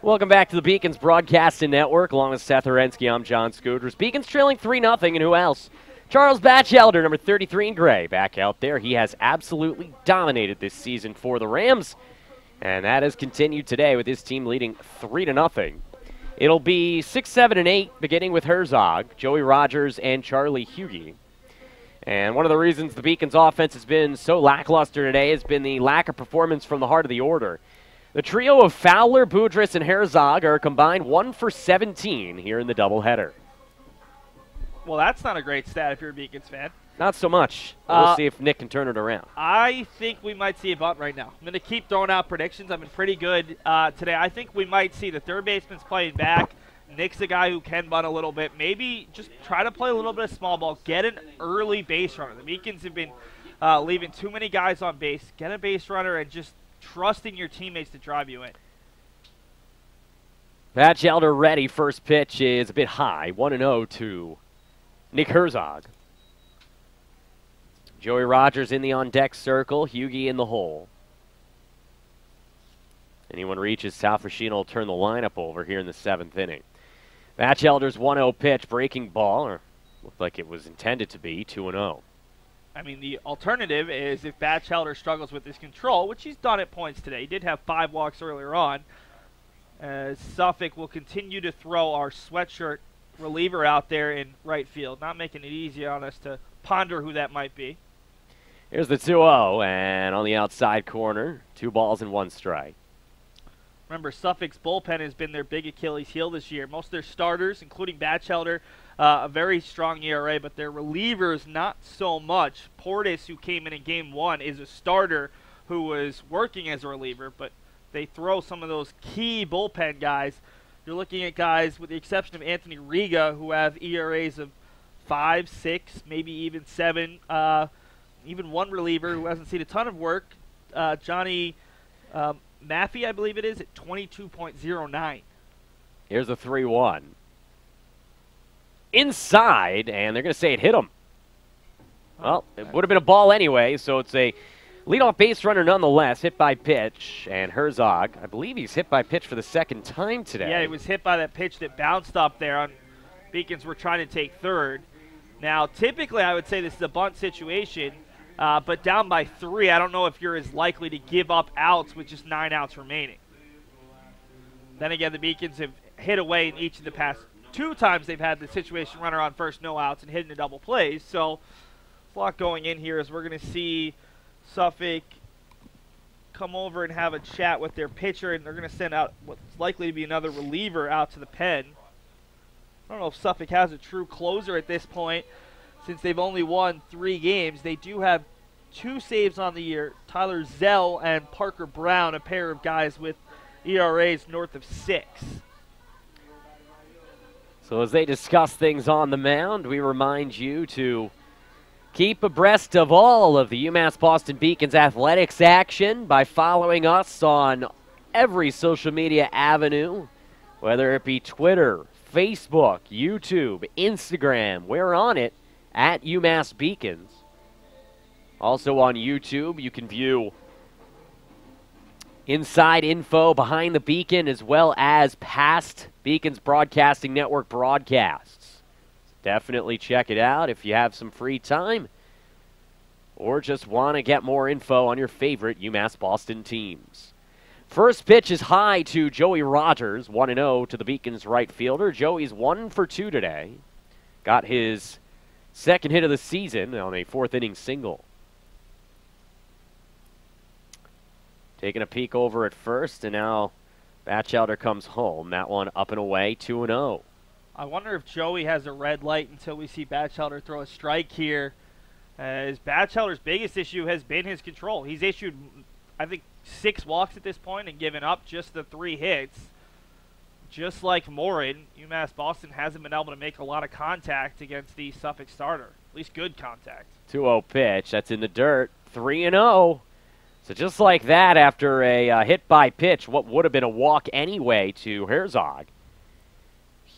Welcome back to the Beacons Broadcasting Network. Along with Seth Orensky, I'm John Scooters. Beacons trailing 3-0, and who else? Charles Batchelder, number 33 in gray, back out there. He has absolutely dominated this season for the Rams, and that has continued today with his team leading 3-0. It'll be 6, 7, and 8, beginning with Herzog, Joey Rogers, and Charlie Hughey. And one of the reasons the Beacons offense has been so lackluster today has been the lack of performance from the heart of the order. The trio of Fowler, Boudris, and Herzog are combined 1 for 17 here in the doubleheader. Well, that's not a great stat if you're a Beacons fan. Not so much. We'll see if Nick can turn it around. I think we might see a bunt right now. I'm going to keep throwing out predictions. I've been pretty good today. I think we might see the third baseman's playing back. Nick's a guy who can bunt a little bit. Maybe just try to play a little bit of small ball. Get an early base runner. The Beacons have been leaving too many guys on base. Get a base runner and just trusting your teammates to drive you in. Batchelder ready. First pitch is a bit high. 1-0 to Nick Herzog. Joey Rogers in the on-deck circle. Hughey in the hole. Anyone reaches, Sal Frashino will turn the lineup over here in the 7th inning. Batchelder's 1-0 pitch. Breaking ball, or looked like it was intended to be, 2-0. I mean, the alternative is if Batchelder struggles with his control, which he's done at points today. He did have 5 walks earlier on. Suffolk will continue to throw our sweatshirt reliever out there in right field, not making it easy on us to ponder who that might be. Here's the 2-0, and on the outside corner, 2 balls and 1 strike. Remember, Suffolk's bullpen has been their big Achilles heel this year. Most of their starters, including Batchelder, a very strong ERA, but their relievers not so much. Portis, who came in Game 1, is a starter who was working as a reliever, but they throw some of those key bullpen guys. You're looking at guys, with the exception of Anthony Riga, who have ERAs of 5, 6, maybe even 7. Even one reliever who hasn't seen a ton of work, Johnny Maffey, I believe it is, at 22.09. Here's a 3-1. Inside, and they're going to say it hit him. Well, it would have been a ball anyway, so it's a leadoff base runner nonetheless, hit by pitch. And Herzog, I believe he's hit by pitch for the second time today. Yeah, he was hit by that pitch that bounced up there on Beacons. Were trying to take third. Now, typically I would say this is a bunt situation, but down by 3, I don't know if you're as likely to give up outs with just 9 outs remaining. Then again, the Beacons have hit away in each of the past 2 times they've had the situation runner on first, no outs, and hit into double plays. So a lot going in here as we're going to see Suffolk come over and have a chat with their pitcher, and they're going to send out what's likely to be another reliever out to the pen. I don't know if Suffolk has a true closer at this point since they've only won 3 games. They do have 2 saves on the year, Tyler Zell and Parker Brown, a pair of guys with ERAs north of 6. So as they discuss things on the mound, we remind you to keep abreast of all of the UMass Boston Beacons athletics action by following us on every social media avenue, whether it be Twitter, Facebook, YouTube, Instagram. We're on it at UMass Beacons. Also on YouTube, you can view inside info behind the Beacon as well as past Beacons Broadcasting Network broadcasts. Definitely check it out if you have some free time or just want to get more info on your favorite UMass Boston teams. First pitch is high to Joey Rogers, 1-0 to the Beacons right fielder. Joey's 1 for 2 today. Got his second hit of the season on a fourth-inning single. Taking a peek over at first, and now Batchelder comes home. That one up and away, 2-0. I wonder if Joey has a red light until we see Batchelder throw a strike here. As Batchelder's biggest issue has been his control. He's issued, I think, 6 walks at this point and given up just the 3 hits. Just like Morin, UMass Boston hasn't been able to make a lot of contact against the Suffolk starter. At least good contact. 2-0 pitch. That's in the dirt. 3-0. So just like that, after a hit by pitch, what would have been a walk anyway to Herzog,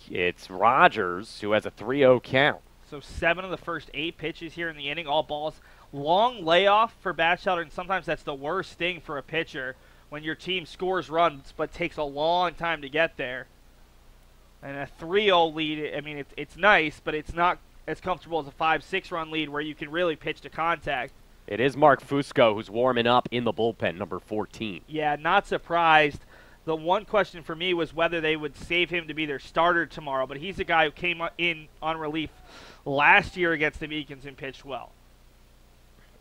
it's Rogers who has a 3-0 count. So 7 of the first 8 pitches here in the inning, all balls. Long layoff for Batchelder, and sometimes that's the worst thing for a pitcher when your team scores runs but takes a long time to get there. And a 3-0 lead, I mean, it's nice, but it's not as comfortable as a 5-6 run lead where you can really pitch to contact. It is Mark Fusco who's warming up in the bullpen, number 14. Yeah, not surprised. The one question for me was whether they would save him to be their starter tomorrow, but he's a guy who came in on relief last year against the Beacons and pitched well.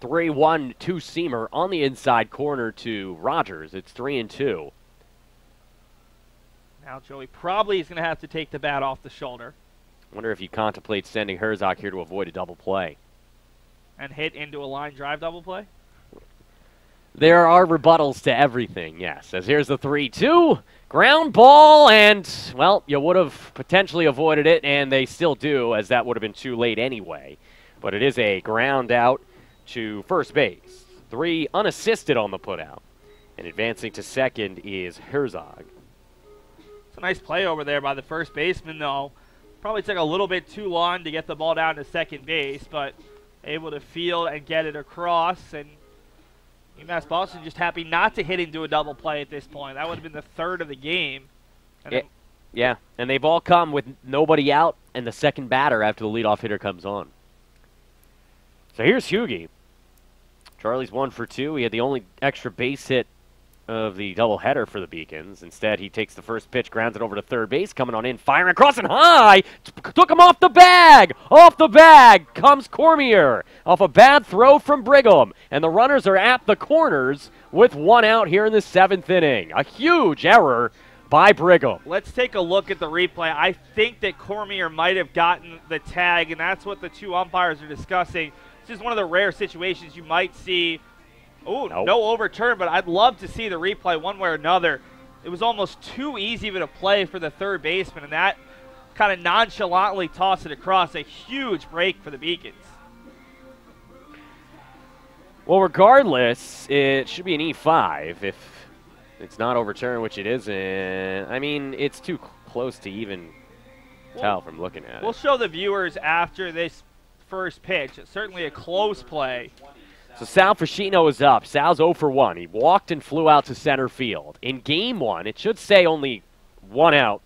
3-1 two-seamer on the inside corner to Rogers. It's 3-2. Now Joey probably is going to have to take the bat off the shoulder. Wonder if you contemplate sending Herzog here to avoid a double play. And hit into a line drive double play? There are rebuttals to everything, yes. As here's the 3-2. Ground ball, and, well, you would have potentially avoided it, and they still do, as that would have been too late anyway. But it is a ground out to first base. 3 unassisted on the putout. And advancing to second is Herzog. It's a nice play over there by the first baseman, though. Probably took a little bit too long to get the ball down to second base, but able to field and get it across, and UMass Boston just happy not to hit into a double play at this point. That would have been the third of the game. Yeah, and they've all come with nobody out and the second batter after the leadoff hitter comes on. So here's Hughie. Charlie's 1 for 2. He had the only extra base hit of the doubleheader for the Beacons. Instead, he takes the first pitch, grounds it over to third base, coming on in, firing across and high. Took him off the bag. Off the bag comes Cormier off a bad throw from Brigham. And the runners are at the corners with 1 out here in the 7th inning. A huge error by Brigham. Let's take a look at the replay. I think that Cormier might have gotten the tag, and that's what the 2 umpires are discussing. This is one of the rare situations you might see. Oh, nope. No overturn, but I'd love to see the replay one way or another. It was almost too easy of a play for the third baseman, and that kind of nonchalantly tossed it across. A huge break for the Beacons. Well, regardless, it should be an E5 if it's not overturned, which it isn't. I mean, it's too close to even tell from looking at it. We'll show the viewers after this first pitch. It's certainly a close play. So Sal Fascino is up. Sal's 0 for 1. He walked and flew out to center field. In game 1, it should say only 1 out,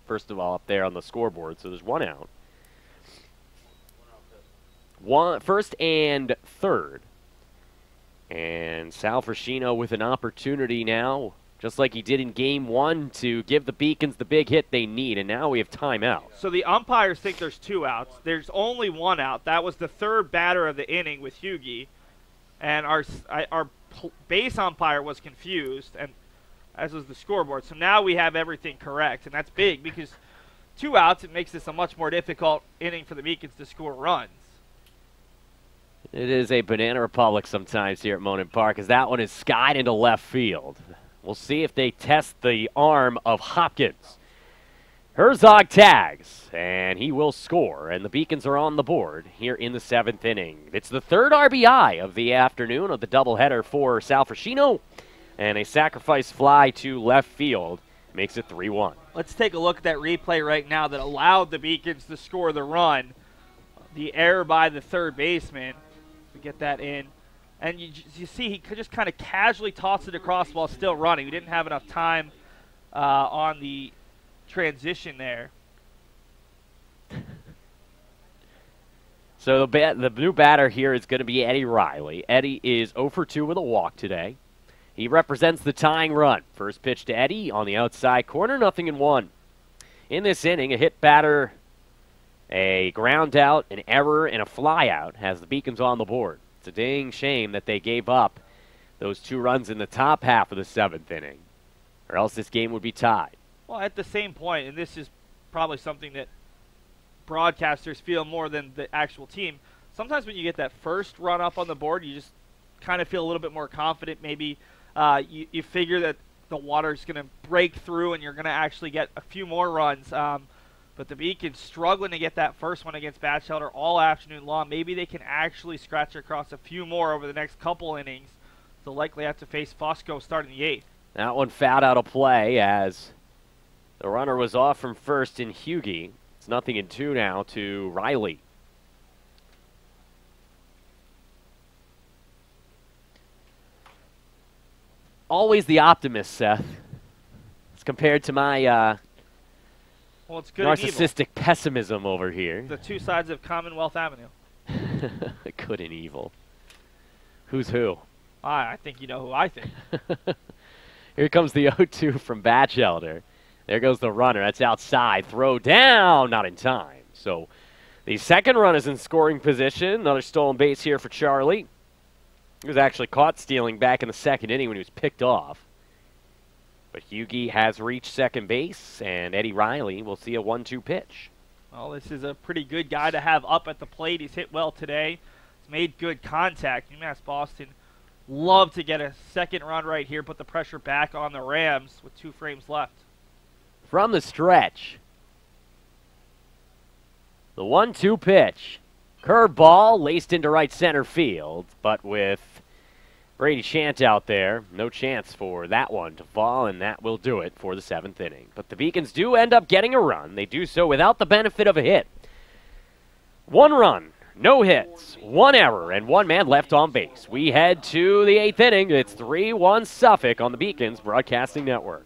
first of all, up there on the scoreboard. So there's 1 out. First and third. And Sal Fascino with an opportunity now, just like he did in game 1, to give the Beacons the big hit they need. And now we have timeout. So the umpires think there's 2 outs. There's only 1 out. That was the third batter of the inning with Hughie. And our base umpire was confused, and as was the scoreboard. So now we have everything correct, and that's big because 2 outs, it makes this a much more difficult inning for the Beacons to score runs. It is a banana republic sometimes here at Monin Park, as that one is skied into left field. We'll see if they test the arm of Hopkins. Herzog tags, and he will score, and the Beacons are on the board here in the 7th inning. It's the 3rd RBI of the afternoon of the doubleheader for Sal Fascino, and a sacrifice fly to left field makes it 3-1. Let's take a look at that replay right now that allowed the Beacons to score the run. The error by the third baseman. We get that in. And you see he could just kind of casually toss it across while still running. We didn't have enough time on the transition there. So the new batter here is going to be Eddie Riley. Eddie is 0 for 2 with a walk today. He represents the tying run. First pitch to Eddie on the outside corner, 0-1. In this inning, a hit batter, a ground out, an error, and a fly out has the Beacons on the board. It's a dang shame that they gave up those 2 runs in the top half of the 7th inning, or else this game would be tied. Well, at the same point, and this is probably something that broadcasters feel more than the actual team, sometimes when you get that first run up on the board, you just kind of feel a little bit more confident. Maybe you figure that the water's going to break through and you're going to actually get a few more runs. But the Beacons struggling to get that first one against Batchelder all afternoon long. Maybe they can actually scratch across a few more over the next couple innings. They'll likely have to face Fosco starting the 8th. That one fouled out of play as the runner was off from first in Hughie. It's 0-2 now to Riley. Always the optimist, Seth, as compared to my well, it's good narcissistic pessimism over here. The two sides of Commonwealth Avenue. Good and evil. Who's who? I think you know who I think. Here comes the 0-2 from Batchelder. There goes the runner. That's outside. Throw down. Not in time. So the second run is in scoring position. Another stolen base here for Charlie. He was actually caught stealing back in the second inning when he was picked off. But Hughie has reached second base, and Eddie Riley will see a 1-2 pitch. Well, this is a pretty good guy to have up at the plate. He's hit well today. He's made good contact. UMass Boston love to get a second run right here, put the pressure back on the Rams with 2 frames left. From the stretch, the 1-2 pitch. Curveball laced into right center field, but with Brady Shant out there, no chance for that one to fall, and that will do it for the 7th inning. But the Beacons do end up getting a run. They do so without the benefit of a hit. 1 run, no hits, 1 error, and 1 man left on base. We head to the 8th inning. It's 3-1 Suffolk on the Beacons Broadcasting Network.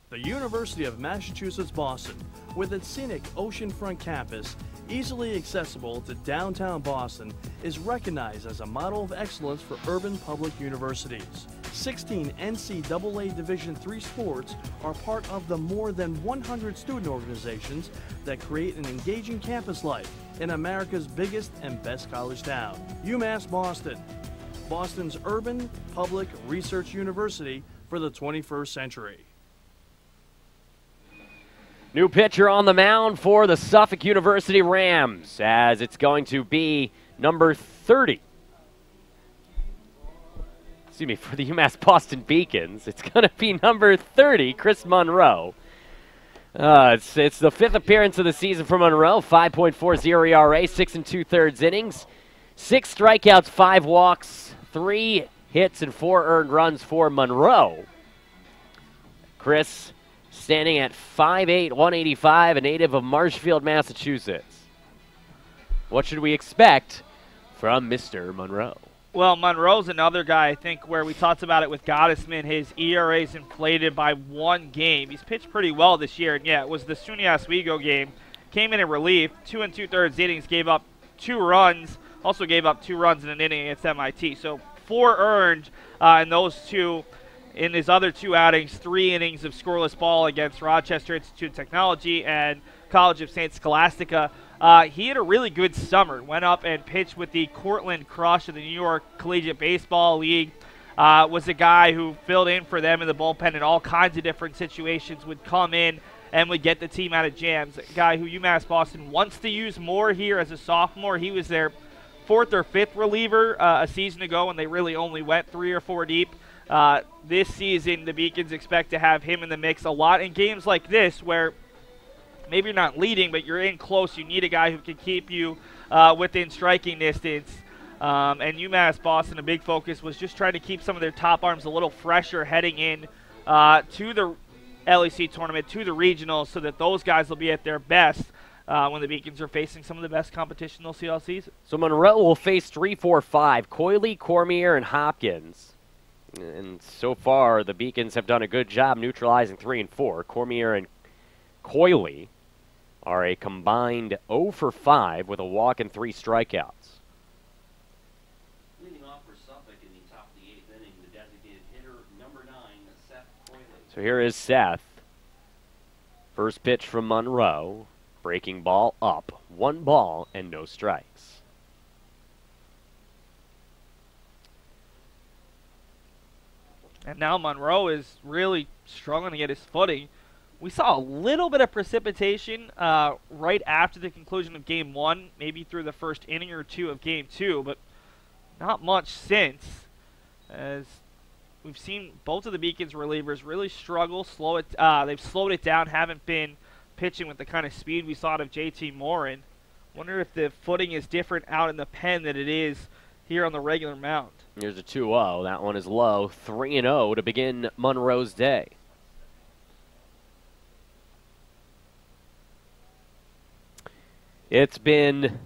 The University of Massachusetts Boston, with its scenic oceanfront campus, easily accessible to downtown Boston, is recognized as a model of excellence for urban public universities. 16 NCAA Division III sports are part of the more than 100 student organizations that create an engaging campus life in America's biggest and best college town. UMass Boston, Boston's urban public research university for the 21st century. New pitcher on the mound for the Suffolk University Rams, as it's going to be number 30. Excuse me, for the UMass Boston Beacons, it's going to be number 30, Chris Monroe. It's the 5th appearance of the season for Monroe, 5.40 ERA, 6 2/3 innings, 6 strikeouts, 5 walks, 3 hits, and 4 earned runs for Monroe. Chris standing at 5'8", 185, a native of Marshfield, Massachusetts. What should we expect from Mr. Monroe? Well, Monroe's another guy, I think, where we talked about it with Gottesman. His ERA's inflated by 1 game. He's pitched pretty well this year, and yeah, it was the SUNY Oswego game. Came in relief, 2 2/3 innings, gave up 2 runs, also gave up 2 runs in an inning against MIT. So 4 earned in those 2. In his other 2 outings, 3 innings of scoreless ball against Rochester Institute of Technology and College of St. Scholastica. He had a really good summer. Went up and pitched with the Cortland Crush of the New York Collegiate Baseball League. Was a guy who filled in for them in the bullpen in all kinds of different situations, would come in and would get the team out of jams. A guy who UMass Boston wants to use more here as a sophomore. He was their 4th or 5th reliever a season ago when they really only went 3 or 4 deep. This season, the Beacons expect to have him in the mix a lot in games like this where maybe you're not leading, but you're in close. You need a guy who can keep you within striking distance. And UMass Boston, a big focus was just trying to keep some of their top arms a little fresher heading in to the LEC tournament, to the regionals, so that those guys will be at their best when the Beacons are facing some of the best competition they'll see all season. So Monroe will face 3, 4, 5, Coyley, Cormier, and Hopkins. And so far, the Beacons have done a good job neutralizing 3 and 4. Cormier and Coyley are a combined 0 for 5 with a walk and 3 strikeouts. Leading off for Suffolk in the top of the 8th inning, the designated hitter, number 9, Seth Coyley. So here is Seth. First pitch from Monroe. Breaking ball up. 1 ball and no strikes. And now Monroe is really struggling to get his footing. We saw a little bit of precipitation right after the conclusion of Game 1, maybe through the first inning or 2 of Game 2, but not much since, as we've seen both of the Beacons relievers really struggle, they've slowed it down, haven't been pitching with the kind of speed we saw out of JT Morin. Wonder if the footing is different out in the pen than it is here on the regular mound. Here's a 2-0. That one is low. 3-0 to begin Monroe's day. It's been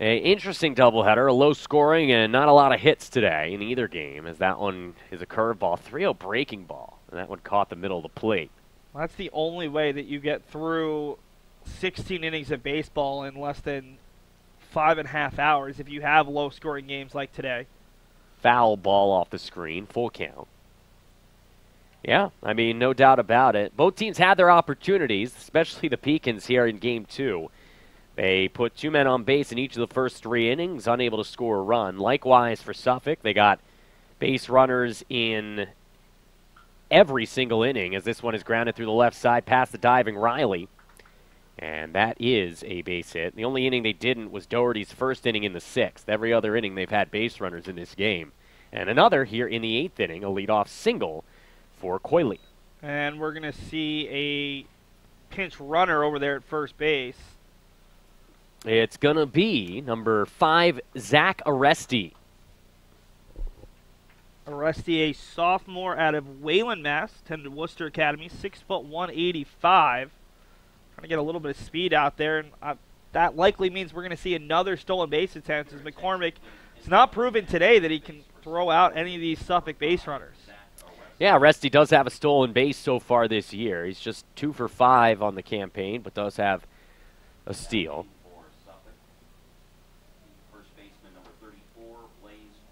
an interesting doubleheader, a low scoring, and not a lot of hits today in either game, as that one is a curveball. 3-0 breaking ball, and that one caught the middle of the plate. Well, that's the only way that you get through 16 innings of baseball in less than 5.5 hours if you have low-scoring games like today. Foul ball off the screen, full count. Yeah, I mean, no doubt about it. Both teams had their opportunities, especially the Beacons here in Game 2. They put 2 men on base in each of the first 3 innings, unable to score a run. Likewise for Suffolk, they got base runners in every single inning, as this one is grounded through the left side past the diving Riley. And that is a base hit. The only inning they didn't was Doherty's first inning in the 6th. Every other inning they've had base runners in this game. And another here in the 8th inning, a leadoff single for Coyley. And we're going to see a pinch runner over there at first base. It's going to be number 5, Zach Aresti. Aresti, a sophomore out of Wayland, Mass., attended Worcester Academy, 6'1", 185. Trying to get a little bit of speed out there, and that likely means we're going to see another stolen base attempt, as McCormick has not proven today that he can throw out any of these Suffolk base runners. Yeah, Aresti does have a stolen base so far this year. He's just 2 for 5 on the campaign, but does have a steal.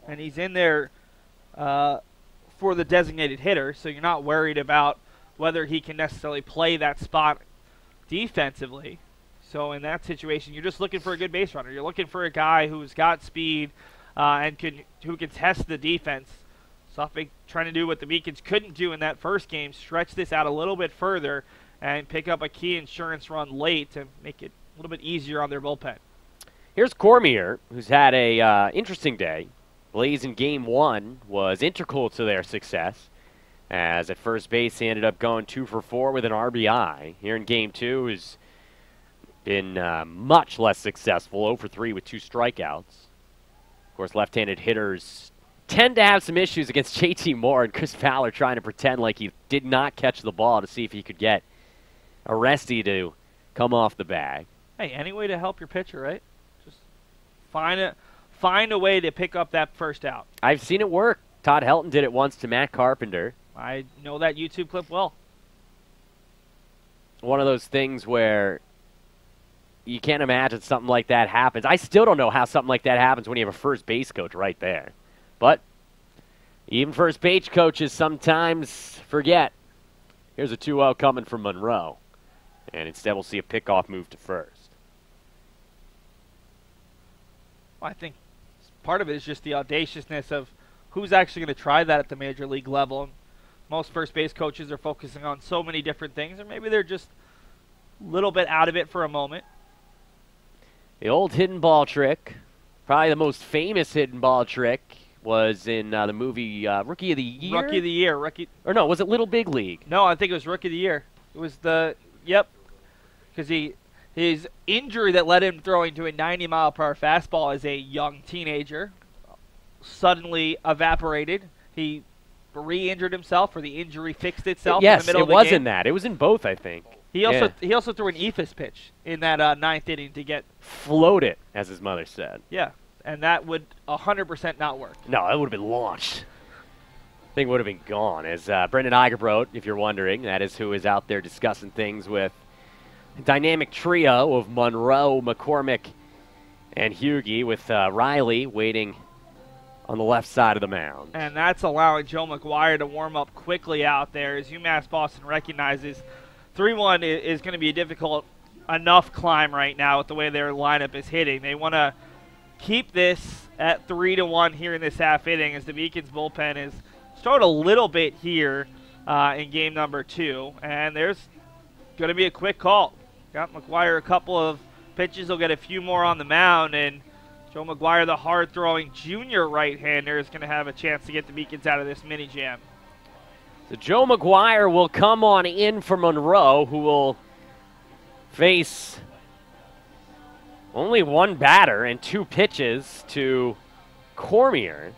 And he's in there for the designated hitter, so you're not worried about whether he can necessarily play that spot defensively. So in that situation, you're just looking for a good base runner. You're looking for a guy who's got speed and who can test the defense. Suffolk trying to do what the Beacons couldn't do in that first game, stretch this out a little bit further and pick up a key insurance run late to make it a little bit easier on their bullpen. Here's Cormier, who's had a interesting day. Blaze in Game 1 was integral to their success, as at first base he ended up going 2 for 4 with an RBI. Here in Game 2 has been much less successful, 0 for 3 with 2 strikeouts. Of course, left-handed hitters tend to have some issues against JT Morin. Chris Fowler trying to pretend like he did not catch the ball to see if he could get Aresti to come off the bag. Hey, any way to help your pitcher, right? Just find a way to pick up that first out. I've seen it work. Todd Helton did it once to Matt Carpenter. I know that YouTube clip well. One of those things where you can't imagine something like that happens. I still don't know how something like that happens when you have a first base coach right there. But even first base coaches sometimes forget. Here's a 2-0 coming from Monroe. And instead we'll see a pickoff move to first. Well, I think part of it is just the audaciousness of who's actually going to try that at the major league level. And most first base coaches are focusing on so many different things, or maybe they're just a little bit out of it for a moment. The old hidden ball trick, probably the most famous hidden ball trick, was in the movie Rookie of the Year? Rookie of the Year. Or no, was it Little Big League? No, I think it was Rookie of the Year. It was because his injury that led him throwing to a 90-mile-per-hour fastball as a young teenager suddenly evaporated. He re-injured himself, or the injury fixed itself in the middle of the game. Yes, it was in that. It was in both, I think. He also threw an eephus pitch in that 9th inning to get... Float it, as his mother said. Yeah, and that would 100% not work. No, it would have been launched. thing would have been gone. As Brendan Eigerbrodt, if you're wondering, that is who is out there discussing things with a dynamic trio of Monroe, McCormick, and Hughie, with Riley waiting on the left side of the mound. And that's allowing Joe McGuire to warm up quickly out there as UMass Boston recognizes 3-1 is going to be a difficult enough climb right now with the way their lineup is hitting. They want to keep this at 3-1 here in this half inning as the Beacons bullpen is struggled a little bit here in game number 2. And there's going to be a quick call. Got McGuire a couple of pitches. He'll get a few more on the mound, and Joe McGuire, the hard-throwing junior right-hander, is going to have a chance to get the Beacons out of this mini jam. So Joe McGuire will come on in for Monroe, who will face only one batter and 2 pitches to Cormier.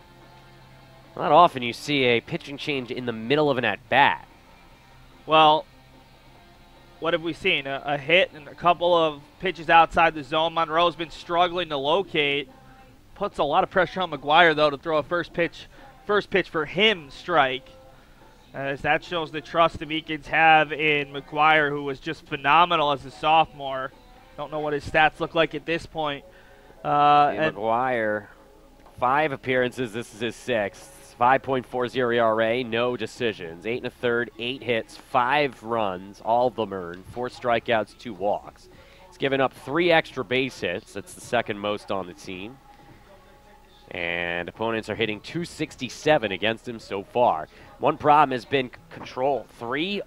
Not often you see a pitching change in the middle of an at-bat. Well, what have we seen? A hit and a couple of pitches outside the zone. Monroe's been struggling to locate. Puts a lot of pressure on McGuire, though, to throw a first pitch for him strike. As that shows the trust the Beacons have in McGuire, who was just phenomenal as a sophomore. Don't know what his stats look like at this point. McGuire, 5 appearances. This is his 6th. 5.40 ERA, no decisions. 8 1/3, 8 hits, 5 runs, all of them earned, 4 strikeouts, 2 walks. He's given up 3 extra base hits. That's the second most on the team. And opponents are hitting .267 against him so far. One problem has been control. 3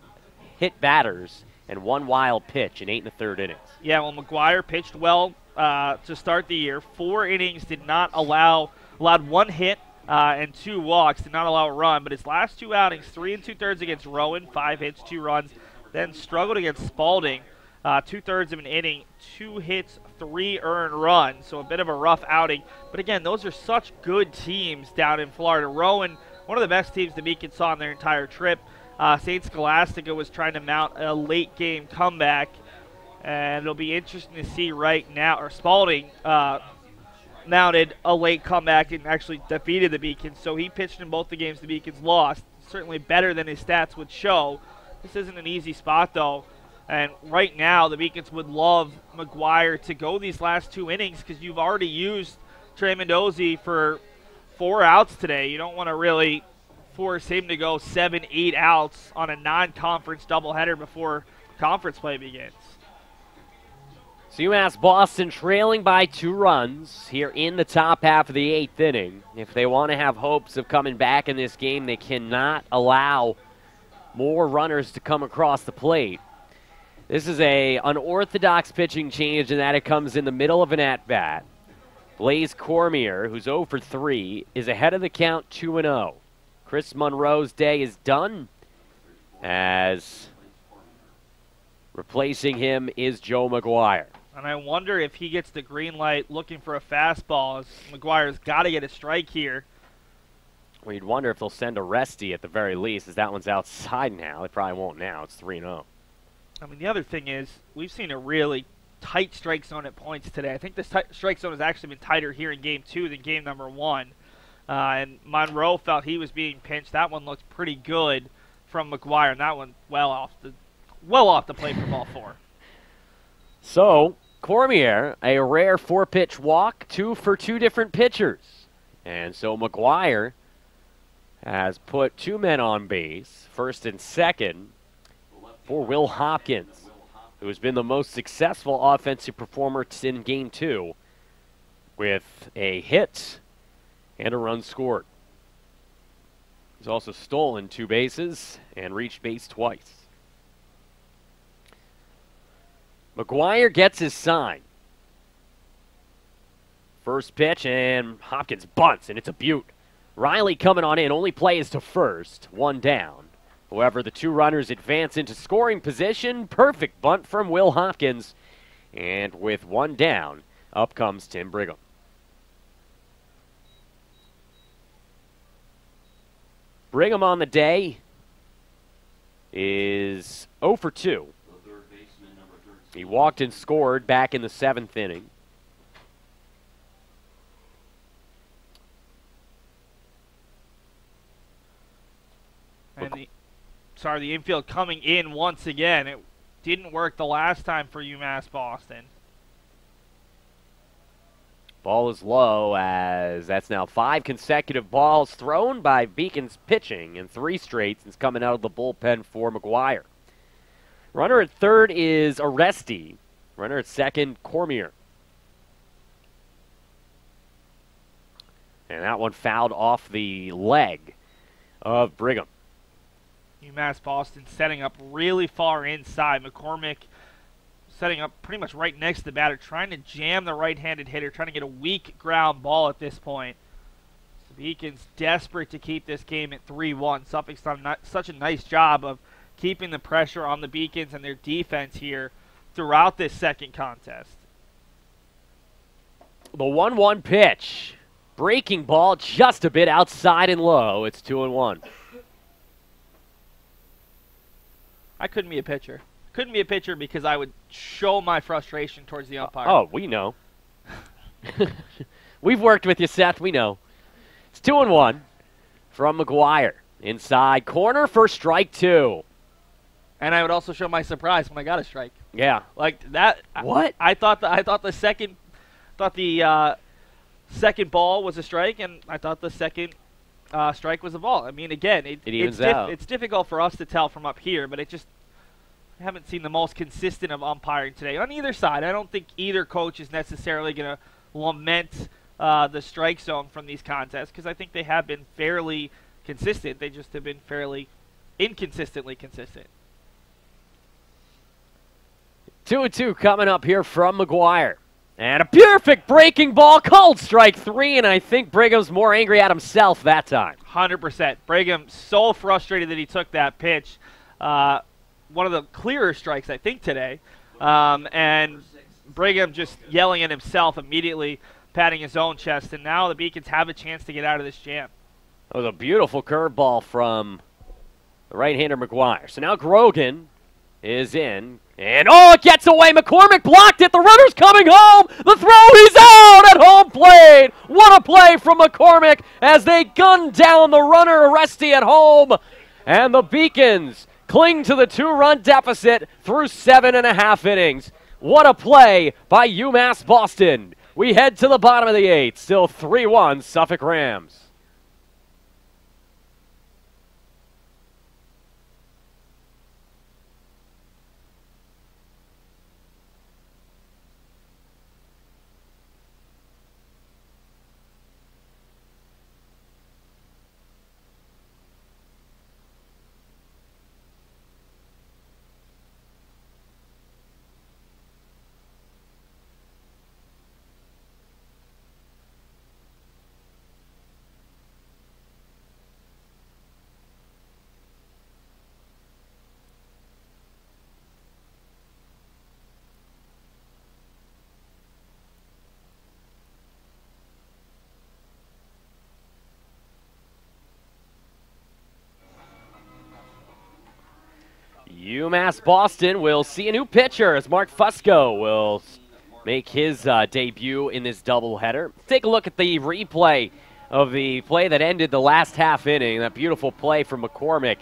hit batters and 1 wild pitch in 8 1/3 innings. Yeah, well, McGuire pitched well to start the year. 4 innings, allowed 1 hit and 2 walks, did not allow a run. But his last 2 outings, 3 2/3 against Rowan, 5 hits, 2 runs. Then struggled against Spalding, 2/3 of an inning, 2 hits, 3 earned runs. So a bit of a rough outing. But again, those are such good teams down in Florida. Rowan, one of the best teams the Beacons saw on their entire trip. St. Scholastica was trying to mount a late game comeback. And it'll be interesting to see right now, or Spalding mounted a late comeback and actually defeated the Beacons. So he pitched in both the games the Beacons lost. Certainly better than his stats would show. This isn't an easy spot, though. And right now, the Beacons would love McGuire to go these last 2 innings because you've already used Trey Mendoza for 4 outs today. You don't want to really force him to go 7, 8 outs on a non-conference doubleheader before conference play begins. So UMass Boston trailing by 2 runs here in the top half of the 8th inning. If they want to have hopes of coming back in this game, they cannot allow more runners to come across the plate. This is a unorthodox pitching change in that it comes in the middle of an at-bat. Blaze Cormier, who's 0 for 3, is ahead of the count 2-0. Chris Monroe's day is done, as replacing him is Joe McGuire. And I wonder if he gets the green light looking for a fastball, as McGuire's got to get a strike here. Well, you'd wonder if they'll send a resty at the very least, as that one's outside now. They probably won't now. It's 3-0. I mean, the other thing is we've seen a really tight strike zone at points today. I think this strike zone has actually been tighter here in Game 2 than Game number 1. And Monroe felt he was being pinched. That one looked pretty good from McGuire, and that one well off the plate for ball 4. So Cormier, a rare 4-pitch walk, 2 for 2 different pitchers. And so McGuire has put 2 men on base, first and second, for Will Hopkins, who has been the most successful offensive performer in Game 2 with a hit and a run scored. He's also stolen 2 bases and reached base twice. McGuire gets his sign. First pitch, and Hopkins bunts, and it's a beaut. Riley coming on in, only play is to first, 1 down. However, the 2 runners advance into scoring position. Perfect bunt from Will Hopkins. And with 1 down, up comes Tim Brigham. Brigham on the day is 0 for 2. He walked and scored back in the 7th inning. sorry, the infield coming in once again. It didn't work the last time for UMass Boston. Ball is low as that's now 5 consecutive balls thrown by Beacon's pitching and 3 straight since coming out of the bullpen for McGuire. Runner at third is Aresti. Runner at second, Cormier. And that one fouled off the leg of Brigham. UMass Boston setting up really far inside. McCormick setting up pretty much right next to the batter, trying to jam the right-handed hitter, trying to get a weak ground ball at this point. So Beacon's desperate to keep this game at 3-1. Suffolk's done such a nice job of keeping the pressure on the Beacons and their defense here throughout this second contest. The 1-1 pitch. Breaking ball just a bit outside and low. It's 2-1. I couldn't be a pitcher. Couldn't be a pitcher because I would show my frustration towards the umpire. Oh, we know. We've worked with you, Seth. We know. It's 2-1 from McGuire. Inside corner for strike 2. And I would also show my surprise when I got a strike. Yeah. Like that. What? I thought the second ball was a strike, and I thought the second strike was a ball. I mean, again, it's difficult for us to tell from up here, but I haven't seen the most consistent of umpiring today on either side. I don't think either coach is necessarily going to lament the strike zone from these contests because I think they have been fairly consistent. They just have been fairly inconsistently consistent. 2-2 coming up here from McGuire. And a perfect breaking ball, called strike 3, and I think Brigham's more angry at himself that time. 100%. Brigham so frustrated that he took that pitch. One of the clearer strikes, I think, today. And Brigham just yelling at himself immediately, patting his own chest, and now the Beacons have a chance to get out of this jam. That was a beautiful curveball from the right-hander McGuire. So now Grogan is in. And, it gets away. McCormick blocked it. The runner's coming home. The throw, he's out at home plate. What a play from McCormick as they gun down the runner, Aresti, at home. And the Beacons cling to the 2-run deficit through 7.5 innings. What a play by UMass Boston. We head to the bottom of the 8th. Still 3-1 Suffolk Rams. UMass Boston will see a new pitcher as Mark Fusco will make his debut in this doubleheader. Take a look at the replay of the play that ended the last half inning. That beautiful play from McCormick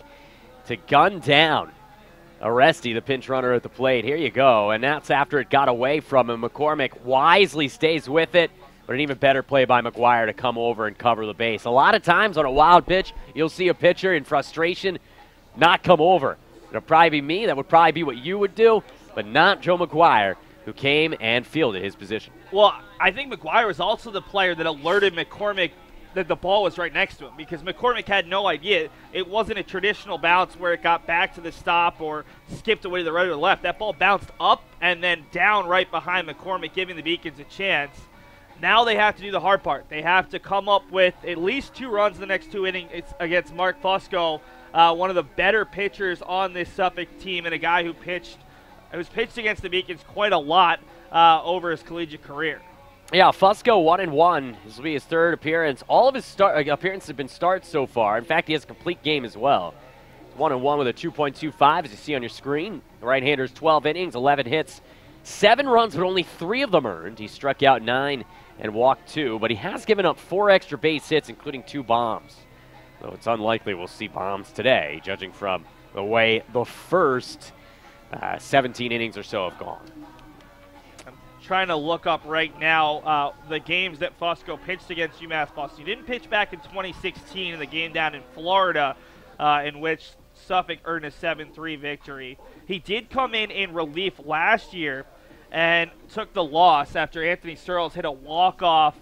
to gun down Aresti, the pinch runner at the plate. Here you go, and that's after it got away from him. McCormick wisely stays with it, but an even better play by McGuire to come over and cover the base. A lot of times on a wild pitch, you'll see a pitcher in frustration not come over. It'll probably be me. That would probably be what you would do, but not Joe McGuire, who came and fielded his position. Well, I think McGuire was also the player that alerted McCormick that the ball was right next to him because McCormick had no idea. It wasn't a traditional bounce where it got back to the stop or skipped away to the right or the left. That ball bounced up and then down right behind McCormick, giving the Beacons a chance. Now they have to do the hard part. They have to come up with at least 2 runs in the next 2 innings against Mark Fusco, one of the better pitchers on this Suffolk team and a guy who's pitched against the Beacons quite a lot over his collegiate career. Yeah, Fusco 1-1. This will be his 3rd appearance. All of his appearances have been starts so far. In fact, he has a complete game as well. 1-1 with a 2.25, as you see on your screen. The right-hander's 12 innings, 11 hits, 7 runs, but only 3 of them earned. He struck out 9 and walked 2, but he has given up 4 extra base hits, including 2 bombs. So it's unlikely we'll see bombs today, judging from the way the first 17 innings or so have gone. I'm trying to look up right now the games that Fusco pitched against UMass Boston. He didn't pitch back in 2016 in the game down in Florida in which Suffolk earned a 7-3 victory. He did come in relief last year and took the loss after Anthony Searles hit a walk-off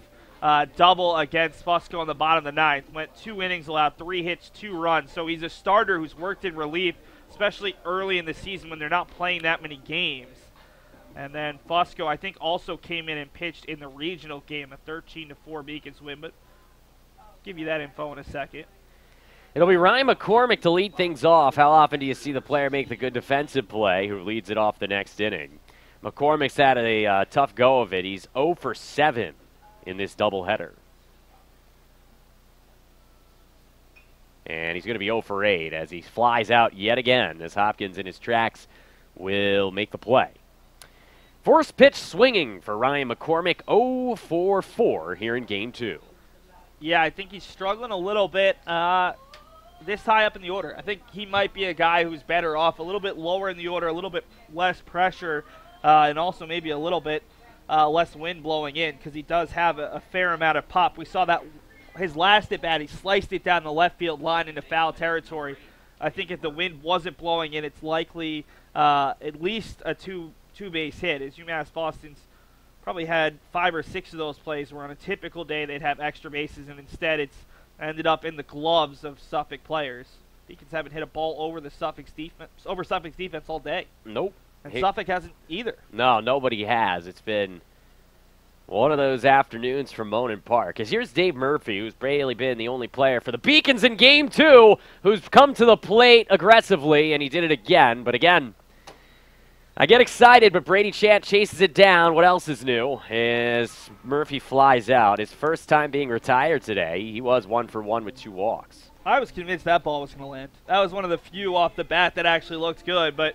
double against Fusco in the bottom of the ninth. Went 2 innings, allowed 3 hits, 2 runs. So he's a starter who's worked in relief, especially early in the season when they're not playing that many games. And then Fusco, I think, also came in and pitched in the regional game, a 13-4 Beacons win. But I'll give you that info in a second. It'll be Ryan McCormick to lead things off. How often do you see the player make the good defensive play who leads it off the next inning? McCormick's had a tough go of it. He's 0 for 7 in this doubleheader. And he's going to be 0 for 8 as he flies out yet again as Hopkins in his tracks will make the play. First pitch swinging for Ryan McCormick, 0 for 4 here in Game 2. Yeah, I think he's struggling a little bit this high up in the order. I think he might be a guy who's better off a little bit lower in the order, a little bit less pressure, and also maybe a little bit less wind blowing in because he does have a fair amount of pop. We saw that his last at-bat, he sliced it down the left field line into foul territory. I think if the wind wasn't blowing in, it's likely at least a two-base hit, as UMass Boston's probably had 5 or 6 of those plays where on a typical day they'd have extra bases, and instead it's ended up in the gloves of Suffolk players. Beacons haven't hit a ball over Suffolk's defense all day. Nope. And Suffolk hasn't either. No, nobody has. It's been one of those afternoons from Monin Park. As here's Dave Murphy, who's barely been the only player for the Beacons in Game 2, who's come to the plate aggressively, and he did it again. But again, I get excited, but Brady Chant chases it down. What else is new? As Murphy flies out. His first time being retired today. He was 1 for 1 with 2 walks. I was convinced that ball was going to land. That was one of the few off the bat that actually looked good, but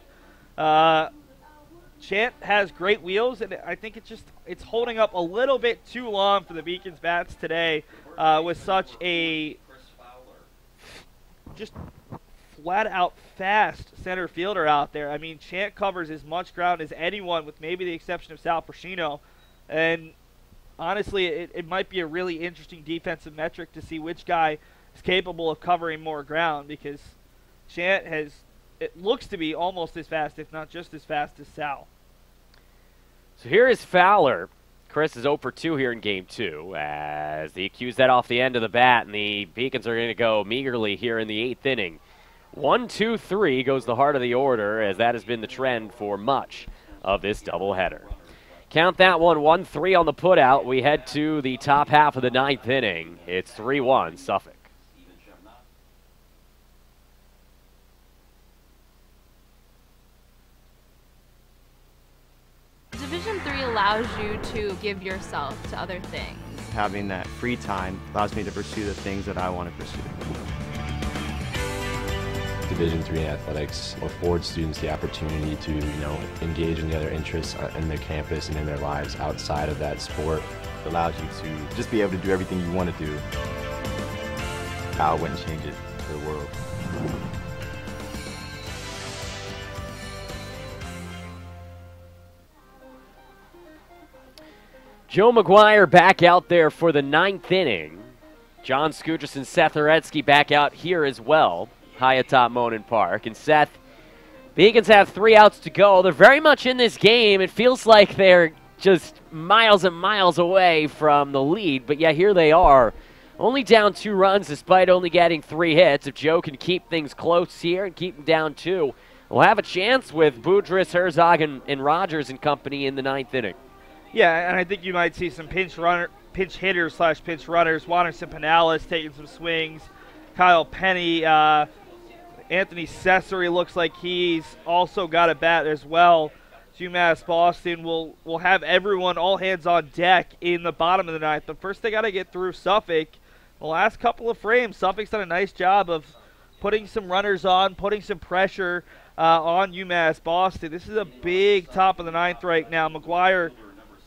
Chant has great wheels, and I think it's holding up a little bit too long for the Beacons bats today with such a just flat-out fast center fielder out there. I mean, Chant covers as much ground as anyone with maybe the exception of Sal Persino, and honestly, it might be a really interesting defensive metric to see which guy is capable of covering more ground because Chant it looks to be almost as fast, if not just as fast as Sal. So here is Fowler. Chris is 0 for 2 here in Game 2 as he accused that off the end of the bat, and the Beacons are going to go meagerly here in the 8th inning. 1, 2, 3 goes the heart of the order, as that has been the trend for much of this doubleheader. Count that one, 1-3 on the putout. We head to the top half of the 9th inning. It's 3-1 Suffolk. Division III allows you to give yourself to other things. Having that free time allows me to pursue the things that I want to pursue. Division III athletics affords students the opportunity to, engage in the other interests in their campus and in their lives outside of that sport. It allows you to just be able to do everything you want to do. I wouldn't change it for the world. Joe McGuire back out there for the 9th inning. John Skudras and Seth Oretsky back out here as well, high atop Monin Park. And Seth, Beacons have 3 outs to go. They're very much in this game. It feels like they're just miles and miles away from the lead, but yeah, here they are. Only down 2 runs despite only getting 3 hits. If Joe can keep things close here and keep them down 2, we'll have a chance with Boudris, Herzog, and Rogers and company in the 9th inning. Yeah, and I think you might see some pinch hitters / pinch runners. Wanderson Pinales taking some swings. Kyle Penny, Anthony Cesare looks like he's also got a bat as well. UMass Boston will have everyone, all hands on deck in the bottom of the 9th. But first they got to get through Suffolk. The last couple of frames, Suffolk's done a nice job of putting some runners on, putting some pressure on UMass Boston. This is a big top of the 9th right now. McGuire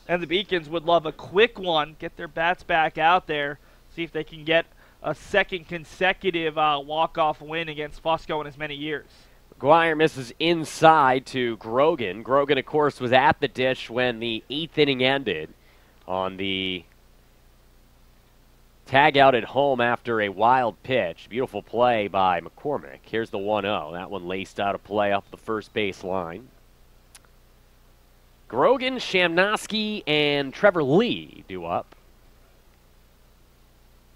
and the Beacons would love a quick one, get their bats back out there, see if they can get a second consecutive walk-off win against Fusco in as many years. McGuire misses inside to Grogan. Grogan, of course, was at the dish when the 8th inning ended on the tag out at home after a wild pitch. Beautiful play by McCormick. Here's the 1-0. That one laced out a play up the first base line. Grogan, Shamnosky, and Trevor Lee due up.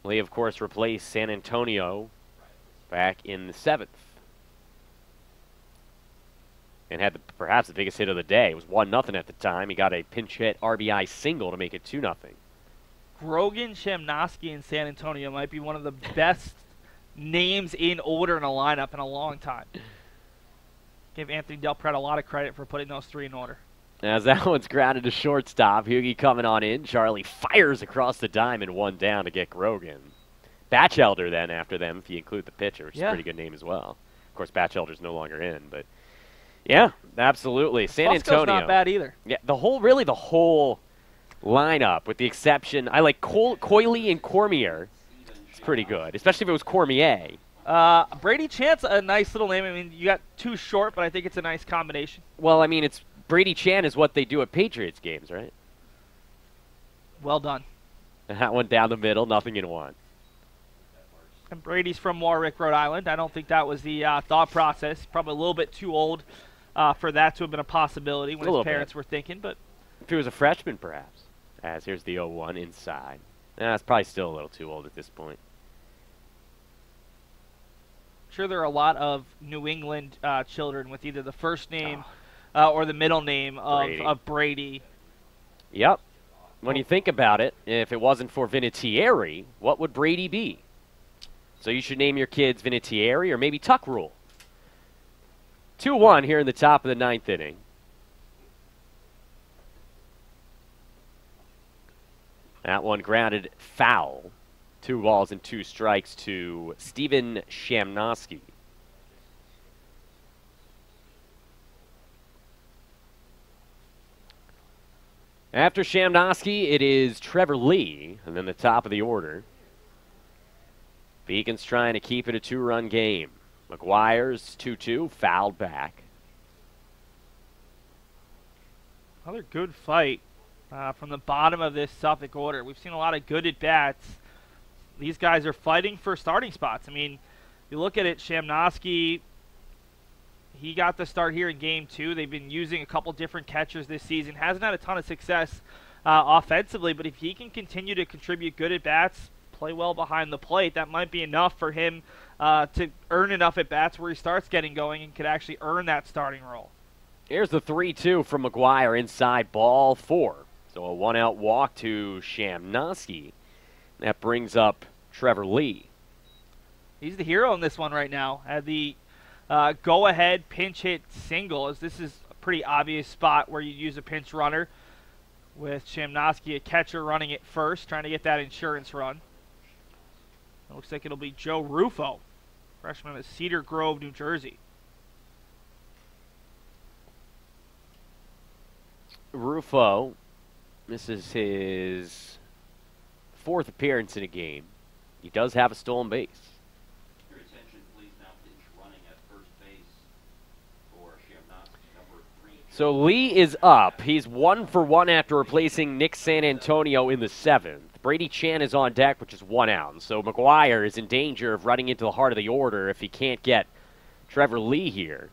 Lee, of course, replaced San Antonio back in the 7th. And had perhaps the biggest hit of the day. It was 1-0 at the time. He got a pinch hit RBI single to make it 2-0. Grogan, Shamnosky, and San Antonio might be one of the best names in order in a lineup in a long time. Give Anthony Del Pret a lot of credit for putting those three in order. As that one's grounded to shortstop, Hugie coming on in. Charlie fires across the diamond, one down to get Grogan. Batchelder then after them, if you include the pitcher, which is a pretty good name as well. Of course, Batchelder's no longer in, but yeah, absolutely. San Antonio. not bad either. Yeah, the whole lineup, with the exception, I like Coyley and Cormier. It's pretty good, especially if it was Cormier. Brady Chant's a nice little name. I mean, you got too short, but I think it's a nice combination. Well, I mean, it's Brady Chant is what they do at Patriots games, right? Well done. That one down the middle, nothing in one. And Brady's from Warwick, Rhode Island. I don't think that was the thought process. Probably a little bit too old for that to have been a possibility when his parents were thinking. But if he was a freshman, perhaps. As here's the 0-1 inside. That's probably still a little too old at this point. Sure, there are a lot of New England children with either the first name or the middle name of Brady. Yep. When you think about it, if it wasn't for Vinatieri, what would Brady be? So you should name your kids Vinatieri or maybe Tuck Rule. 2-1 here in the top of the 9th inning. That one grounded foul. 2 balls and 2 strikes to Steven Shamnosky. After Shamnosky, it is Trevor Lee, and then the top of the order. Beacon's trying to keep it a 2-run game. McGuire's 2-2, fouled back. Another good fight from the bottom of this Suffolk order. We've seen a lot of good at-bats. These guys are fighting for starting spots. I mean, you look at it, Shamnosky, he got the start here in Game 2. They've been using a couple different catchers this season. Hasn't had a ton of success offensively, but if he can continue to contribute good at-bats, play well behind the plate, that might be enough for him to earn enough at-bats where he starts getting going and could actually earn that starting role. Here's the 3-2 from McGuire inside, ball 4. So a 1-out walk to Shamnosky. That brings up Trevor Lee. He's the hero in this one right now. Had the go-ahead pinch hit single, as this is a pretty obvious spot where you use a pinch runner with Shamnosky, a catcher, running it first, trying to get that insurance run. It looks like it'll be Joe Rufo, freshman at Cedar Grove, New Jersey. Rufo, this is his 4th appearance in a game. He does have a stolen base. Your attention, please. Now pinch running at first base for Shamnosky, number 3. So Lee is up. He's 1 for 1 after replacing Nick San Antonio in the 7th. Brady Chan is on deck, which is 1 out. So McGuire is in danger of running into the heart of the order if he can't get Trevor Lee here.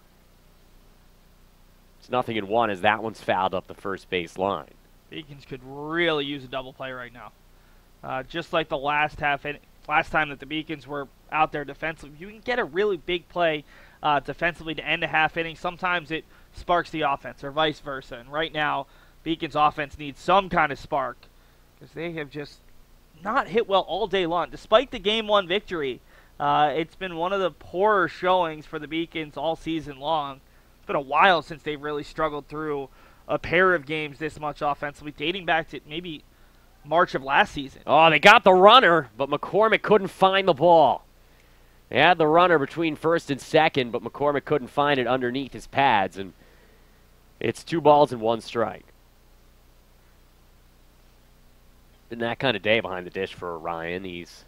It's 0-1 as that one's fouled up the first base line. Beacons could really use a double play right now. Just like the last time that the Beacons were out there defensively, you can get a really big play defensively to end a half inning. Sometimes it sparks the offense or vice versa. And right now, Beacons offense needs some kind of spark because they have just not hit well all day long. Despite the Game 1 victory, it's been one of the poorer showings for the Beacons all season long. It's been a while since they've really struggled through a pair of games this much offensively, dating back to maybe March of last season. Oh, they got the runner, but McCormick couldn't find the ball. They had the runner between first and second, but McCormick couldn't find it underneath his pads, and it's 2 balls and 1 strike. Been that kind of day behind the dish for Ryan. He's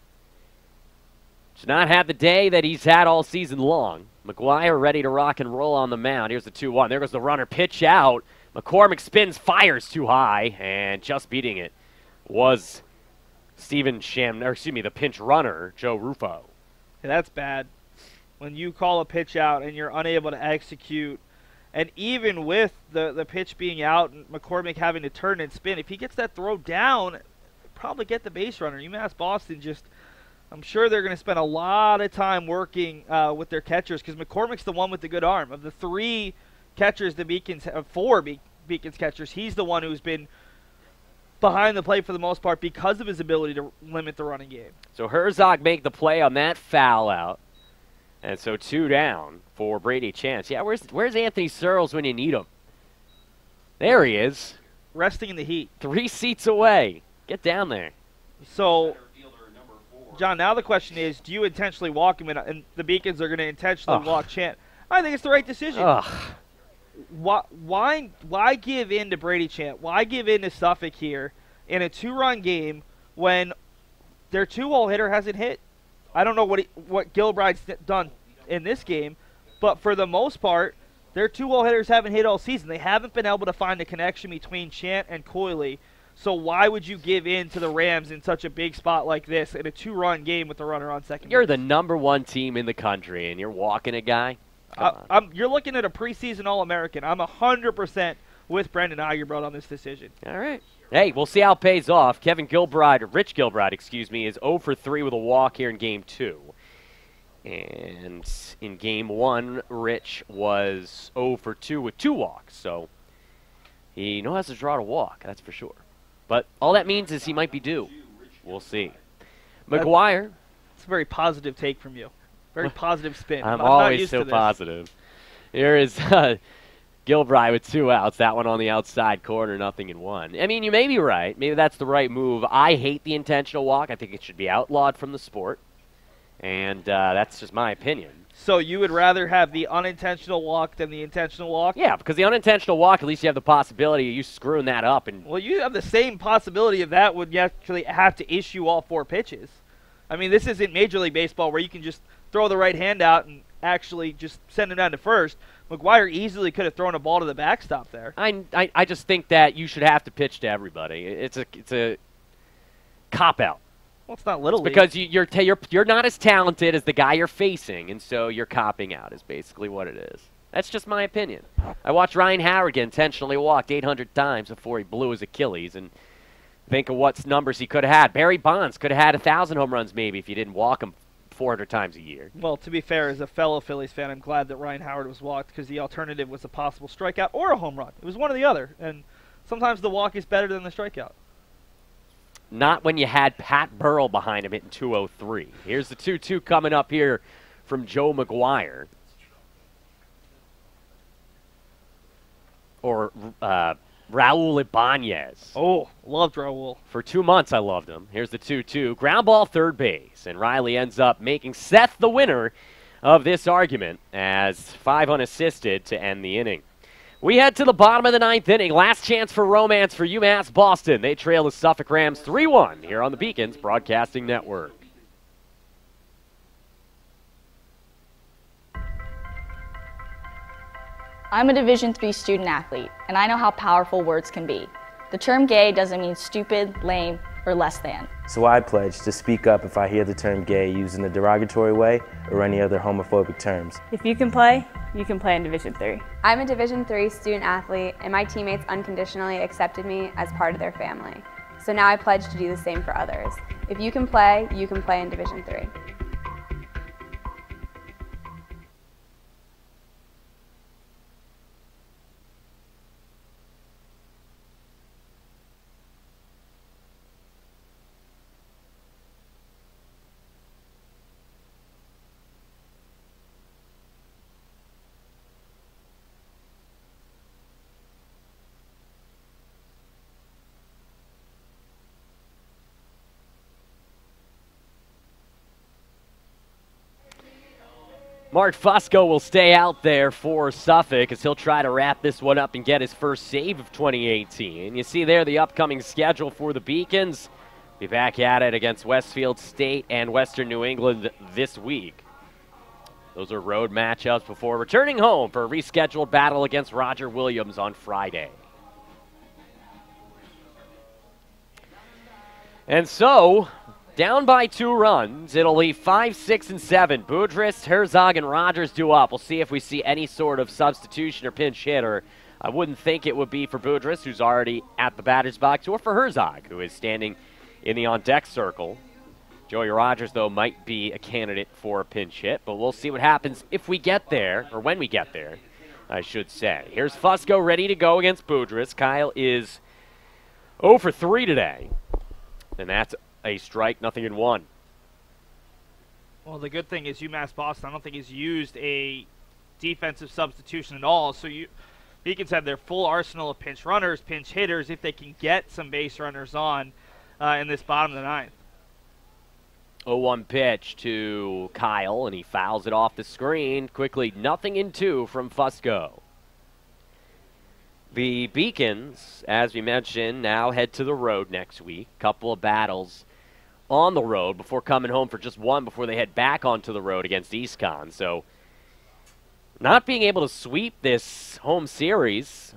Does not have the day that he's had all season long. McGuire ready to rock and roll on the mound. Here's the 2-1. There goes the runner. Pitch out. McCormick spins, fires too high, and just beating it was the pinch runner, Joe Rufo. Yeah, that's bad. When you call a pitch out and you're unable to execute, and even with the pitch being out and McCormick having to turn and spin, if he gets that throw down, probably get the base runner. UMass Boston I'm sure they're going to spend a lot of time working with their catchers because McCormick's the one with the good arm. Of the 3 catchers the Beacons have, 4 Beacons catchers, he's the one who's been behind the plate for the most part because of his ability to limit the running game. So Herzog make the play on that foul out. And so 2 down for Brady Chance. Yeah, where's Anthony Searles when you need him? There he is. Resting in the heat. 3 seats away. Get down there. So, John, now the question is, do you intentionally walk him in? And the Beacons are going to intentionally walk Chance. I think it's the right decision. Why give in to Brady Chant? Why give in to Suffolk here in a 2-run game when their 2-hole hitter hasn't hit? I don't know what Gilbride's done in this game, but for the most part, their 2-hole hitters haven't hit all season. They haven't been able to find a connection between Chant and Coyley. So why would you give in to the Rams in such a big spot like this in a 2-run game with the runner on second? You're the #1 team in the country, and you're walking a guy? You're looking at a preseason All-American. I'm 100% with Brendan Egerbrodt on this decision. All right. Hey, we'll see how it pays off. Rich Gilbride, is 0 for 3 with a walk here in Game 2. And in Game 1, Rich was 0 for 2 with 2 walks. So he knows how to draw to walk, that's for sure. But all that means is he might be due. We'll see. McGuire. It's a very positive take from you. Very positive spin. I'm always so positive. Here is Gilbride with 2 outs. That one on the outside corner, 0-1. I mean, you may be right. Maybe that's the right move. I hate the intentional walk. I think it should be outlawed from the sport. And that's just my opinion. So you would rather have the unintentional walk than the intentional walk? Yeah, because the unintentional walk, at least you have the possibility of you screwing that up. Well, you have the same possibility of that when you actually have to issue all 4 pitches. I mean, this isn't Major League Baseball where you can just throw the right hand out and actually just send him down to first. McGuire easily could have thrown a ball to the backstop there. I just think that you should have to pitch to everybody. It's a cop-out. Well, it's not Little League. Because you're not as talented as the guy you're facing, and so you're copping out is basically what it is. That's just my opinion. I watched Ryan Howard get intentionally walked 800 times before he blew his Achilles, and think of what numbers he could have had. Barry Bonds could have had 1,000 home runs maybe if you didn't walk him 400 times a year. Well, to be fair, as a fellow Phillies fan, I'm glad that Ryan Howard was walked because the alternative was a possible strikeout or a home run. It was one or the other, and sometimes the walk is better than the strikeout. Not when you had Pat Burrell behind him hitting 203. Here's the 2-2 coming up here from Joe McGuire. Or Raul Ibanez. Oh, loved Raul. For 2 months I loved him. Here's the 2-2. Ground ball third base. And Riley ends up making Seth the winner of this argument as 5 unassisted to end the inning. We head to the bottom of the 9th inning. Last chance for romance for UMass Boston. They trail the Suffolk Rams 3-1 here on the Beacons Broadcasting Network. I'm a Division III student athlete, and I know how powerful words can be. The term gay doesn't mean stupid, lame, or less than. So I pledge to speak up if I hear the term gay used in a derogatory way or any other homophobic terms. If you can play in Division III. I'm a Division III student athlete, and my teammates unconditionally accepted me as part of their family. So now I pledge to do the same for others. If you can play in Division III. Mark Fusco will stay out there for Suffolk as he'll try to wrap this one up and get his first save of 2018. You see there the upcoming schedule for the Beacons. Be back at it against Westfield State and Western New England this week. Those are road matchups before returning home for a rescheduled battle against Roger Williams on Friday. And so, down by 2 runs, it'll leave 5, 6, and 7. Boudris, Herzog, and Rogers due up. We'll see if we see any sort of substitution or pinch hitter. I wouldn't think it would be for Boudris, who's already at the batter's box, or for Herzog, who is standing in the on-deck circle. Joey Rogers, though, might be a candidate for a pinch hit, but we'll see what happens if we get there, or when we get there, I should say. Here's Fusco ready to go against Boudris. Kyle is 0 for 3 today, and that's a strike, 0-1. Well, the good thing is UMass Boston, I don't think, has used a defensive substitution at all, so Beacons have their full arsenal of pinch runners, pinch hitters, if they can get some base runners on in this bottom of the ninth. 0-1 pitch to Kyle, and he fouls it off the screen. Quickly, 0-2 from Fusco. The Beacons, as we mentioned, now head to the road next week. Couple of battles on the road before coming home for just one before they head back onto the road against EastCon. So, not being able to sweep this home series,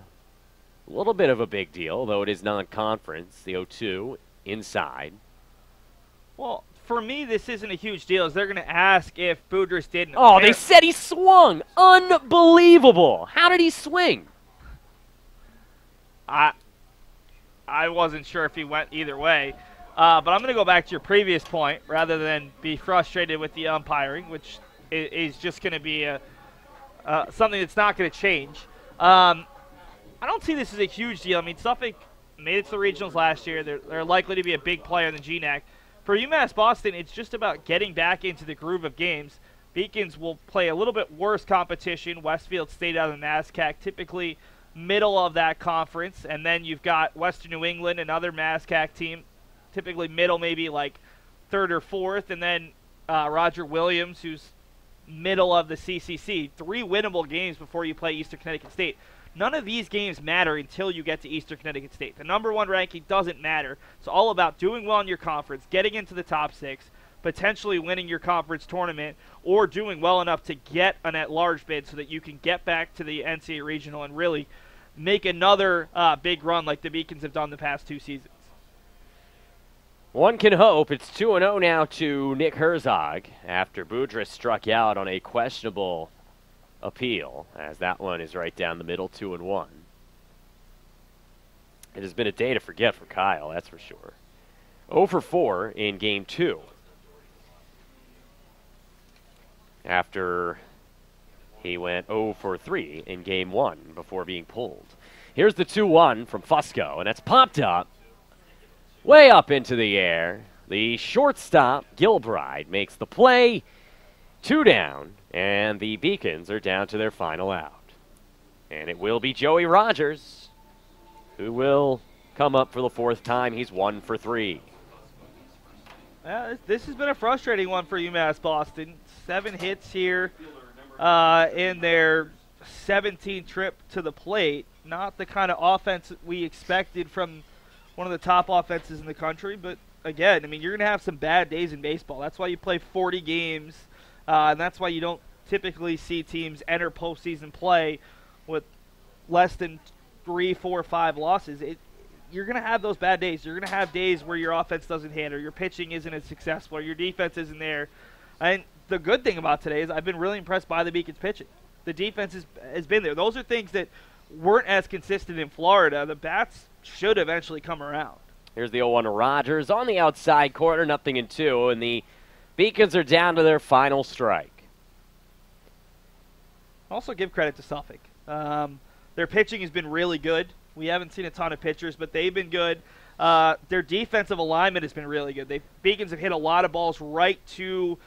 a little bit of a big deal, though it is non-conference. The 0-2 inside. Well, for me, this isn't a huge deal, as they're going to ask if Boudris didn't. Oh, they said he swung. Unbelievable. How did he swing? I wasn't sure if he went either way. But I'm going to go back to your previous point, rather than be frustrated with the umpiring, which is just going to be something that's not going to change. I don't see this as a huge deal. I mean, Suffolk made it to the regionals last year. They're likely to be a big player in the GNAC. For UMass Boston, it's just about getting back into the groove of games. Beacons will play a little bit worse competition. Westfield State out of the MASCAC, typically middle of that conference. And then you've got Western New England, another MASCAC team, typically middle, maybe like 3rd or 4th. And then Roger Williams, who's middle of the CCC. 3 winnable games before you play Eastern Connecticut State. None of these games matter until you get to Eastern Connecticut State. The #1 ranking doesn't matter. It's all about doing well in your conference, getting into the top 6, potentially winning your conference tournament, or doing well enough to get an at-large bid so that you can get back to the NCAA Regional and really make another big run like the Beacons have done the past 2 seasons. One can hope. It's 2-0 now to Nick Herzog after Boudris struck out on a questionable appeal, as that one is right down the middle, 2-1. It has been a day to forget for Kyle, that's for sure. 0 for 4 in Game 2. After he went 0 for 3 in Game 1 before being pulled. Here's the 2-1 from Fusco, and that's popped up way up into the air. The shortstop, Gilbride, makes the play. 2 down, and the Beacons are down to their final out. And it will be Joey Rogers, who will come up for the 4th time. He's 1 for 3. This has been a frustrating one for UMass Boston. 7 hits here in their 17th trip to the plate. Not the kind of offense we expected from one of the top offenses in the country. But, again, I mean, you're going to have some bad days in baseball. That's why you play 40 games. And that's why you don't typically see teams enter postseason play with less than 3, 4, 5 losses. You're going to have those bad days. You're going to have days where your offense doesn't hit, or your pitching isn't as successful, or your defense isn't there. And the good thing about today is I've been really impressed by the Beacons pitching. The defense has been there. Those are things that weren't as consistent in Florida. The bats should eventually come around. Here's the 0-1 to Rogers on the outside corner, 0-2, and the Beacons are down to their final strike. Also give credit to Suffolk. Their pitching has been really good. We haven't seen a ton of pitchers, but they've been good. Their defensive alignment has been really good. Beacons have hit a lot of balls right to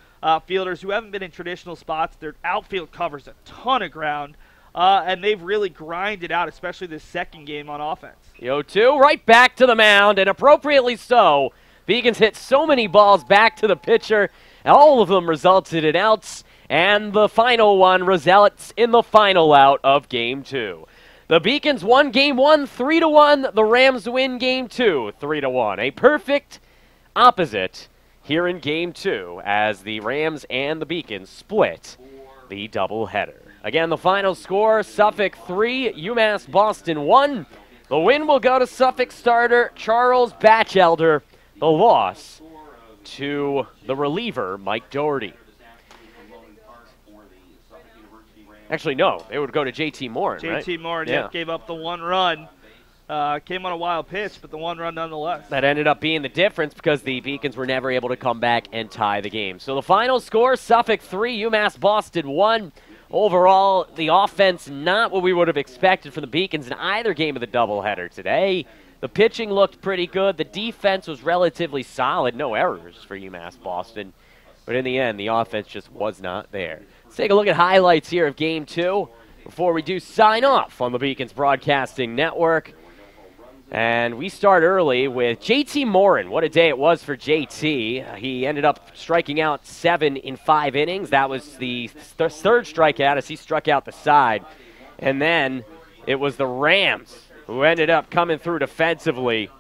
fielders who haven't been in traditional spots. Their outfield covers a ton of ground, and they've really grinded out, especially this second game on offense. The 0-2 right back to the mound, and appropriately so. Beacons hit so many balls back to the pitcher, and all of them resulted in outs, and the final one results in the final out of Game 2. The Beacons won Game 1 3-1. The Rams win Game 2 3-1. A perfect, opposite here in Game 2 as the Rams and the Beacons split the doubleheader. Again, the final score, Suffolk 3, UMass Boston 1. The win will go to Suffolk starter Charles Batchelder. The loss to the reliever, Mike Doherty. Actually, no, it would go to JT Morin, right? JT Morin, yeah, gave up the 1 run. Came on a wild pitch, but the 1 run nonetheless. That ended up being the difference because the Beacons were never able to come back and tie the game. So the final score, Suffolk 3, UMass Boston 1. Overall, the offense not what we would have expected from the Beacons in either game of the doubleheader today. The pitching looked pretty good. The defense was relatively solid. No errors for UMass Boston. But in the end, the offense just was not there. Let's take a look at highlights here of Game 2 before we do sign off on the Beacons Broadcasting Network. And we start early with JT Morin. What a day it was for JT. He ended up striking out 7 in 5 innings. That was the third strikeout as he struck out the side. And then it was the Rams who ended up coming through defensively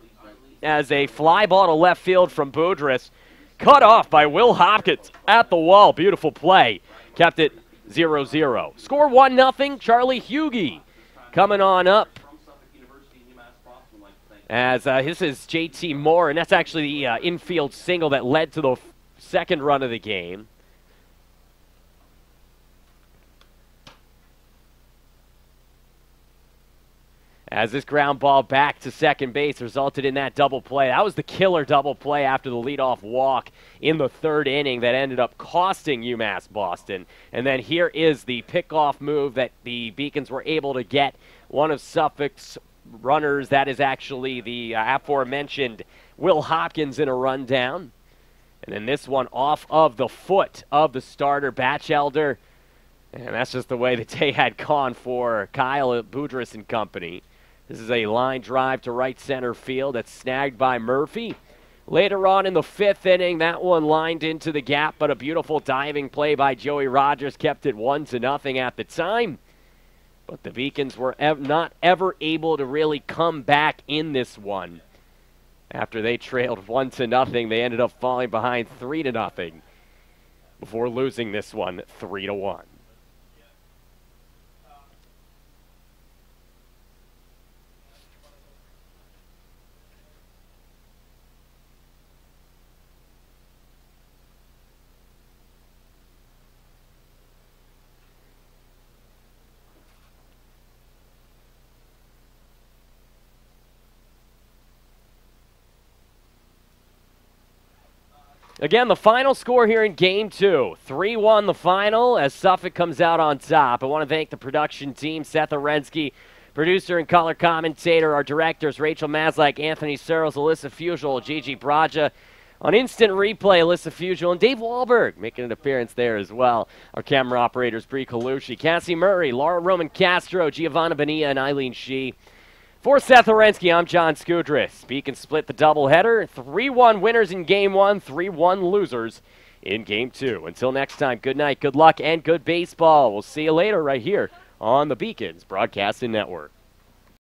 as a fly ball to left field from Boudris. Cut off by Will Hopkins at the wall. Beautiful play. Kept it 0-0. Score 1-0. Charlie Hughey coming on up. As this is JT Morin. That's actually the infield single that led to the second run of the game. As this ground ball back to second base resulted in that double play. That was the killer double play after the leadoff walk in the third inning that ended up costing UMass Boston. And then here is the pickoff move that the Beacons were able to get. One of Suffolk's runners, that is actually the aforementioned Will Hopkins in a rundown. And then this one off of the foot of the starter, Batchelder. And that's just the way the day had gone for Kyle Boudris and company. This is a line drive to right center field that's snagged by Murphy. Later on in the 5th inning, that one lined into the gap, but a beautiful diving play by Joey Rogers kept it 1-0 at the time. But the Beacons were not ever able to really come back in this one. After they trailed 1-0, they ended up falling behind 3-0 before losing this one 3-1. Again, the final score here in Game 2. 3-1 the final as Suffolk comes out on top. I want to thank the production team, Seth Orensky, producer and color commentator, our directors, Rachel Maslak, Anthony Searles, Alyssa Fusial, Gigi Braja. On instant replay, Alyssa Fusial and Dave Wahlberg making an appearance there as well. Our camera operators, Bree Colucci, Cassie Murray, Laura Roman Castro, Giovanna Bonilla, and Eileen Shee. For Seth Orensky, I'm John Skudris. Beacons split the doubleheader. 3-1 winners in Game 1, 3-1 losers in Game 2. Until next time, good night, good luck, and good baseball. We'll see you later right here on the Beacons Broadcasting Network.